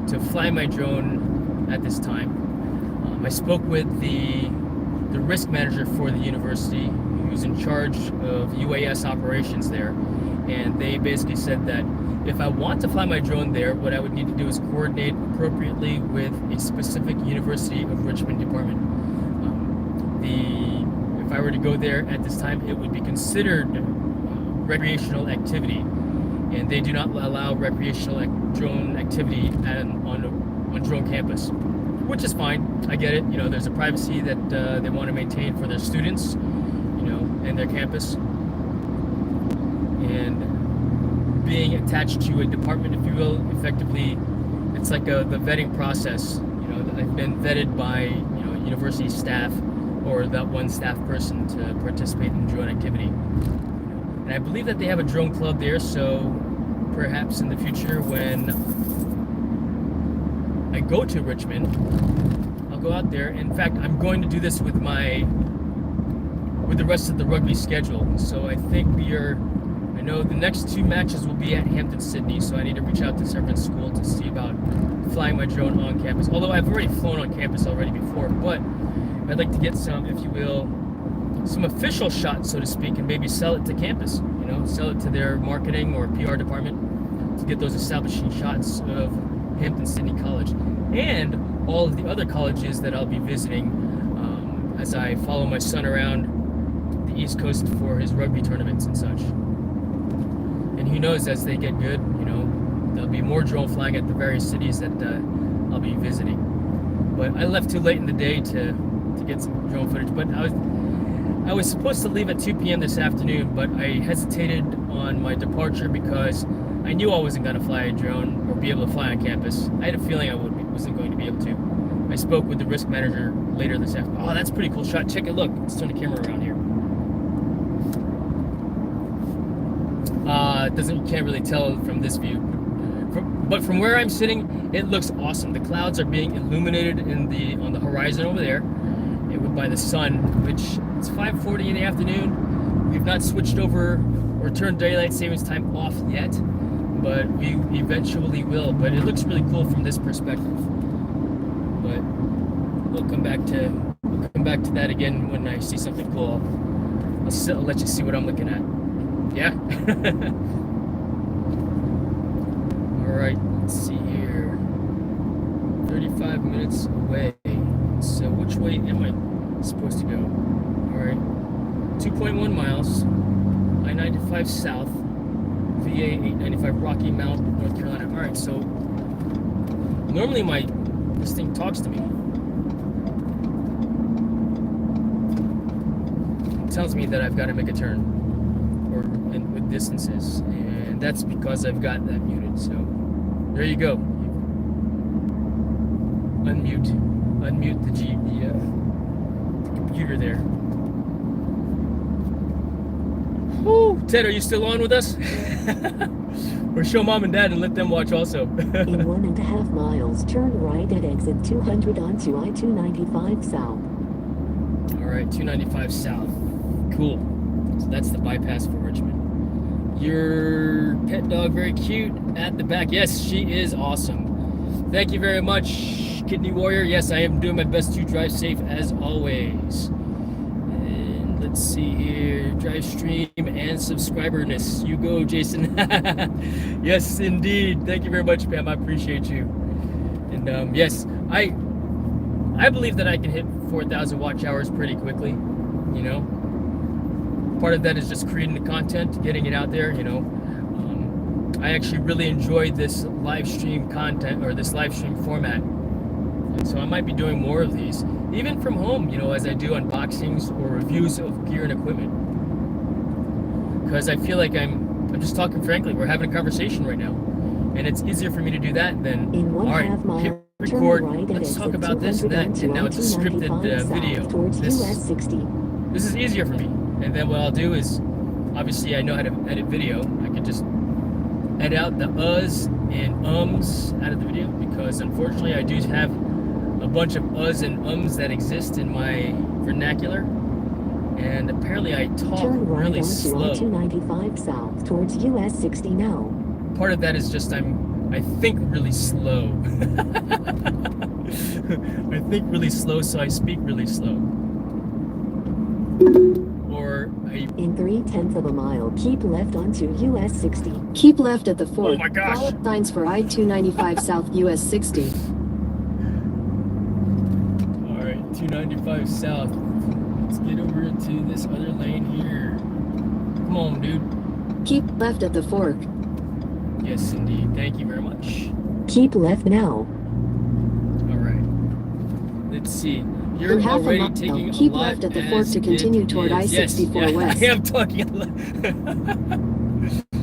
to fly my drone at this time. I spoke with the risk manager for the university, who's in charge of UAS operations there, and they basically said that if I want to fly my drone there, what I would need to do is coordinate appropriately with a specific University of Richmond department. If I were to go there at this time, it would be considered recreational activity, and they do not allow recreational drone activity on drone campus, which is fine. I get it. You know, there's a privacy that they want to maintain for their students, you know, and their campus. And being attached to a department, if you will, effectively, it's like the vetting process. You know, I've been vetted by, you know, university staff or that one staff person to participate in drone activity. And I believe that they have a drone club there, so perhaps in the future when I go to Richmond, I'll go out there. In fact, I'm going to do this with the rest of the rugby schedule. So I think I know the next 2 matches will be at Hampden-Sydney, so I need to reach out to Severin's school to see about flying my drone on campus. Although I've already flown on campus already before, but I'd like to get some, if you will, some official shots, so to speak, and maybe sell it to campus, sell it to their marketing or PR department to get those establishing shots of Hampden-Sydney College and all of the other colleges that I'll be visiting as I follow my son around the East Coast for his rugby tournaments and such. And who knows, as they get good, there'll be more drone flying at the various cities that I'll be visiting. But I left too late in the day to get some drone footage. But I was supposed to leave at 2 p.m. this afternoon, but I hesitated on my departure because I knew I wasn't going to fly a drone or be able to fly on campus. I had a feeling I wasn't going to be able to. I spoke with the risk manager later this afternoon. Oh, that's a pretty cool shot. Check it. Look, let's turn the camera around here. You can't really tell from this view, but from where I'm sitting, it looks awesome. The clouds are being illuminated on the horizon over there, by the sun, which it's 5:40 in the afternoon. We've not switched over or turned daylight savings time off yet, but we eventually will. But it looks really cool from this perspective. But we'll come back to that again when I see something cool. I'll let you see what I'm looking at. Yeah. All right, let's see here. 35 minutes away. So which way am I supposed to go? All right. 2.1 miles. I-95 south. VA 895 Rocky Mount, North Carolina. All right, so normally this thing talks to me. It tells me that I've got to make a turn with distances, and that's because I've got that muted. So there you go. Unmute the computer there. Woo! Ted, are you still on with us? Or show mom and dad and let them watch also. In 1.5 miles, turn right at exit 200 onto I-295 South. All right, 295 South. Cool. So that's the bypass for Richmond. Your pet dog, very cute at the back. Yes, she is awesome. Thank you very much, Kidney Warrior. Yes, I am doing my best to drive safe as always. And let's see here, drive stream and subscriberness. You go, Jason. Yes, indeed. Thank you very much, Pam. I appreciate you. And yes, I believe that I can hit 4,000 watch hours pretty quickly. Part of that is just creating the content, getting it out there. I actually really enjoyed this live stream content, or this live stream format, and so I might be doing more of these, even from home, as I do unboxings or reviews of gear and equipment, because I feel like I'm just talking frankly. We're having a conversation right now, and it's easier for me to do that than all right, hit record, let's talk about this and that, and now it's a scripted video. This is easier for me. And then what I'll do is, obviously I know how to edit video. I can just edit out the uhs and ums out of the video, because unfortunately I do have a bunch of uhs and ums that exist in my vernacular, and apparently I talk really slow. Turn right onto I-295 South towards US 60 now. Part of that is just I think really slow. I think really slow, so I speak really slow. In 3/10 of a mile, keep left onto US 60. Keep left at the fork. Oh my gosh. Follow signs for I-295 South US 60. All right, 295 South. Let's get over to this other lane here. Come on, dude. Keep left at the fork. Yes, indeed. Thank you very much. Keep left now. All right. Let's see. You're In half already a mile, taking keep a lot left at the fork to continue toward I-64 West. I am talking a lot.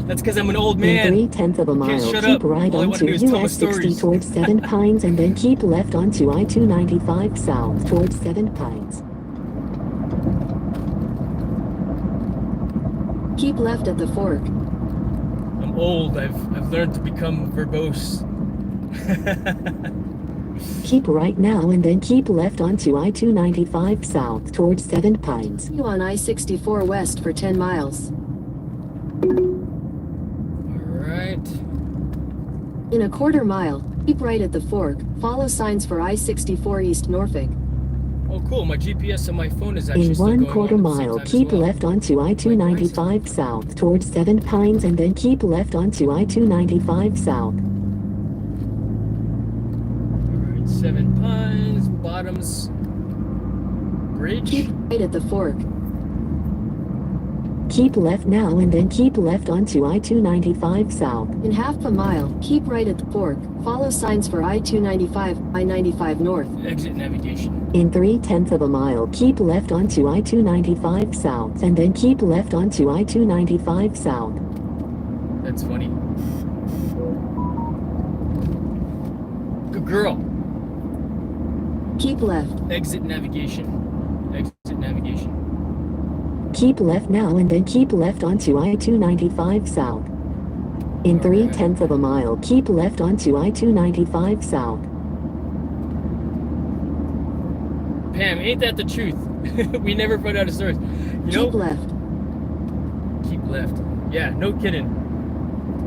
That's because I'm an old man. In 3/10 of a mile, keep right onto US 60 towards Seven Pines, and then keep left onto I-295 South towards Seven Pines. Keep left at the fork. I'm old. I've learned to become verbose. Keep right now and then keep left onto I-295 south towards Seven Pines. Continue on I-64 west for 10 miles. Alright. In a quarter mile, keep right at the fork. Follow signs for I-64 East Norfolk. Oh cool, my GPS on my phone is actually In still one going quarter on at the mile, same time as keep well. left onto I-295 south towards Seven Pines and then keep left onto I-295 south. Alright, Seven Pines, Bottoms Bridge. Keep right at the fork. Keep left now and then keep left onto I-295 south. In half a mile, keep right at the fork. Follow signs for I-295, I-95 north. Exit navigation. In 3/10 of a mile, keep left onto I-295 south and then keep left onto I-295 south. That's funny. Good girl. Keep left. Exit navigation. Exit navigation. Keep left now and then keep left onto I-295 south. In 3/10 of a mile, keep left onto I-295 south. Pam, ain't that the truth? We never put out a source. You know? Keep left. Keep left. Yeah, no kidding.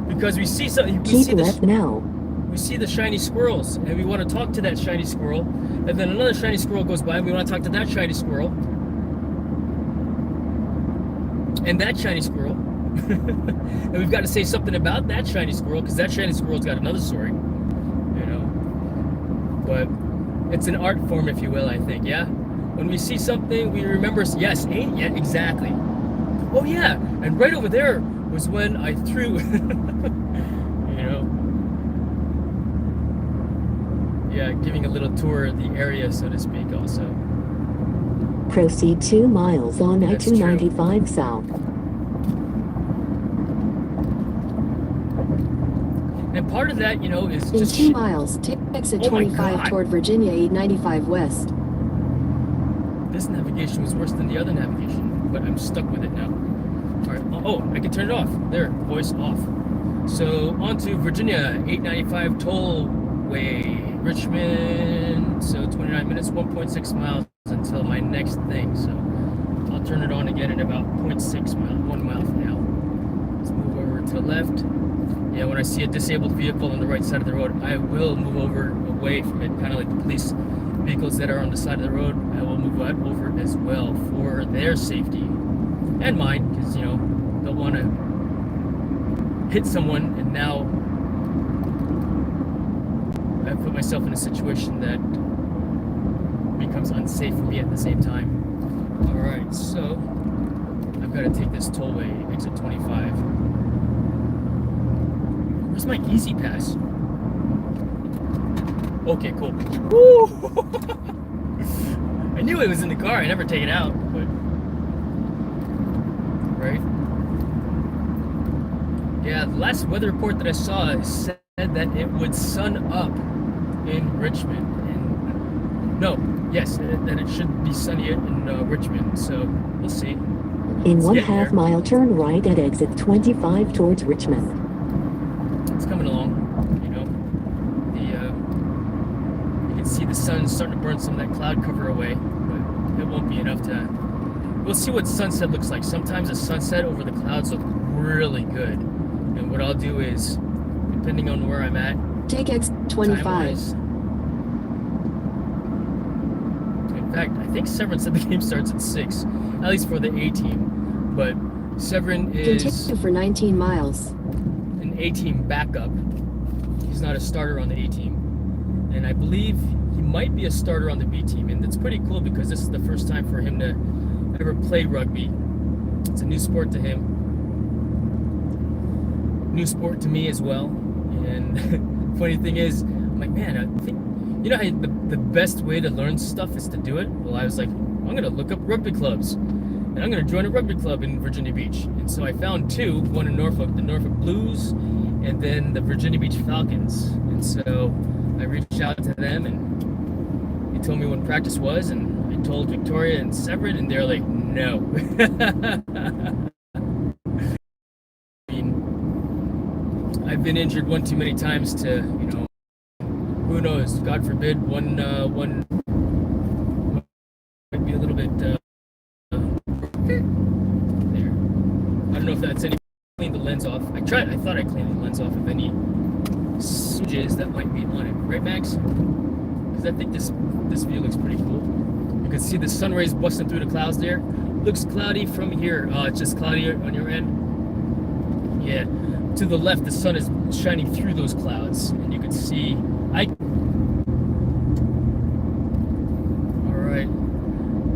Because we see something. Keep left now. We see the shiny squirrels, and we want to talk to that shiny squirrel, and then another shiny squirrel goes by, and we want to talk to that shiny squirrel, and that shiny squirrel, and we've got to say something about that shiny squirrel, because that shiny squirrel's got another story, you know. But it's an art form, if you will, I think, yeah? When we see something, we remember, yes, ain't yet, exactly. Oh yeah, and right over there was when I threw, you know, yeah, giving a little tour of the area, so to speak, also. Proceed 2 miles on That's I-295 south. And part of that, you know, is In just 2 miles, take exit Oh my 25 God. toward Virginia 895 west. This navigation was worse than the other navigation, but I'm stuck with it now. All right. Oh, I can turn it off. There, voice off. So on to Virginia 895 tollway, Richmond. So 29 minutes, 1.6 miles until my next thing. So I'll turn it on again in about 0.6 miles, 1 mile from now. Let's move over to the left. Yeah, when I see a disabled vehicle on the right side of the road, I will move away from it, kind of like the police vehicles that are on the side of the road. I will move over as well for their safety and mine, because, you know, don't want to hit someone and now I put myself in a situation that becomes unsafe for me at the same time. All right, so I've got to take this tollway, exit 25. Where's my easy pass? Okay, cool. Woo! I knew it was in the car. I never take it out, but right? Yeah, the last weather report that I saw said that it would sun up in Richmond. And no, yes, that it should be sunny in Richmond. So we'll see. In It's 1/2 getting there. mile, turn right at exit 25 towards Richmond. It's coming along, you know. You can see the sun starting to burn some of that cloud cover away, but it won't be enough to. We'll see what sunset looks like. Sometimes a sunset over the clouds look really good, and what I'll do is, depending on where I'm at, Take exit 25. time-wise. In fact, I think Severn said the game starts at 6, at least for the A team. But Severn is Continue for 19 miles. an A team backup. He's not a starter on the A team, and I believe he might be a starter on the B team. And that's pretty cool because this is the first time for him to ever play rugby. It's a new sport to him, new sport to me as well. And funny thing is, I'm like, man, I think, you know how the best way to learn stuff is to do it? Well, I was like, I'm gonna look up rugby clubs, and I'm gonna join a rugby club in Virginia Beach. And so I found two, one in Norfolk, the Norfolk Blues, and then the Virginia Beach Falcons. And so I reached out to them, and they told me when practice was, and I told Victoria and Severn, and they're like, no. I've been injured one too many times to, who knows? God forbid one might be a little bit there. I don't know if that's any. Clean the lens off. I thought I cleaned the lens off of any smudges that might be on it, right, Max? Because I think this view looks pretty cool. You can see the sun rays busting through the clouds there. Looks cloudy from here. It's just cloudy on your end. Yeah. To the left, the sun is shining through those clouds, and you can see. All right.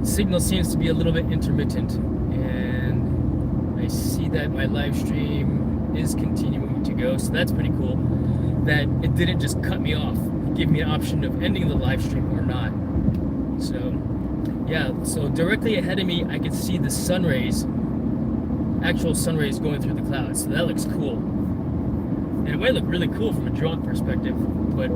Signal seems to be a little bit intermittent, and I see that my live stream is continuing to go, so that's pretty cool. That it didn't just cut me off. It gave me an option of ending the live stream or not. So, yeah. So directly ahead of me, I could see the sun rays. Actual sun rays going through the clouds, so that looks cool. And it might look really cool from a drone perspective, but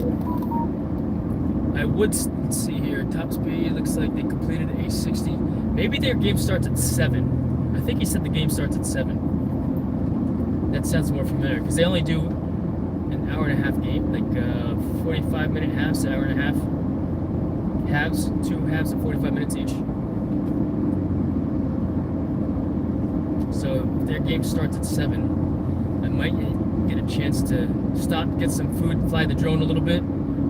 I would see here, top speed, looks like they completed a 60. Maybe their game starts at 7. I think he said the game starts at 7. That sounds more familiar, because they only do an hour and a half game, like 45-minute halves, an hour and a half. Halves, 2 halves of 45 minutes each. So if their game starts at 7, I might get a chance to stop, get some food, fly the drone a little bit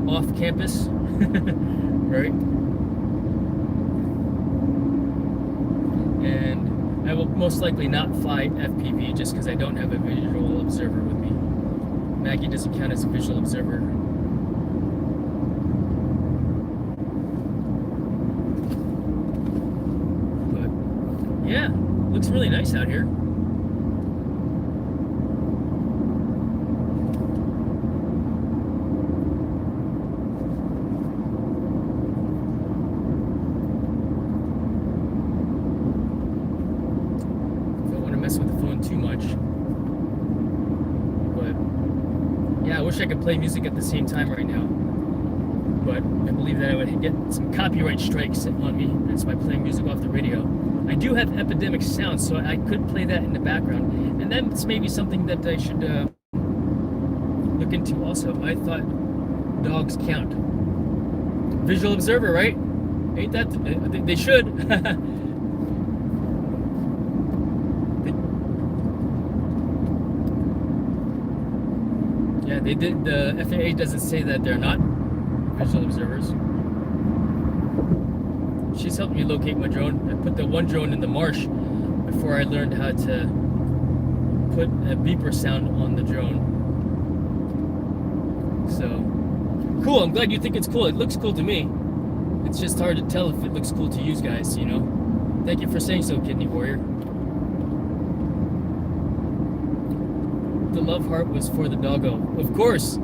off campus, right? And I will most likely not fly FPV just because I don't have a visual observer with me. Maggie doesn't count as a visual observer. But yeah, looks really nice out here. I wish I could play music at the same time right now, but I believe that I would get some copyright strikes on me. That's why playing music off the radio. I do have Epidemic Sound, so I could play that in the background, and that's maybe something that I should look into also. I thought dogs count. Visual observer, right? Ain't that? I think they should. Yeah, they did. The FAA doesn't say that they're not visual observers. She's helped me locate my drone. I put the one drone in the marsh before I learned how to put a beeper sound on the drone. So, cool. I'm glad you think it's cool. It looks cool to me. It's just hard to tell if it looks cool to you guys, you know? Thank you for saying so, Kidney Warrior. The love heart was for the doggo. Of course.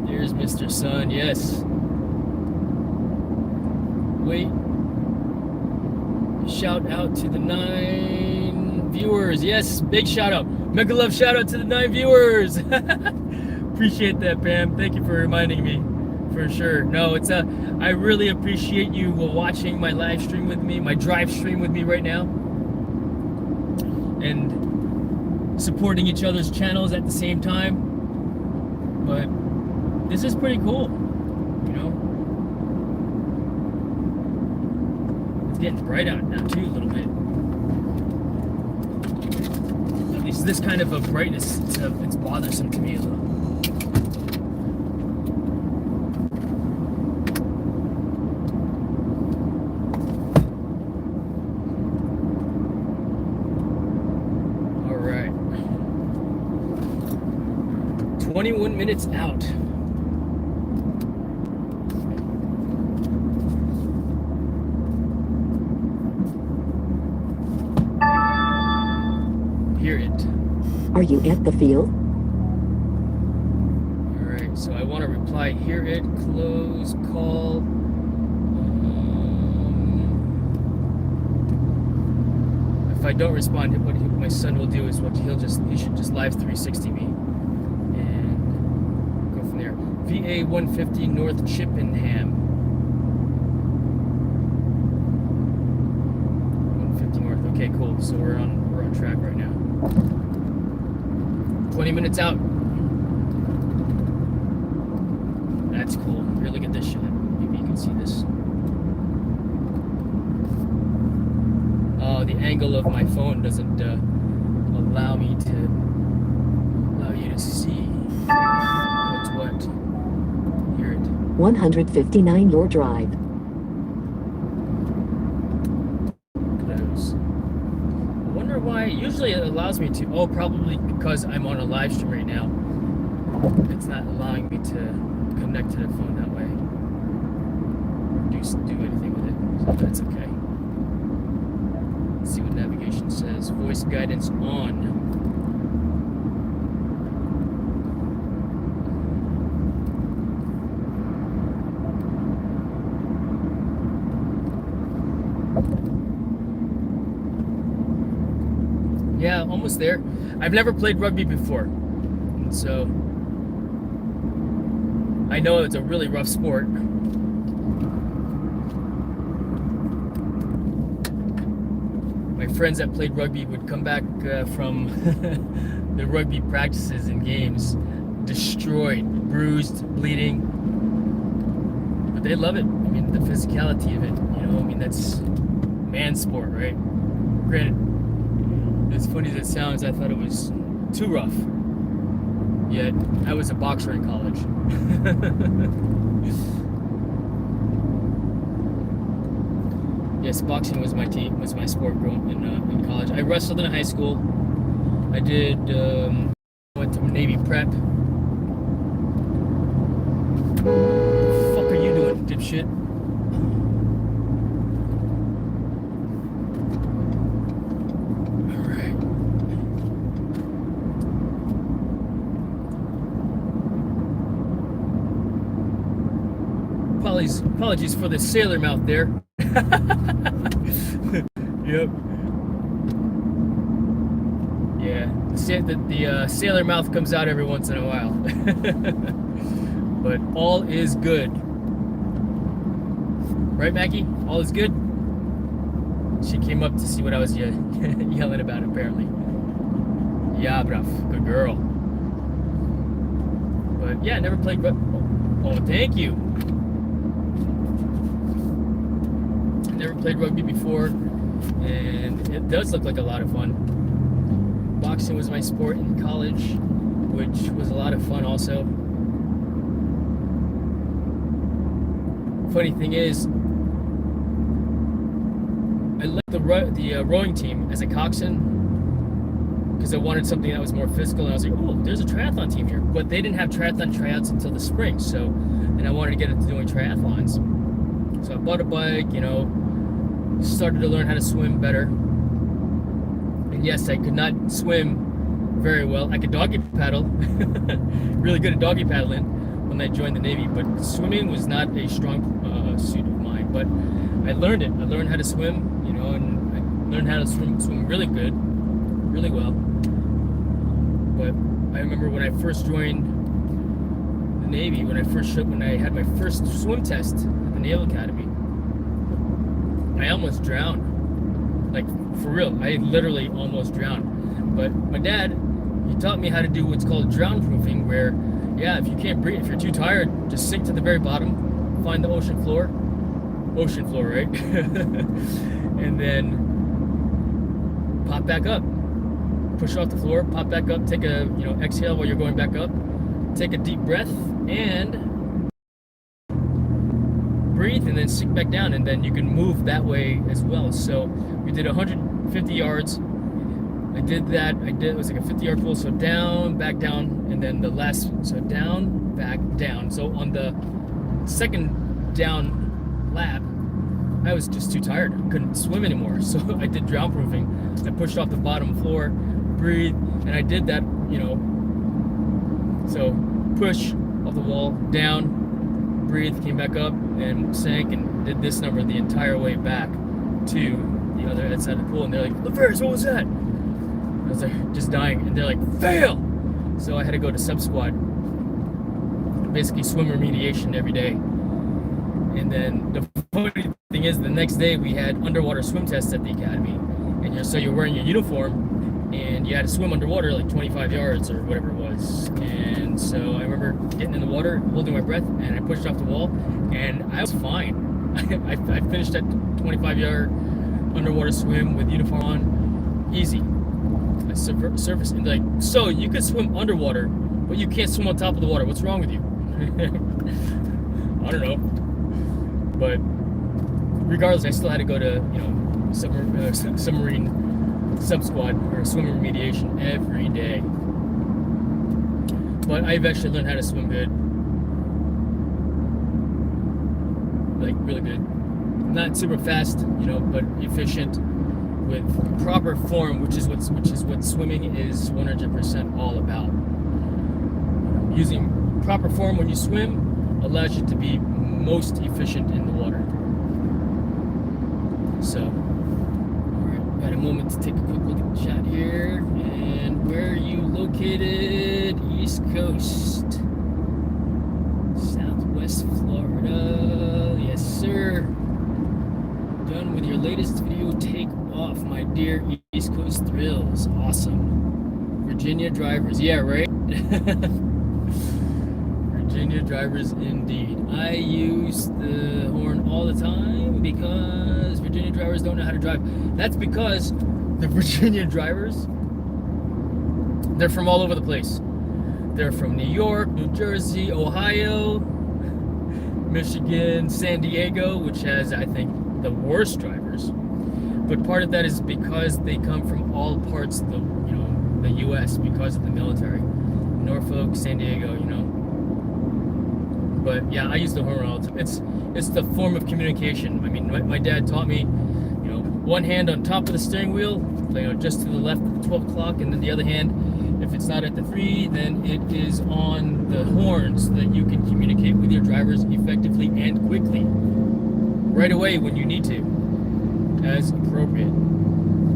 There's Mr. Sun, yes. Wait. Shout out to the 9 viewers. Yes, big shout out. Mega love shout out to the 9 viewers. Appreciate that, Pam. Thank you for reminding me. For sure. No, it's I really appreciate you watching my live stream with me, my drive stream with me right now. And supporting each other's channels at the same time. But this is pretty cool, you know. It's getting bright out now too a little bit. At least this kind of a brightness, it's bothersome to me a little. All right. 21 minutes out. Hear it. Are you at the field? Alright, so I want to reply, hear it, close, call. If I don't respond, what my son will do is he should just live 360 me. And go from there. VA 150 North Chippenham. 150 North. Okay, cool. So we're on track right now. 20 minutes out. That's cool. Here, look at this shit. Maybe you can see this. Oh, the angle of my phone doesn't allow you to see what's what. Hear it. 159 your drive. Close. I wonder why. Usually it allows me to. Oh, probably because I'm on a live stream right now. It's not allowing me to connect to the phone that way. Do anything with it. So that's okay. Let's see what navigation says. Voice guidance on. Yeah, almost there. I've never played rugby before, and so I know it's a really rough sport. My friends that played rugby would come back from the rugby practices and games destroyed, bruised, bleeding, but they love it. I mean, the physicality of it, you know, I mean, that's man sport, right? Granted, as funny as it sounds, I thought it was too rough. Yet, I was a boxer in college. Yes, boxing was my sport growing in college. I wrestled in high school. I did, went to Navy prep. What the fuck are you doing, dipshit? Apologies for the sailor mouth there. Yep. Yeah, the sailor mouth comes out every once in a while. But all is good. Right, Maggie? All is good? She came up to see what I was yelling about, apparently. Yeah, bruv. Good girl. But yeah, never played rugby. Oh, thank you. Never played rugby before, and it does look like a lot of fun. Boxing was my sport in college, which was a lot of fun also. Funny thing is, I left the rowing team as a coxswain because I wanted something that was more physical, and I was like, oh, there's a triathlon team here. But they didn't have triathlon tryouts until the spring, and I wanted to get into doing triathlons. So I bought a bike, you know, started to learn how to swim better. And yes, I could not swim very well. I could doggy paddle, really good at doggy paddling when I joined the Navy, but swimming was not a strong suit of mine. But I learned it. I learned how to swim, you know, and I learned how to swim really good, really well. But I remember when I first joined the Navy, when I had my first swim test at the Naval Academy, I almost drowned. Like, for real, I literally almost drowned. But my dad, he taught me how to do what's called drown proofing, where, yeah, if you can't breathe, if you're too tired, just sink to the very bottom, find the ocean floor, right? And then pop back up, push off the floor, pop back up, take a, you know, exhale while you're going back up, take a deep breath, and breathe, and then sink back down, and then you can move that way as well. So we did 150 yards. I did that. It was like a 50-yard pool. So down, back down, and then the last, so down, back, down. So on the second down lap, I was just too tired. I couldn't swim anymore. So I did drown proofing. I pushed off the bottom floor, breathe, and I did that, you know. So push off the wall, down, breathed, came back up, and sank, and did this number the entire way back to the other side of the pool. And they're like, LaFerris, what was that? I was like, just dying. And they're like, fail! So I had to go to sub squad, basically swim remediation every day. And then the funny thing is, the next day we had underwater swim tests at the academy. And so you're wearing your uniform, and you had to swim underwater like 25 yards or whatever it was. And so I remember getting in the water, holding my breath, and I pushed off the wall, and I was fine. I finished that 25-yard underwater swim with uniform on, easy. I surface, and like, so you could swim underwater, but you can't swim on top of the water. What's wrong with you? I don't know. But regardless, I still had to go to, submarine sub squad or swim remediation every day. But I've actually learned how to swim good, like really good. Not super fast, but efficient with proper form, which is what swimming is 100% all about. Using proper form when you swim allows you to be most efficient in the water. So, alright, got a moment to take a quick look at the chat here. And where are you located? East Coast. Southwest Florida. Yes, sir. Done with your latest video. Take off, my dear East Coast thrills. Awesome. Virginia drivers. Yeah, right? Virginia drivers indeed. I use the horn all the time because Virginia drivers don't know how to drive. That's because the Virginia drivers, they're from all over the place. They're from New York, New Jersey, Ohio, Michigan, San Diego, which has, I think, the worst drivers. But part of that is because they come from all parts of the U.S. because of the military. Norfolk, San Diego, But yeah, I use the horn all the time. It's the form of communication. I mean, my dad taught me, one hand on top of the steering wheel, just to the left of the 12 o'clock, and then the other hand, if it's not at the 3, then it is on the horn so that you can communicate with your drivers effectively and quickly. Right away when you need to, as appropriate.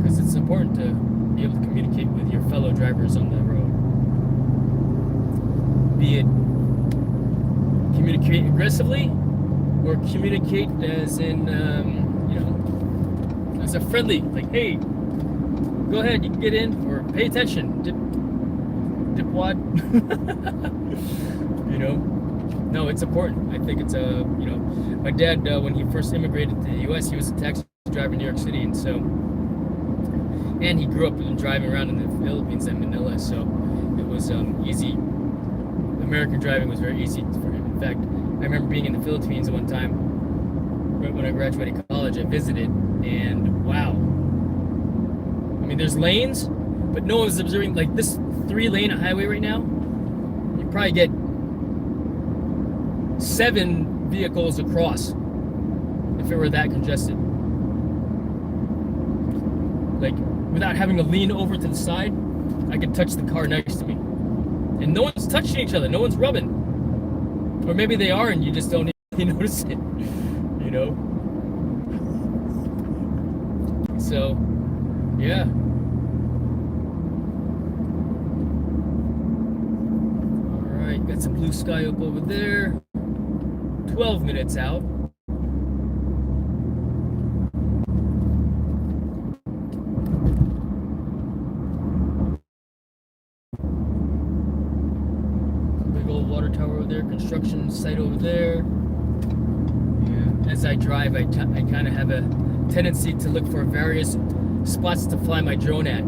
Because it's important to be able to communicate with your fellow drivers on the road. Be it communicate aggressively or communicate as in, as a friendly, like, hey, go ahead, you can get in, or pay attention, dipwad. No, it's important. I think it's my dad, when he first immigrated to the U.S., he was a taxi driver in New York City, and he grew up driving around in the Philippines and Manila, so it was easy. American driving was very easy for him. In fact, I remember being in the Philippines one time, right when I graduated college. I visited, and wow. I mean, there's lanes, but no one's observing. Like this 3-lane highway right now, you probably get 7 vehicles across if it were that congested. Like, without having to lean over to the side, I could touch the car next to me. And no one's touching each other, no one's rubbing. Or maybe they are and you just don't even notice it, So, yeah. Alright, got some blue sky up over there. 12 minutes out. Big old water tower over there, construction site over there. Yeah. As I drive, I kind of have a tendency to look for various spots to fly my drone at.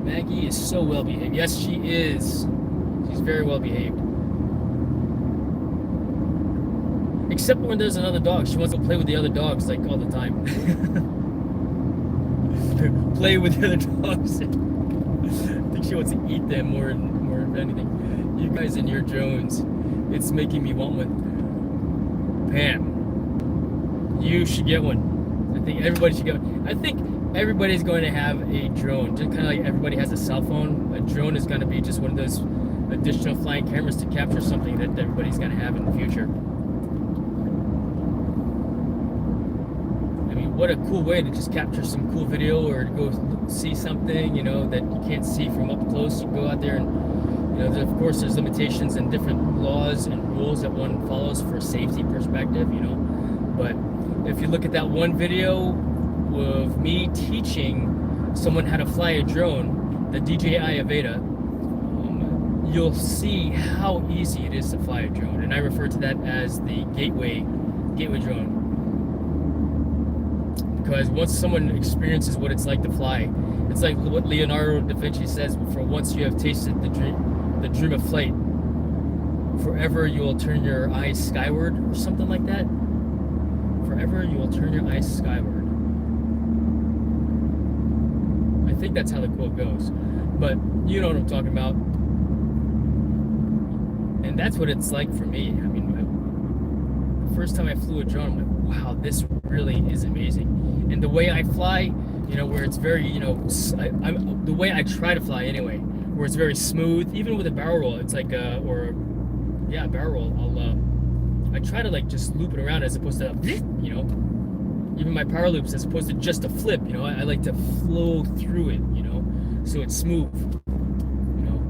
Maggie is so well behaved. Yes, she is. She's very well behaved. Except when there's another dog. She wants to play with the other dogs like all the time. Play with the other dogs. I think she wants to eat them more than anything. You guys and your drones, it's making me want one. Pam, you should get one. I think everybody should get one. I think everybody's going to have a drone. Just kind of like everybody has a cell phone. A drone is going to be just one of those additional flying cameras to capture something that everybody's going to have in the future. I mean, what a cool way to just capture some cool video or to go see something, that you can't see from up close. You go out there and, Of course, there's limitations and different laws and rules that one follows for safety perspective, But if you look at that one video of me teaching someone how to fly a drone, the DJI Aveda, you'll see how easy it is to fly a drone. And I refer to that as the gateway drone. Because once someone experiences what it's like to fly, it's like what Leonardo da Vinci says, for once you have tasted the dream of flight, forever you will turn your eyes skyward, or something like that. Forever you will turn your eyes skyward. I think that's how the quote goes. But you know what I'm talking about. And that's what it's like for me. I mean, the first time I flew a drone, I'm like, wow, this really is amazing. And the way I fly, where it's very, the way I try to fly anyway, where it's very smooth, even with a barrel roll, it's like, barrel roll, I try to like just loop it around as opposed to, even my power loops as opposed to just a flip, I like to flow through it, so it's smooth,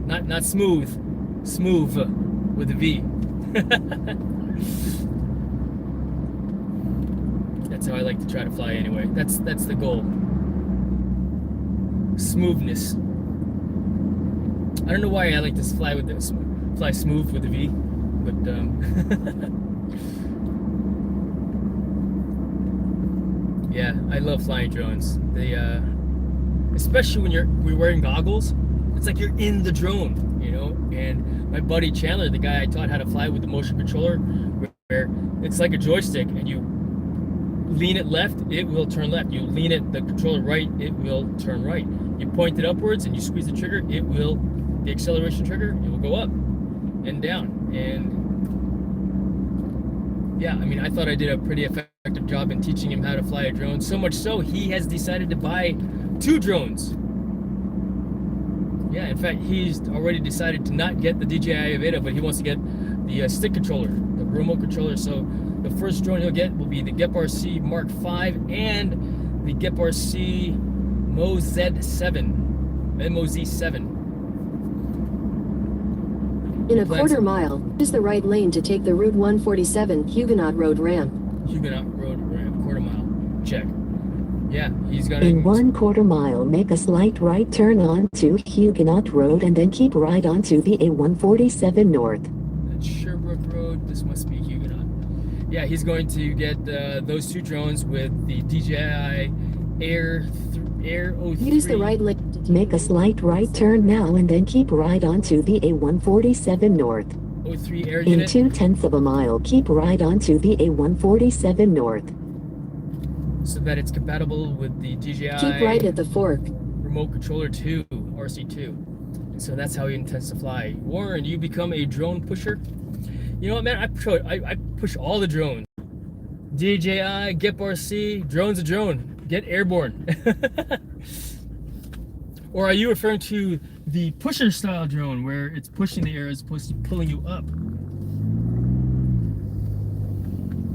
not smooth with a V. That's how I like to try to fly anyway. That's the goal. Smoothness. I don't know why I like to fly smooth with a V, but yeah, I love flying drones. They especially when you're wearing goggles, it's like you're in the drone, And my buddy Chandler, the guy I taught how to fly with the motion controller, where it's like a joystick, and you lean it left, it will turn left. You lean it the controller right, it will turn right. You point it upwards and you squeeze the trigger, the acceleration trigger, it will go up and down. And yeah, I mean, I thought I did a pretty effective job in teaching him how to fly a drone. So much so, he has decided to buy 2 drones. Yeah, in fact, he's already decided to not get the DJI Aveda, but he wants to get the stick controller, the remote controller. So the first drone he'll get will be the GEP-RC Mark V and the GEP-RC MOZ7. In a quarter mile, use the right lane to take the Route 147 Huguenot Road ramp. Quarter mile. Check. Yeah, he's got In 1/4 mile, make a slight right turn onto Huguenot Road and then keep right onto the A147 North. That's Sherbrooke Road. This must be Huguenot. Yeah, he's going to get those 2 drones with the DJI Air 03. Use the right lane. Make a slight right turn now and then keep right onto the A147 North. 03 Air In unit. 0.2 miles, keep right onto the A147 North. So that it's compatible with the DJI Keep right at the fork. Remote Controller 2, RC2. And so that's how he intends to fly. Warren, you become a drone pusher? You know what, man? I push all the drones. DJI, GEP-RC, drone's a drone. Get airborne. Or are you referring to the pusher style drone where it's pushing the air as opposed to pulling you up?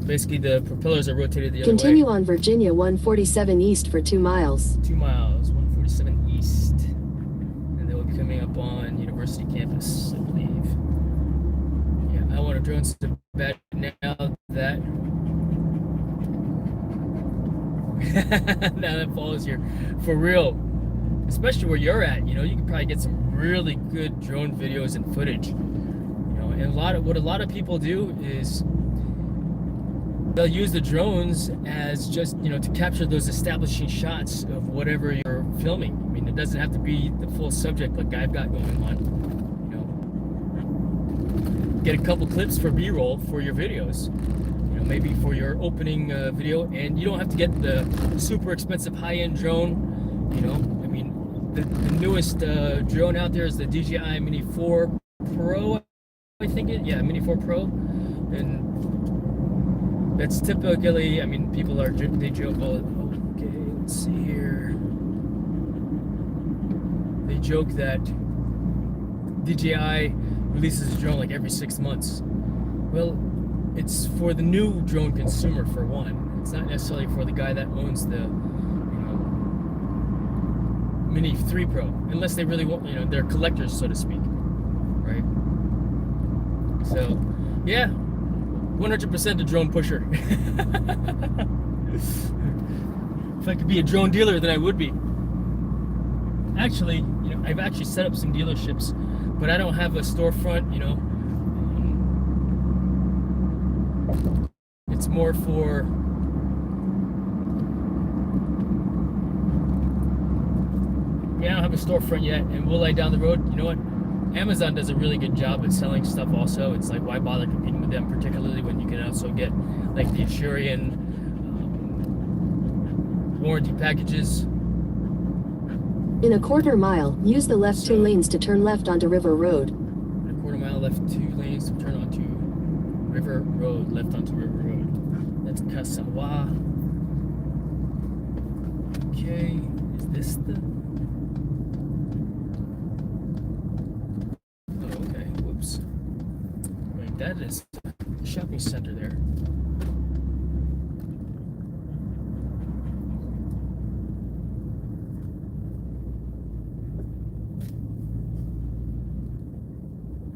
Basically, the propellers are rotated the other way. Continue on Virginia 147 East for 2 miles. 2 miles, 147 East. And they will be coming up on University campus, I believe. Yeah, I want a drone so bad now that now that follows here. For real. Especially where you're at, you can probably get some really good drone videos and footage. And what a lot of people do is they'll use the drones as just, to capture those establishing shots of whatever you're filming. I mean, it doesn't have to be the full subject like I've got going on. Get a couple clips for B-roll for your videos. Maybe for your opening video, and you don't have to get the super expensive high-end drone. I mean, the newest drone out there is the DJI Mini 4 Pro, I think Mini 4 Pro, and that's typically, I mean, people they joke, okay, let's see here. They joke that DJI releases a drone like every 6 months. Well, it's for the new drone consumer, for one. It's not necessarily for the guy that owns the, Mini 3 Pro, unless they really want, they're collectors, so to speak. right? So, yeah, 100% a drone pusher. If I could be a drone dealer, then I would be. Actually, you know, I've actually set up some dealerships, but I don't have a storefront, you know. It's more for I don't have a storefront yet, and will I down the road? You know what? Amazon does a really good job at selling stuff also. It's like, why bother competing with them, particularly when you can also get like the Asurian warranty packages. In a quarter mile, use the left 2 lanes to turn left onto River Road. A quarter mile, left 2 lanes to turn onto River Road, left onto River Road. That's Kasawa. Okay, is this the... That is the shopping center there.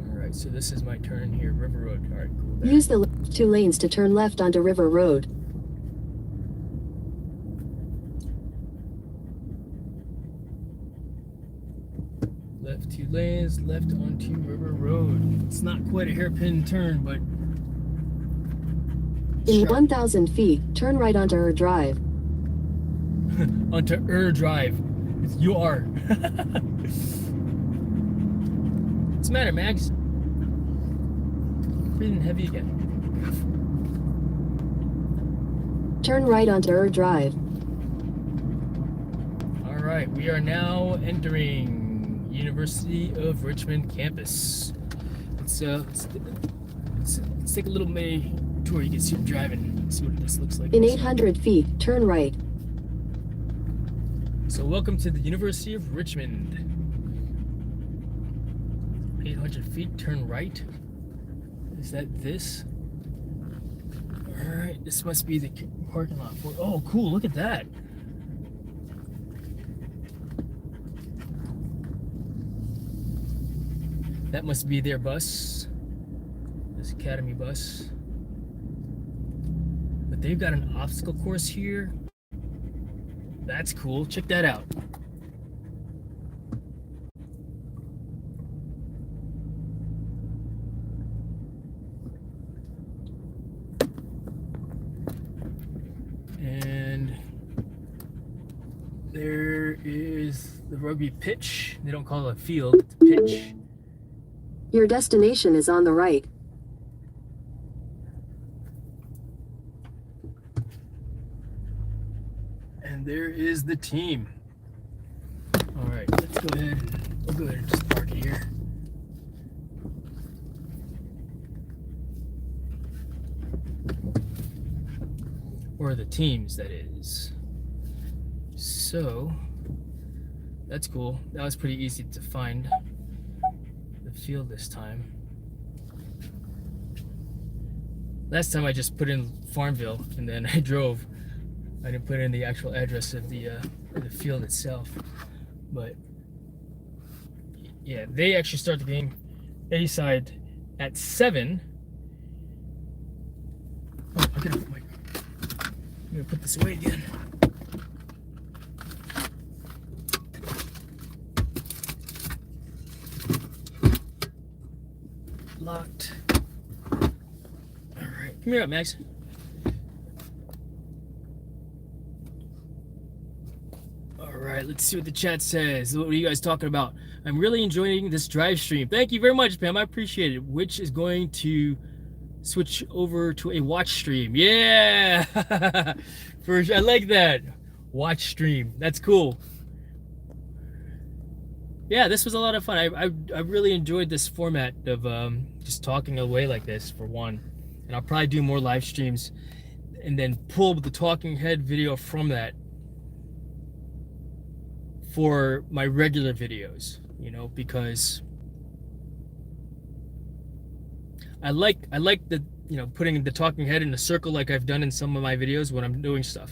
Alright, so this is my turn here, River Road. Alright, cool. There. Use the left 2 lanes to turn left onto River Road. Left 2 lanes, left onto River Road. It's not quite a hairpin turn, but... In 1,000 feet, turn right onto Ur Drive. onto Ur Drive. It's UR. What's the matter, Mags? Breathing heavy again. Turn right onto Ur Drive. Alright, we are now entering University of Richmond campus. Let's take a little mini tour. You can see I'm driving. See what this looks like. In 800 feet, turn right. So welcome to the University of Richmond. 800 feet, turn right. Is that this? Alright, this must be the parking lot. Oh, cool, look at that. That must be their bus, this academy bus. But they've got an obstacle course here. That's cool. Check that out. And there is the rugby pitch. They don't call it a field, it's a pitch. Your destination is on the right. And there is the team. All right, let's go ahead. We'll go ahead and just park it here. Or the teams, that is. So, that's cool. That was pretty easy to find. Field this time. Last time I just put in Farmville and then I drove. I didn't put in the actual address of the field itself. But yeah, they actually start the game A side at 7. Oh, I'm gonna put this away again. Locked. Alright, come here up, Max. Alright, let's see what the chat says. What are you guys talking about? I'm really enjoying this drive stream. Thank you very much, Pam. I appreciate it. Which is going to switch over to a watch stream. Yeah! I like that. Watch stream. That's cool. Yeah, this was a lot of fun. I really enjoyed this format of just talking away like this, for one. And I'll probably do more live streams and then pull the talking head video from that for my regular videos, you know, because I like the, you know, putting the talking head in a circle like I've done in some of my videos when I'm doing stuff.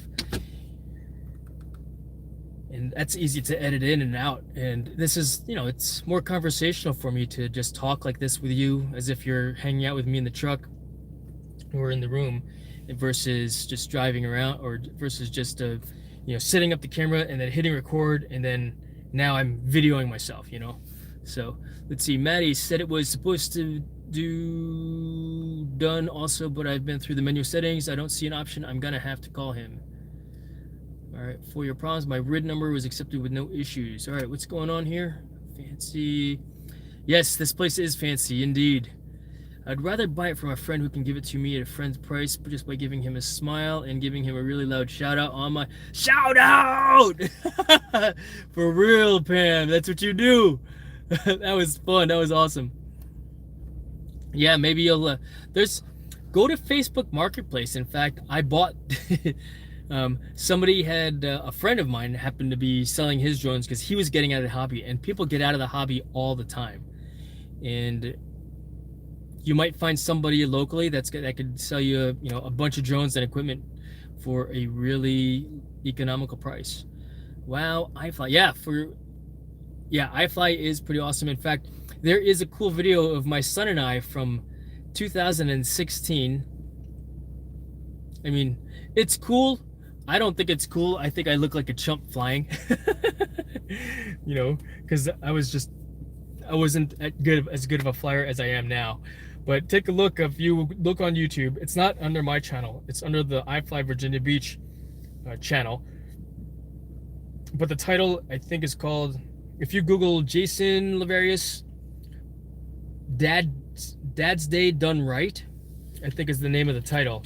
and that's easy to edit in and out. And this is, you know, it's more conversational for me to just talk like this with you as if you're hanging out with me in the truck or in the room, versus just driving around, or versus just you know, setting up the camera and then hitting record, and then now I'm videoing myself, you know. So let's see, Maddie said it was supposed to do done also, but I've been through the menu settings, I don't see an option, I'm gonna have to call him. All right, for your problems, my RID number was accepted with no issues. All right, what's going on here? Fancy. Yes, this place is fancy indeed. I'd rather buy it from a friend who can give it to me at a friend's price, but just by giving him a smile and giving him a really loud shout out on my shout out. For real, Pam, that's what you do. That was fun. That was awesome. Yeah, maybe you'll go to Facebook Marketplace. In fact, I bought somebody had a friend of mine happened to be selling his drones because he was getting out of the hobby, and people get out of the hobby all the time. And you might find somebody locally that could sell you, you know, a bunch of drones and equipment for a really economical price. Wow, iFly. Yeah, iFly is pretty awesome. In fact, there is a cool video of my son and I from 2016. I mean, it's cool. I don't think it's cool. I think I look like a chump flying. You know, because I wasn't as good of a flyer as I am now. But take a look. If you look on YouTube, it's not under my channel. It's under the iFly Virginia Beach channel. But the title, I think, is called, if you Google Jason Laverius Dad's Day Done Right, I think is the name of the title.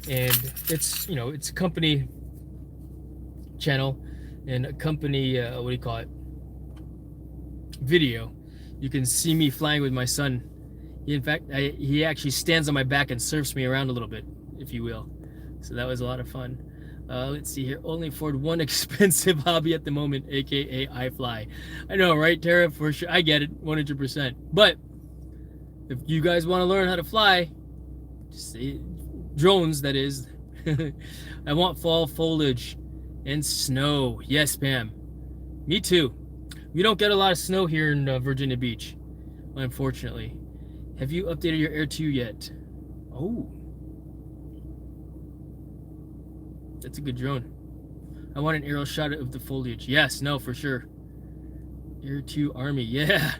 And it's, you know, it's a company channel and a company, what do you call it, video. You can see me flying with my son. In fact, he actually stands on my back and surfs me around a little bit, if you will. So that was a lot of fun. Let's see here. Only afford one expensive hobby at the moment, aka iFly. I know, right, Tara? For sure, I get it, 100%. But if you guys want to learn how to fly, just say drones, that is. I want fall foliage and snow. Yes, Pam. Me too. We don't get a lot of snow here in Virginia Beach, unfortunately. Have you updated your Air 2 yet? Oh. That's a good drone. I want an aerial shot of the foliage. Yes, no, for sure. Air 2 Army, yeah.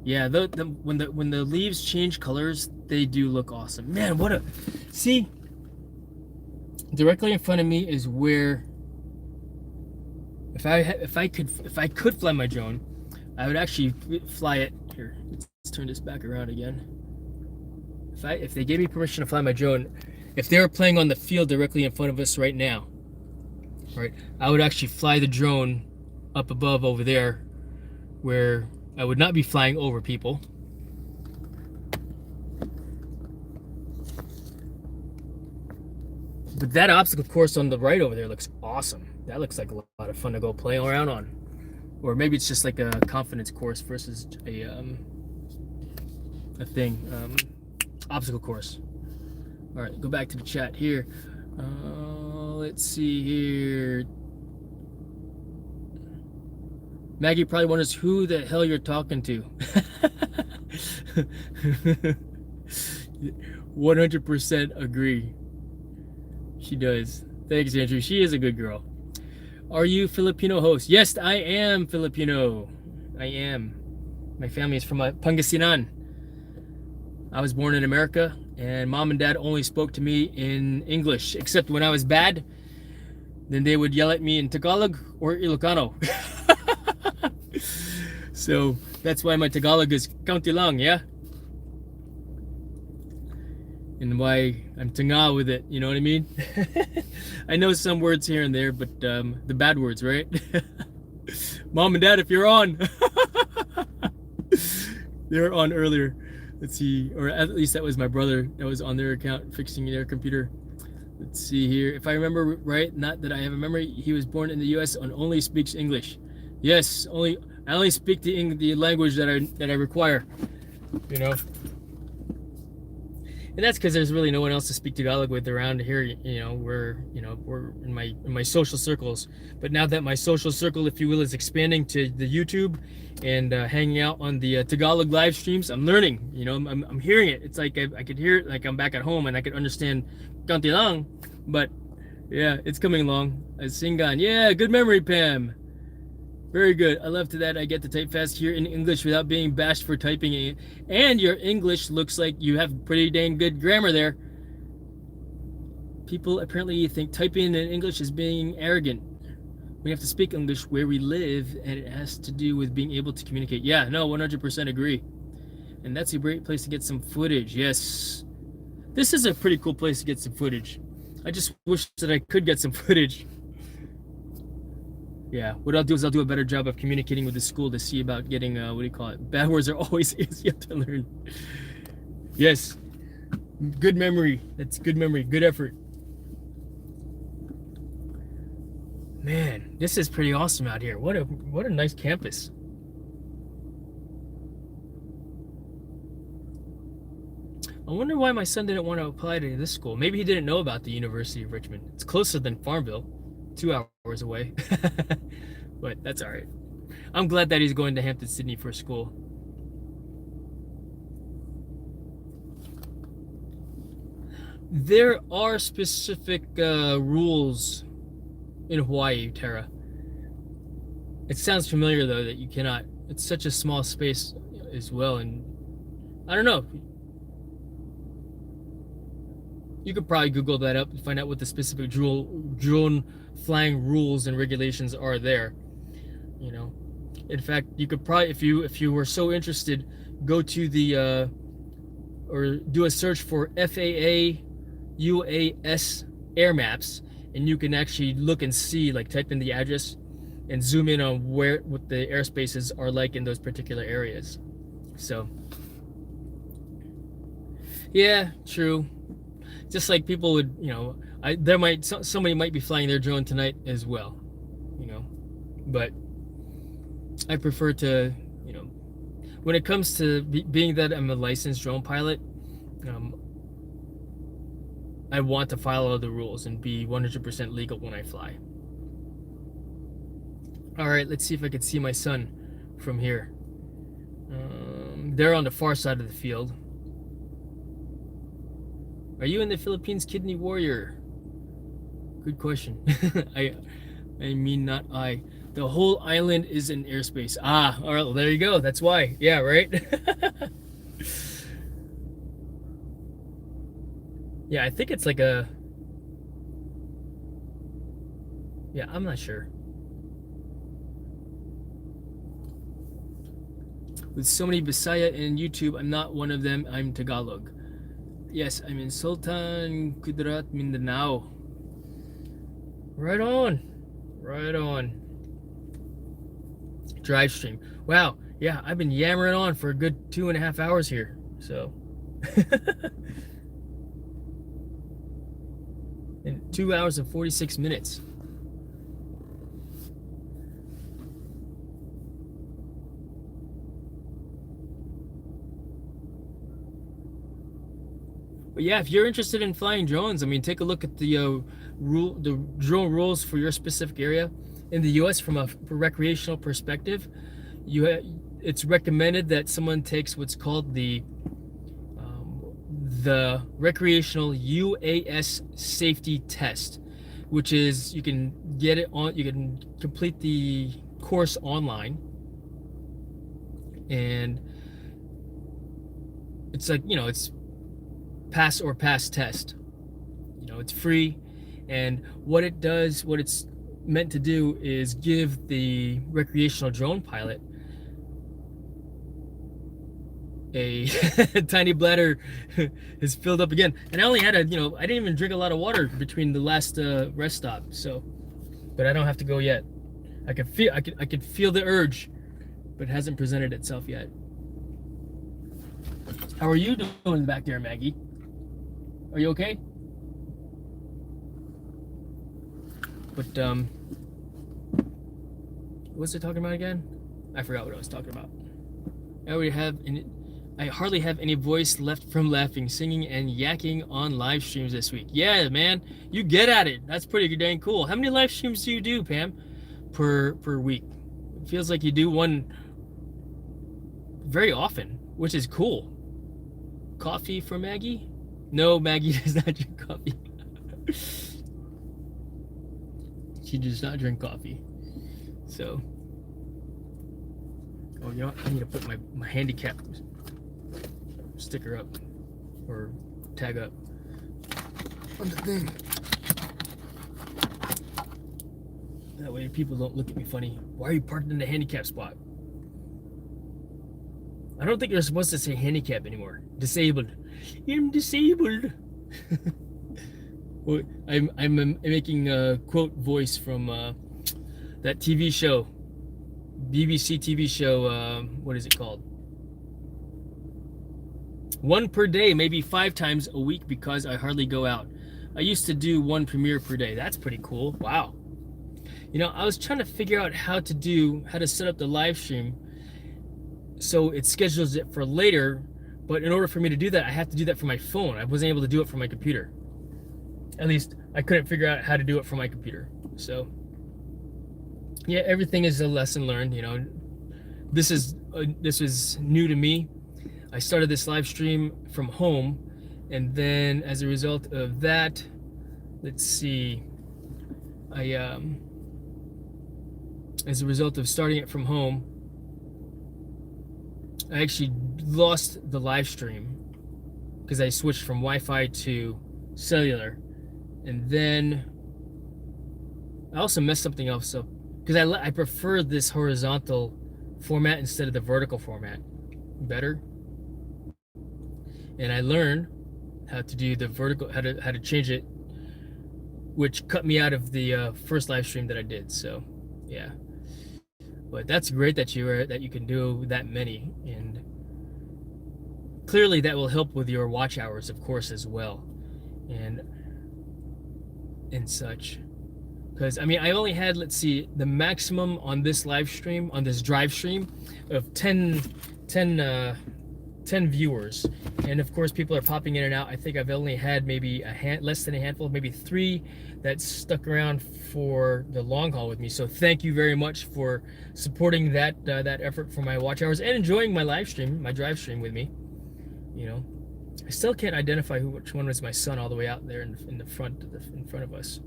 Yeah, when the leaves change colors, they do look awesome. Man, what a... See? Directly in front of me is where... If I could fly my drone, I would actually fly it here. Let's turn this back around again. If they gave me permission to fly my drone, if they were playing on the field directly in front of us right now, right, I would actually fly the drone up above over there, where I would not be flying over people. But that obstacle course on the right over there looks awesome. That looks like a lot of fun to go play around on. Or maybe it's just like a confidence course versus a obstacle course. All right, go back to the chat here. Let's see here. Maggie probably wonders who the hell you're talking to. 100% agree. She does. Thanks, Andrew. She is a good girl. Are you Filipino host? Yes, I am Filipino. I am. My family is from Pangasinan. I was born in America, and mom and dad only spoke to me in English, except when I was bad. Then they would yell at me in Tagalog or Ilocano. So that's why my Tagalog is kaunti lang, yeah? And why I'm tanga with it, you know what I mean? I know some words here and there, but the bad words, right? Mom and Dad, if you're on. They were on earlier. Let's see, or at least that was my brother that was on their account fixing their computer. Let's see here. If I remember right, not that I have a memory, he was born in the U.S. and only speaks English. Yes, I only speak the language that I require, you know. And that's because there's really no one else to speak Tagalog with around here. We're in my social circles. But now that my social circle, if you will, is expanding to the YouTube and hanging out on the Tagalog live streams, I'm learning. I'm hearing it. It's like I could hear it like I'm back at home and I could understand Kanti lang. But yeah, it's coming along. Singan, yeah, good memory, Pam. Very good. I love that I get to type fast here in English without being bashed for typing it. And your English looks like you have pretty dang good grammar there. People apparently think typing in English is being arrogant. We have to speak English where we live, and it has to do with being able to communicate. Yeah, no, 100% agree. And that's a great place to get some footage. Yes. This is a pretty cool place to get some footage. I just wish that I could get some footage. Yeah, what I'll do is I'll do a better job of communicating with the school to see about getting, bad words are always easier to learn. Yes, good memory. That's good memory, good effort. Man, this is pretty awesome out here. What a nice campus. I wonder why my son didn't want to apply to this school. Maybe he didn't know about the University of Richmond. It's closer than Farmville. 2 hours away. But that's all right. I'm glad that he's going to Hampden-Sydney for school. There are specific rules in Hawaii, Tara. It sounds familiar though that you cannot. It's such a small space as well, and I don't know. You could probably Google that up and find out what the specific drone flying rules and regulations are there. In fact, you could probably, if you were so interested, go to the or do a search for FAA UAS air maps, and you can actually look and see, like type in the address and zoom in on what the airspaces are like in those particular areas. So yeah, true. Just like people would, somebody might be flying their drone tonight as well, but I prefer to, when it comes to being that I'm a licensed drone pilot, I want to follow the rules and be 100% legal when I fly. All right, let's see if I can see my son from here. They're on the far side of the field. Are you in the Philippines, Kidney Warrior? Good question. I mean, not I. The whole island is in airspace. Ah, all right, well, there you go. That's why. Yeah, right? Yeah, I think it's like a... Yeah, I'm not sure. With so many Bisaya in YouTube, I'm not one of them. I'm Tagalog. Yes, I'm in Sultan Kudarat, Mindanao. Right on. Right on. Drive stream. Wow. Yeah, I've been yammering on for a good 2.5 hours here. So. In 2 hours and 46 minutes. But yeah, if you're interested in flying drones, I mean, take a look at the drone rules for your specific area. In the U.S., from a recreational perspective, it's recommended that someone takes what's called the recreational UAS safety test, which is you can complete the course online, and it's like, it's pass or pass test. It's free, and what it's meant to do is give the recreational drone pilot a tiny bladder is filled up again. And I only had I didn't even drink a lot of water between the last rest stop, so, but I don't have to go yet. I could feel the urge, but it hasn't presented itself yet. How are you doing back there, Maggie? Are you okay? But what was I talking about again? I forgot what I was talking about. I already have I hardly have any voice left from laughing, singing, and yakking on live streams this week. Yeah, man, you get at it. That's pretty dang cool. How many live streams do you do, Pam, per week? It feels like you do one very often, which is cool. Coffee for Maggie? No, Maggie does not drink coffee. She does not drink coffee. So, oh, you know what? I need to put my handicap sticker up or tag up on the thing. That way people don't look at me funny. Why are you parked in the handicap spot? I don't think you're supposed to say handicap anymore. Disabled. I'm disabled. Well, I'm making a quote voice from that TV show, BBC TV show. What is it called? One per day, maybe 5 times a week because I hardly go out. I used to do 1 premiere per day. That's pretty cool. Wow. You know, I was trying to figure out how to set up the live stream so it schedules it for later, but in order for me to do that, I have to do that from my phone. I wasn't able to do it from my computer. At least I couldn't figure out how to do it from my computer. So yeah, everything is a lesson learned. You know, this is new to me. I started this live stream from home, and then as a result of that, let's see, as a result of starting it from home, I actually lost the live stream because I switched from Wi-Fi to cellular, and then I also messed something else up because I prefer this horizontal format instead of the vertical format better, and I learned how to do the vertical, how to change it, which cut me out of the first live stream that I did. So yeah. But that's great that you can do that many, and clearly that will help with your watch hours, of course, as well, and such. Because I mean, I only had, let's see, the maximum on this live stream, on this drive stream, of 10 viewers, and of course people are popping in and out. I think I've only had maybe less than a handful, maybe 3 that stuck around for the long haul with me. So thank you very much for supporting that effort for my watch hours and enjoying my live stream, my drive stream with me. You know, I still can't identify which one was my son all the way out there in the front of us.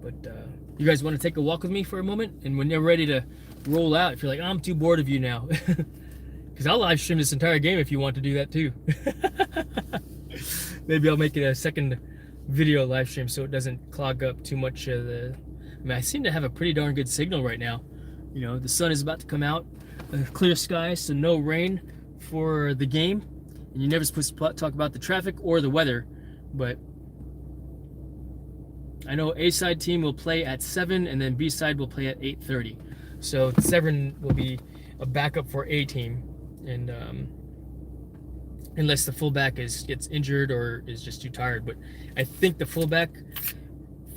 But you guys want to take a walk with me for a moment? And when you're ready to roll out, if you're like, I'm too bored of you now, because I'll live stream this entire game if you want to do that too. Maybe I'll make it a second video live stream so it doesn't clog up too much of the... I mean, I seem to have a pretty darn good signal right now. You know, the sun is about to come out, clear skies, so no rain for the game. And you're never supposed to talk about the traffic or the weather, but I know A side team will play at 7 and then B side will play at 8:30. So 7 will be a backup for A team, and unless the fullback gets injured or is just too tired. But I think the fullback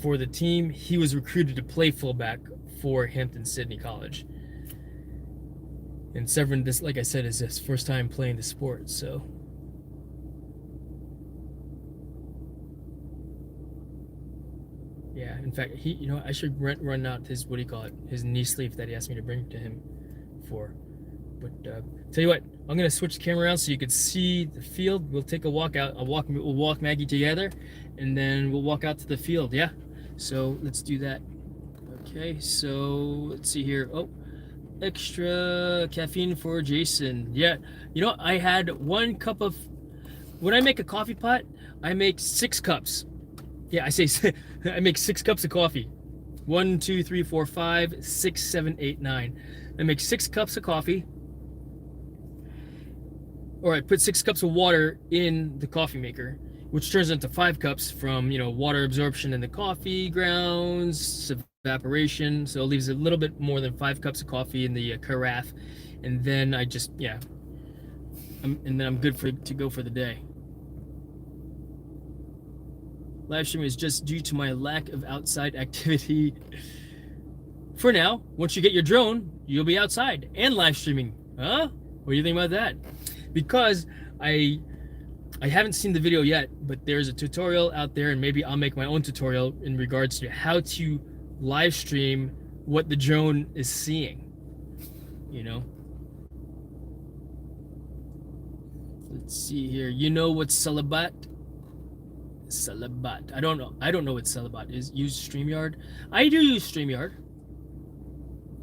for the team, he was recruited to play fullback for Hampden-Sydney College. And Severin, this, like I said, is his first time playing the sport, so. Yeah, in fact, you know, I should run out his, what do you call it, his knee sleeve that he asked me to bring to him for. But tell you what, I'm gonna switch the camera around so you can see the field. We'll take a walk out. We'll walk Maggie together, and then we'll walk out to the field. Yeah. So let's do that. Okay. So let's see here. Oh, extra caffeine for Jason. Yeah. You know, I had 1 cup of. When I make a coffee pot, I make 6 cups. Yeah, I say I make 6 cups of coffee. 1, 2, 3, 4, 5, 6, 7, 8, 9. I make 6 cups of coffee. Or I put 6 cups of water in the coffee maker, which turns into 5 cups from, you know, water absorption in the coffee grounds, evaporation. So it leaves a little bit more than 5 cups of coffee in the carafe, and then I just, yeah, and then I'm good to go for the day. Live streaming is just due to my lack of outside activity. For now, once you get your drone, you'll be outside and live streaming. Huh? What do you think about that? Because I haven't seen the video yet, but there's a tutorial out there, and maybe I'll make my own tutorial in regards to how to live stream what the drone is seeing. You know? Let's see here. You know what's Celibat? Celibat. I don't know. I don't know what Celibat is. Use StreamYard. I do use StreamYard.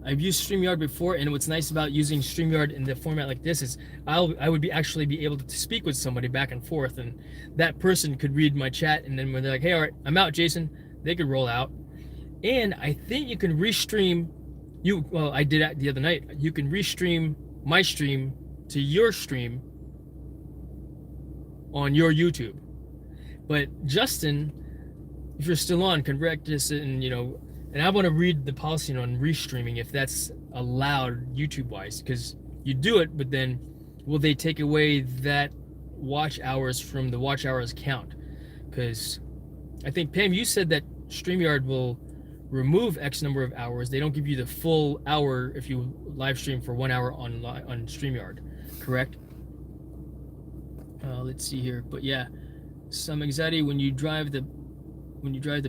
I've used StreamYard before, and what's nice about using StreamYard in the format like this is I would actually be able to speak with somebody back and forth, and that person could read my chat, and then when they're like, hey, all right, I'm out, Jason, they could roll out. And I think you can restream well, I did that the other night. You can restream my stream to your stream on your YouTube. But Justin, if you're still on, can correct this, and and I want to read the policy on restreaming if that's allowed YouTube-wise, because you do it, but then will they take away that watch hours from the watch hours count? Because I think, Pam, you said that StreamYard will remove X number of hours. They don't give you the full hour if you live stream for 1 hour on StreamYard, correct? Let's see here, but yeah, some anxiety when you drive the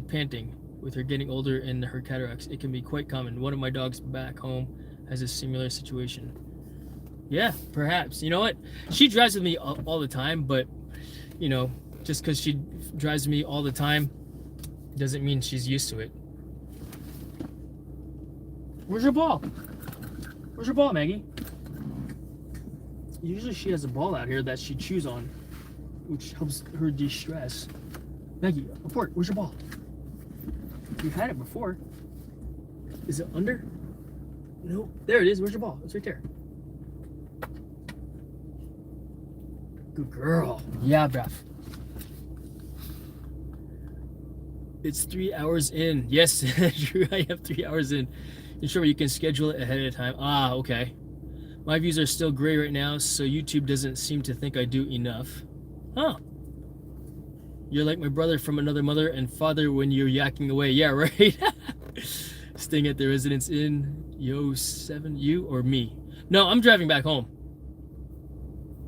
panting. With her getting older and her cataracts, it can be quite common. One of my dogs back home has a similar situation. Yeah, perhaps. You know what? She drives with me all the time, but just because she drives me all the time doesn't mean she's used to it. Where's your ball? Where's your ball, Maggie? Usually she has a ball out here that she chews on, which helps her de-stress. Maggie, report. Where's your ball? You've had it before. Is it under? No. There it is. Where's your ball? It's right there. Good girl. Yeah, bruv. It's 3 hours in. Yes, Drew, I have 3 hours in. Ensure you can schedule it ahead of time. Ah, okay. My views are still gray right now, so YouTube doesn't seem to think I do enough. Huh. You're like my brother from another mother and father when you're yakking away. Yeah, right? Staying at the residence inn. Yo, 7, you or me? No, I'm driving back home.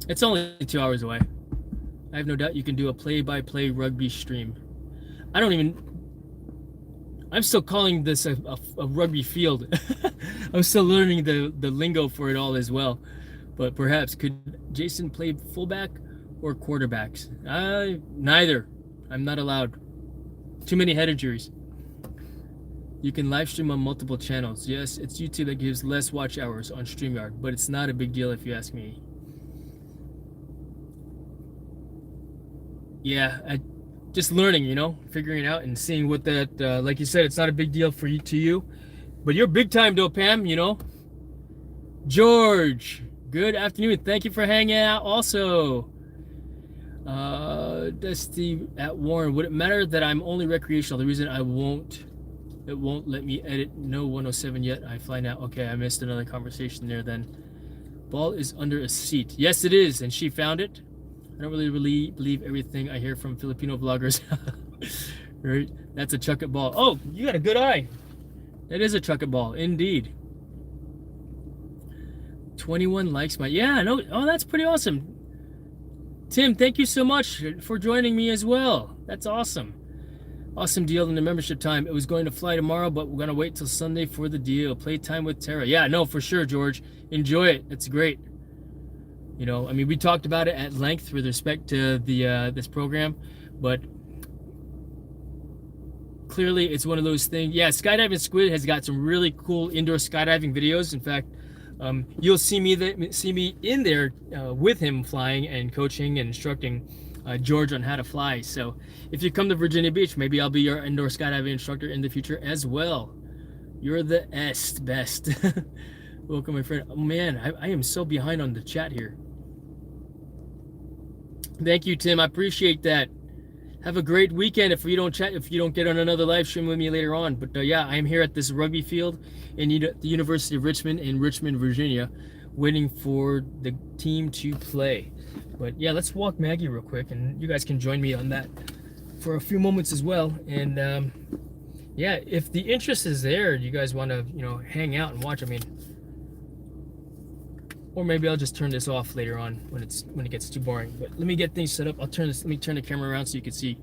It's only 2 hours away. I have no doubt you can do a play-by-play rugby stream. I'm still calling this a rugby field. I'm still learning the lingo for it all as well. But perhaps, could Jason play fullback or quarterbacks? Neither. I'm not allowed. Too many head injuries. You can live stream on multiple channels. Yes, it's YouTube that gives less watch hours on StreamYard, but it's not a big deal if you ask me. Yeah, just learning, figuring it out and seeing what that, like you said, it's not a big deal to you, but you're big time though, Pam, George, good afternoon. Thank you for hanging out also. Dusty at Warren, would it matter that I'm only recreational? The reason it won't let me edit no 107 yet. I fly now. Okay, I missed another conversation there then. Ball is under a seat. Yes, it is, and she found it. I don't really believe everything I hear from Filipino vloggers. Right? That's a chuck it ball. Oh, you got a good eye. That is a chuck it ball, indeed. 21 likes my, yeah, no, oh, that's pretty awesome. Tim, thank you so much for joining me as well. That's awesome. Awesome deal in the membership time. It was going to fly tomorrow, but we're going to wait till Sunday for the deal. Playtime with Tara. Yeah, no, for sure, George. Enjoy it. It's great. We talked about it at length with respect to the this program, but clearly it's one of those things. Yeah, Skydiving Squid has got some really cool indoor skydiving videos. In fact, you'll see me in there with him flying and coaching and instructing George on how to fly. So if you come to Virginia Beach, maybe I'll be your indoor skydiving instructor in the future as well. You're the best. Welcome, my friend. Oh man, I am so behind on the chat here. Thank you, Tim. I appreciate that. Have a great weekend if you don't get on another live stream with me later on. But yeah, I am here at this rugby field in the University of Richmond in Richmond, Virginia, waiting for the team to play. But yeah, let's walk Maggie real quick, and you guys can join me on that for a few moments as well. And yeah, if the interest is there, you guys want to, you know, hang out and watch. I mean, or maybe I'll just turn this off later on when it gets too boring. But let me get things set up. Let me turn the camera around so you can see.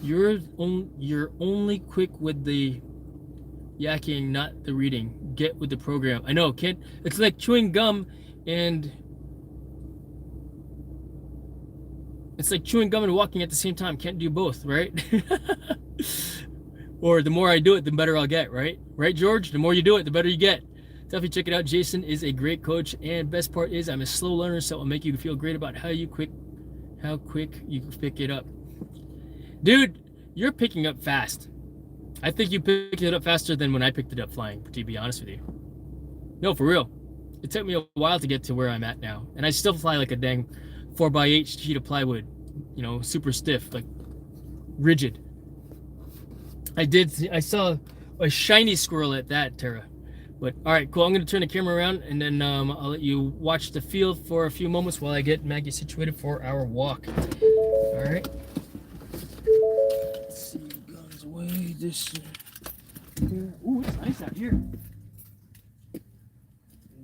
You're only quick with the yakking, not the reading. Get with the program. I know, kid. It's like chewing gum and walking at the same time. Can't do both, right? Or the more I do it, the better I'll get, right? Right, George? The more you do it, the better you get. Definitely check it out. Jason is a great coach, and best part is I'm a slow learner, so it'll make you feel great about how quick you can pick it up. Dude, you're picking up fast. I think you picked it up faster than when I picked it up flying, to be honest with you. No, for real. It took me a while to get to where I'm at now, and I still fly like a dang 4x8 sheet of plywood, you know, super stiff, like rigid. I saw a shiny squirrel at that, Tara. But all right, cool. I'm going to turn the camera around, and then I'll let you watch the field for a few moments while I get Maggie situated for our walk. All right. Let's see, guns away. This. Ooh, it's nice out here.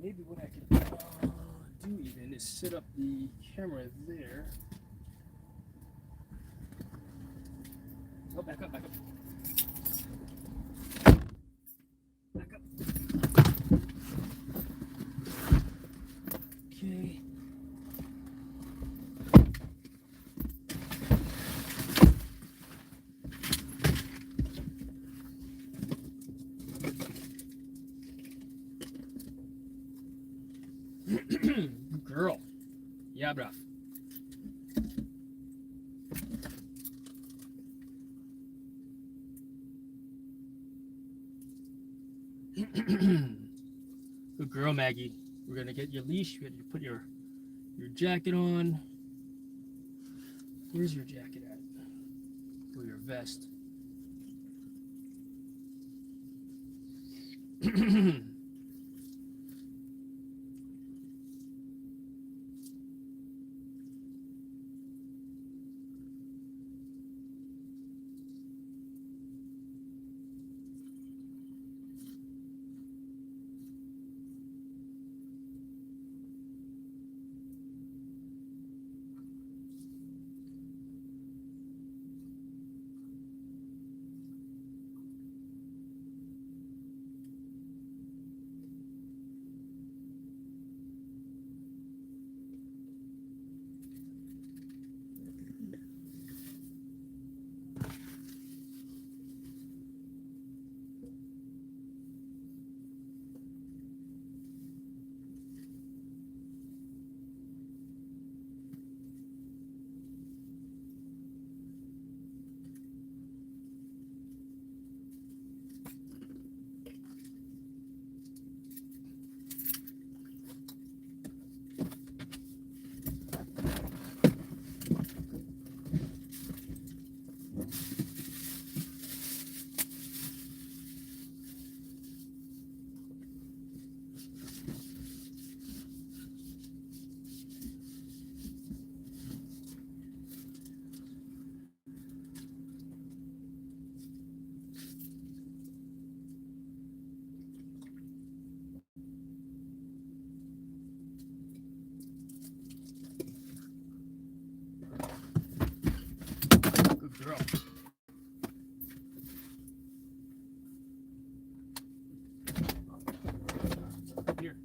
Maybe what I could do even is set up the camera there. Oh, back up. Back up. Okay. Girl. Yeah, bruh. Good girl, Maggie. We're gonna get your leash. You gotta put your jacket on. Where's your jacket at? Or your vest? Good girl. Here.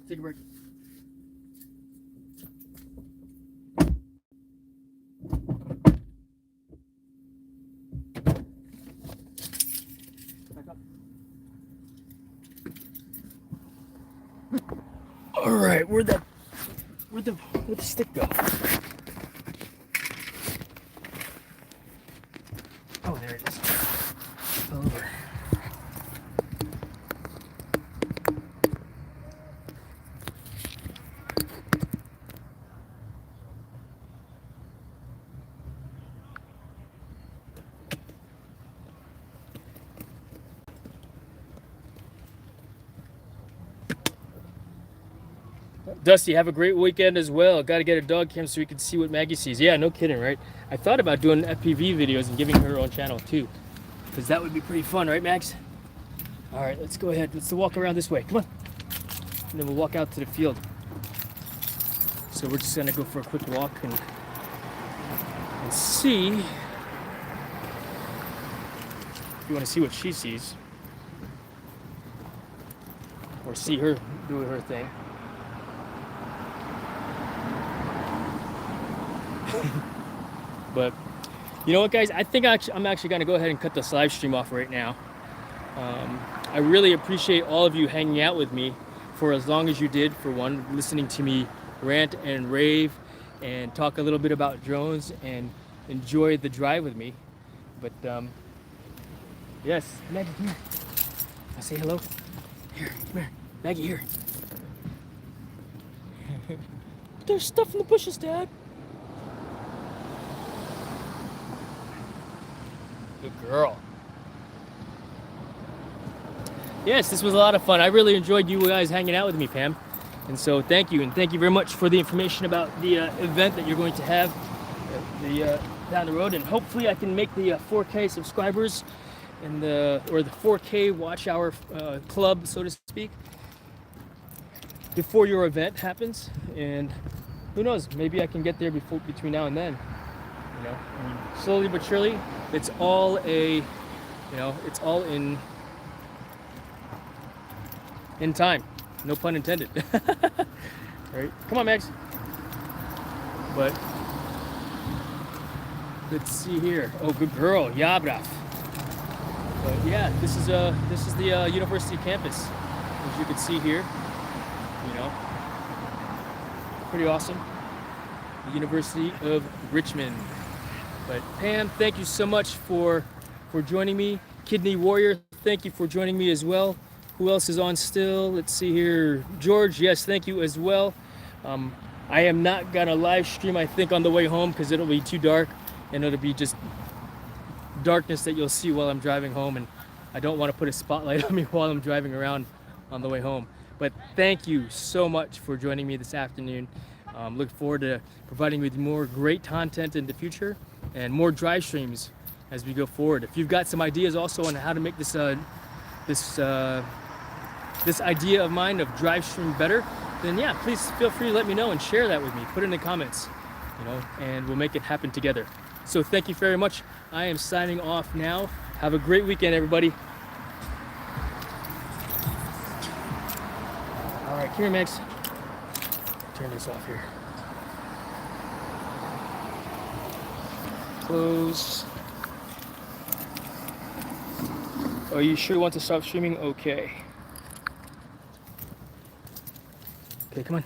Take a break. Back up. All right, where'd the stick go? Oh, there it is. It's over. Dusty, have a great weekend as well. Got to get a dog cam so we can see what Maggie sees. Yeah, no kidding, right? I thought about doing FPV videos and giving her own channel too, because that would be pretty fun, right, Max? All right, let's go ahead. Let's walk around this way. Come on. And then we'll walk out to the field. So we're just gonna go for a quick walk and see. If you want to see what she sees, or see her do her thing. But you know what, guys? I think I'm actually going to go ahead and cut this live stream off right now. I really appreciate all of you hanging out with me for as long as you did, for one, listening to me rant and rave and talk a little bit about drones and enjoy the drive with me. But yes, Maggie, come here. I'll say hello. Here, come here. Maggie, here. There's stuff in the bushes, Dad. Good girl. Yes, this was a lot of fun. I really enjoyed you guys hanging out with me, Pam. And so thank you, and thank you very much for the information about the event that you're going to have down the road. And hopefully I can make the 4K subscribers and the 4K watch hour club, so to speak, before your event happens. And who knows, maybe I can get there between now and then. You know, I mean, slowly but surely, it's all it's all in time. No pun intended. Right? Come on, Max. But let's see here. Oh, good girl, yeah, brav. But yeah, this is the university campus, as you can see here. You know, pretty awesome. The University of Richmond. But Pam, thank you so much for joining me. Kidney Warrior, thank you for joining me as well. Who else is on still? Let's see here. George, yes, thank you as well. I am not gonna live stream, I think, on the way home because it'll be too dark and it'll be just darkness that you'll see while I'm driving home, and I don't want to put a spotlight on me while I'm driving around on the way home. But thank you so much for joining me this afternoon. Look forward to providing you with more great content in the future and more drive streams as we go forward. If you've got some ideas also on how to make this idea of mine of drive stream better, then yeah, please feel free to let me know and share that with me. Put it in the comments, you know, and we'll make it happen together. So thank you very much. I am signing off now. Have a great weekend, everybody. All right, come here, Max. Turn this off here. Close. Oh, you sure want to stop streaming? Okay. Okay, come on.